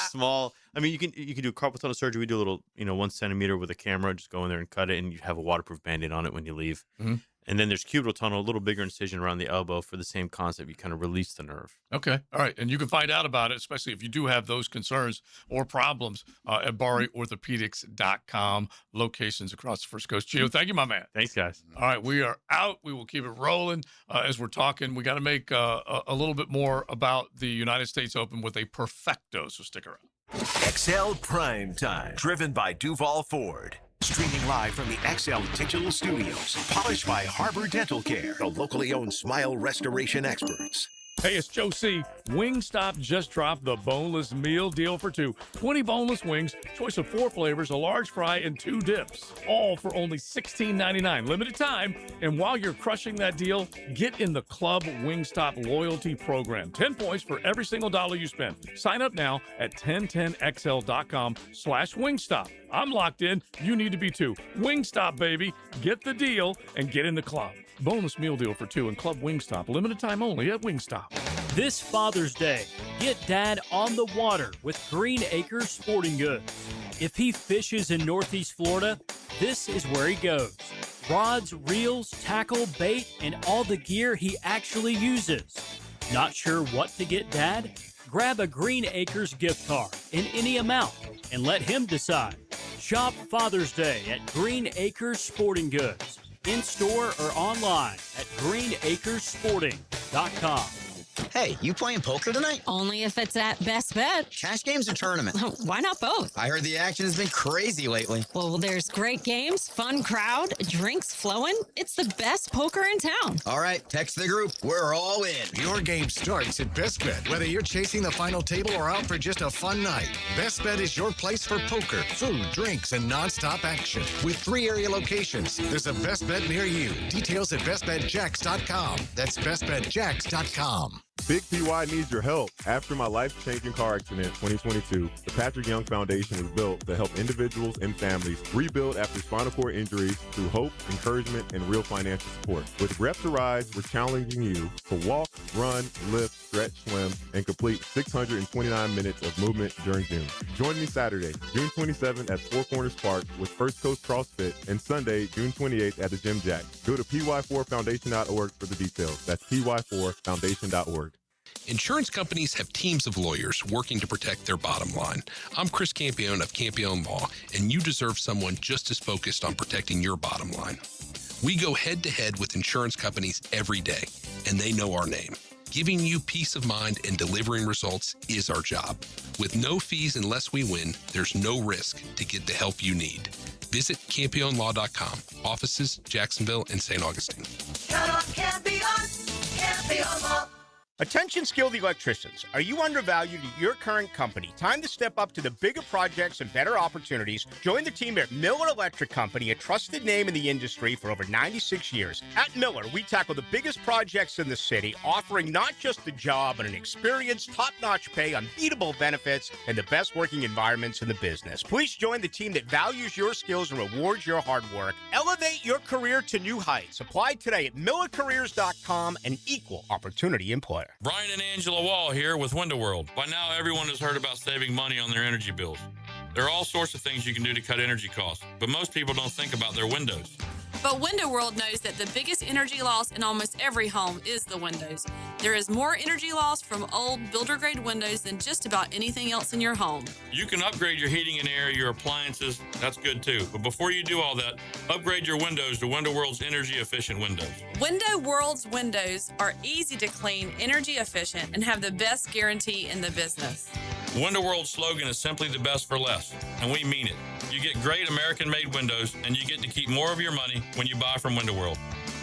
mean, you can do a carpal tunnel surgery. We do a little, 1 centimeter with a camera. Just go in there and cut it, and you have a waterproof Band-Aid on it when you leave. And then there's cubital tunnel, a little bigger incision around the elbow for the same concept. You kind of release the nerve. Okay. All right. And you can find out about it, especially if you do have those concerns or problems at BariOrthopedics.com. Locations across the First Coast. Gio, thank you, my man. Thanks, guys. All right. We are out. We will keep it rolling as we're talking. We got to make a little bit more about the United States Open with a perfecto, so stick around. XL Prime Time, driven by Duval Ford. Streaming live from the XL Digital Studios. Polished by Harbor Dental Care, the locally owned smile restoration experts. Hey, it's Joe C. Wingstop just dropped the boneless meal deal for two. 20 boneless wings, choice of 4 flavors, a large fry, and 2 dips. All for only $16.99. Limited time. And while you're crushing that deal, get in the Club Wingstop loyalty program. 10 points for every single dollar you spend. Sign up now at 1010xl.com/Wingstop. I'm locked in. You need to be too. Wingstop, baby. Get the deal and get in the club. Bonus meal deal for 2 and Club Wingstop. Limited time only at Wingstop. This Father's Day, get Dad on the water with Green Acres Sporting Goods. If he fishes in Northeast Florida, this is where he goes. Rods, reels, tackle, bait, and all the gear he actually uses. Not sure what to get Dad? Grab a Green Acres gift card in any amount and let him decide. Shop Father's Day at Green Acres Sporting Goods. In-store or online at greenacresporting.com. Hey, you playing poker tonight? Only if it's at Best Bet. Cash games or tournament? Why not both? I heard the action has been crazy lately. Well, there's great games, fun crowd, drinks flowing. It's the best poker in town. All right, text the group. We're all in. Your game starts at Best Bet. Whether you're chasing the final table or out for just a fun night, Best Bet is your place for poker, food, drinks, and nonstop action. With 3 area locations, there's a Best Bet near you. Details at bestbetjacks.com. That's bestbetjacks.com. Big PY needs your help. After my life-changing car accident in 2022, the Patrick Young Foundation was built to help individuals and families rebuild after spinal cord injuries through hope, encouragement, and real financial support. With Rep to Rise, we're challenging you to walk, run, lift, stretch, swim, and complete 629 minutes of movement during June. Join me Saturday, June 27th at Four Corners Park with First Coast CrossFit, and Sunday, June 28th at the Gym Jack. Go to py4foundation.org for the details. That's py4foundation.org. Insurance companies have teams of lawyers working to protect their bottom line. I'm Chris Campione of Campione Law, and you deserve someone just as focused on protecting your bottom line. We go head-to-head with insurance companies every day, and they know our name. Giving you peace of mind and delivering results is our job. With no fees unless we win, there's no risk to get the help you need. Visit CampioneLaw.com. Offices, Jacksonville and St. Augustine. Count on Campione, Campione Law. Attention skilled electricians. Are you undervalued at your current company? Time to step up to the bigger projects and better opportunities. Join the team at Miller Electric Company, a trusted name in the industry for over 96 years. At Miller, we tackle the biggest projects in the city, offering not just the job, but an experienced, top-notch pay, unbeatable benefits, and the best working environments in the business. Please join the team that values your skills and rewards your hard work. Elevate your career to new heights. Apply today at millercareers.com, an equal opportunity employer. Brian and Angela Wall here with Window World. By now, everyone has heard about saving money on their energy bills. There are all sorts of things you can do to cut energy costs, but most people don't think about their windows. But Window World knows that the biggest energy loss in almost every home is the windows. There is more energy loss from old builder-grade windows than just about anything else in your home. You can upgrade your heating and air, your appliances. That's good too. But before you do all that, upgrade your windows to Window World's energy-efficient windows. Window World's windows are easy to clean, energy efficient, and have the best guarantee in the business. Window World's slogan is simply the best for less, and we mean it. You get great American-made windows, and you get to keep more of your money when you buy from Window World.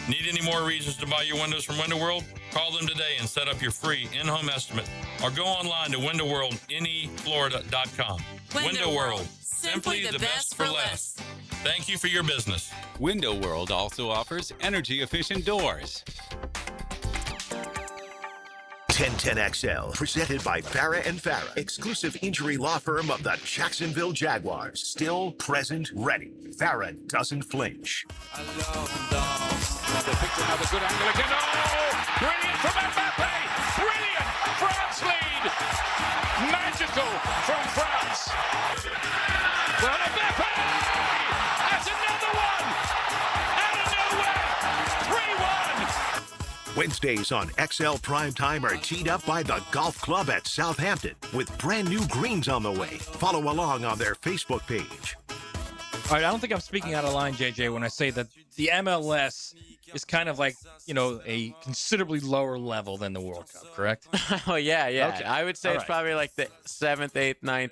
Need any more reasons to buy your windows from Window World? Call them today and set up your free in-home estimate, or go online to windowworldneflorida.com. Window World, simply the best for less. Thank you for your business. Window World also offers energy-efficient doors. 1010XL, presented by Farah and Farah, exclusive injury law firm of the Jacksonville Jaguars. Still present, ready. Farah doesn't flinch. I love them dogs. They picked them up with a good angle again. Oh, brilliant from Mbappe. Brilliant. France lead. Magical from France. Well, Mbappe has another one. Out of nowhere. 3-1. Wednesdays on XL Primetime are teed up by the Golf Club at Southampton with brand new greens on the way. Follow along on their Facebook page. All right, I don't think I'm speaking out of line, JJ, when I say that the MLS is kind of like, a considerably lower level than the World Cup, correct? Oh, yeah. Okay. I would say it's probably like the 7th, 8th, 9th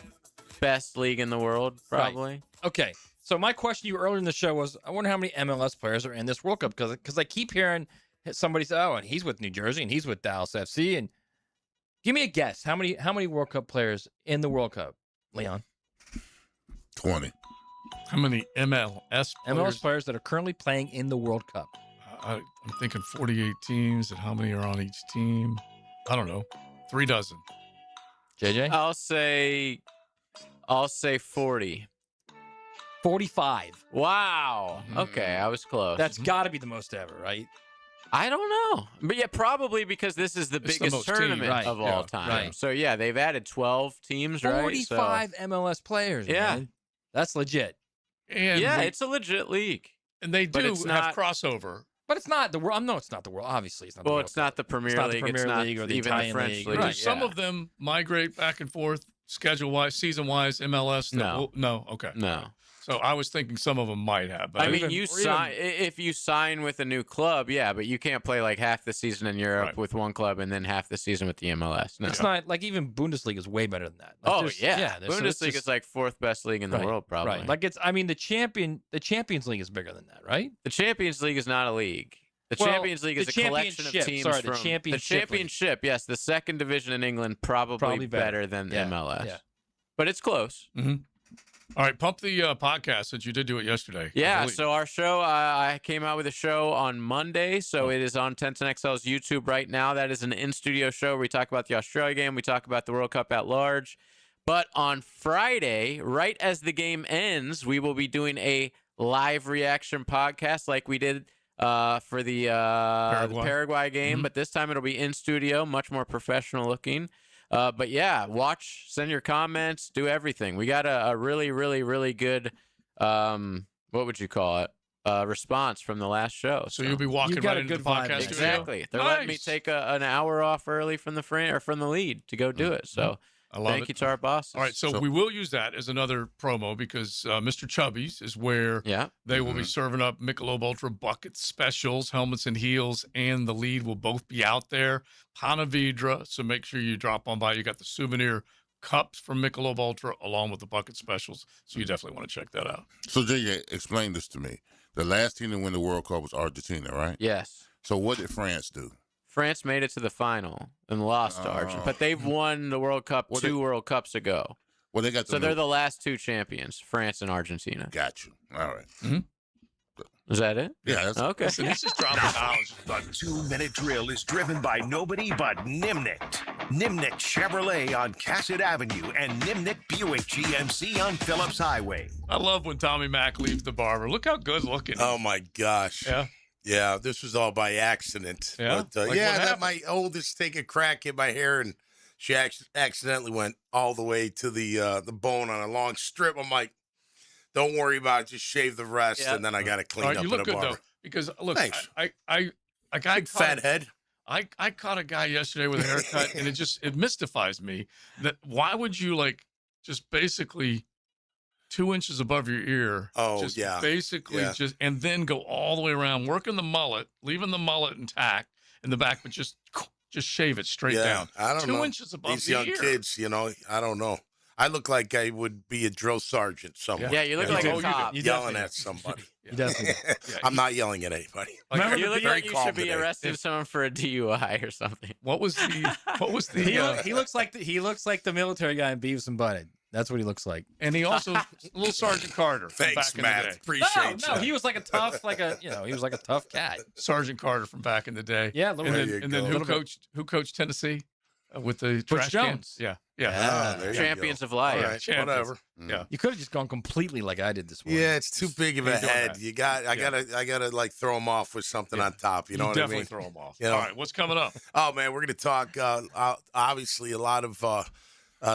best league in the world, probably. Right. Okay. So my question to you earlier in the show was, I wonder how many MLS players are in this World Cup, because I keep hearing somebody say, oh, and he's with New Jersey, and he's with Dallas FC, and give me a guess. How many World Cup players in the World Cup, Leon? 20. How many MLS players that are currently playing in the World Cup? I'm thinking 48 teams, and how many are on each team? I don't know. 3 dozen. JJ? I'll say 40. 45. Wow. Okay, I was close. That's got to be the most ever, right? I don't know. But yeah, probably because this is the biggest tournament of all time. Right. So yeah, they've added 12 teams, right? 45 MLS players, man. That's legit. And it's a legit league. And they do have crossover. But it's not the world. No, it's not the world. Obviously, it's not the world. Well, it's not the Premier League. It's not League or the even Italian the French League. League. Right. Some of them migrate back and forth schedule-wise, season-wise, MLS? No. Okay. No. So I was thinking some of them might have. But I mean, if you sign with a new club, yeah, but you can't play like half the season in Europe with one club and then half the season with the MLS. No. It's not like even Bundesliga is way better than that. Like Bundesliga is like 4th best league in the world, probably. Right. Like the Champions League is bigger than that, right? The Champions League is not a league. The Champions League is a collection of teams the from championship. The Championship, yes, the second division in England, probably better than MLS. Yeah. But it's close. Mm-hmm. All right, pump the podcast since you did do it yesterday. Yeah, so our show, I came out with a show on Monday, so it is on 1010XL's YouTube right now. That is an in-studio show where we talk about the Australia game, we talk about the World Cup at large. But on Friday, right as the game ends, we will be doing a live reaction podcast like we did for the Paraguay game. Mm-hmm. But this time it'll be in studio, much more professional looking. But yeah, watch, send your comments, do everything. We got a really, really, really good, what would you call it? Response from the last show. So you'll be walking right into the podcast studio? Exactly. They're letting me take an hour off early from the lead to go do it. So thank you to our bosses. All right, so we will use that as another promo because Mr. Chubby's is where they will be serving up Michelob Ultra bucket specials, helmets and heels, and the lead will both be out there. Panavidra, so make sure you drop on by. You got the souvenir cups from Michelob Ultra along with the bucket specials, so you definitely want to check that out. So, JJ, explain this to me. The last team to win the World Cup was Argentina, right? Yes. So what did France do? France made it to the final and lost to Argentina, but they've won the World Cup World Cups ago. Well, they got they're the last two champions, France and Argentina. Got you. All right. Mm-hmm. Is that it? Yeah. That's okay. Listen, this is dropping knowledge. The 2-minute drill is driven by nobody but Nimnicht. Nimnicht Chevrolet on Cassett Avenue and Nimnicht Buick GMC on Phillips Highway. I love when Tommy Mack leaves the barber. Look how good looking. Oh my gosh. Yeah. Yeah, this was all by accident. Yeah, but, I let my oldest take a crack at my hair, and she accidentally went all the way to the bone on a long strip. I'm like, don't worry about it, just shave the rest, and then I got to clean up. You look good barber. though, because look, thanks. Big fat head. I caught a guy yesterday with a haircut, and it mystifies me that why would you just basically 2 inches above your ear. Basically just, and then go all the way around, working the mullet, leaving the mullet intact in the back, but just shave it straight down. I don't know. 2 inches above these the young ear. kids, I don't know. I look like I would be a drill sergeant somewhere. Yeah, you look like a cop. Yelling at somebody. You definitely I'm not yelling at anybody. You look like you should be arresting someone for a DUI or something. What was the he looks like the military guy in Beavis and Butthead. That's what he looks like. And he also little Sergeant Carter. Thanks, from back Matt. in the day. Appreciate you. No, he was like a tough, he was like a tough cat. Sergeant Carter from back in the day. Yeah, and then who coached Tennessee with the trash Jones. cans? Yeah. there you Champions go. of life. All right, Champions. whatever. Yeah. You could have just gone completely like I did this morning. Yeah, it's too big of a Ain't doing head. that. I gotta like throw them off with something on top. You know what I definitely mean? throw them off. You know? All right, what's coming up? Oh man, we're gonna talk. Obviously, a lot of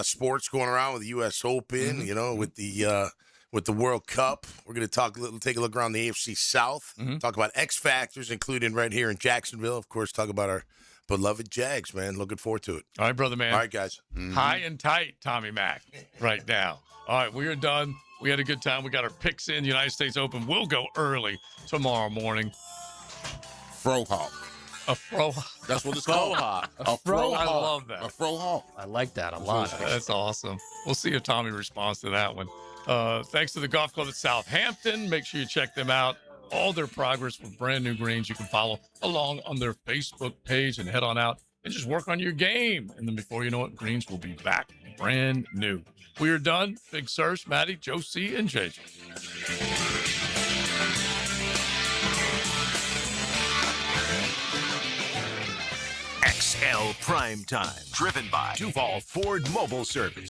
sports going around with the U.S. Open. You know, with the World Cup. We're gonna take a look around the AFC South. Talk about X factors, including right here in Jacksonville. Of course, talk about our beloved Jags. Man, looking forward to it. All right, brother man. All right, guys. High and tight, Tommy Mack, right now. All right, we are done. We had a good time. We got our picks in. The United States Open will go early tomorrow morning. Frohawk. A fro. That's what it's called. Frohawk. A frohawk. I love that. A frohawk. I like that a lot. That's awesome. We'll see if Tommy responds to that one. Thanks to the golf club at Southampton. Make sure you check them out. All their progress with brand new greens. You can follow along on their Facebook page and head on out and just work on your game. And then before you know it, greens will be back brand new. We are done. Big Serge, Maddie, Joe C, and JJ. XL Primetime, driven by Duval Ford Mobile Service.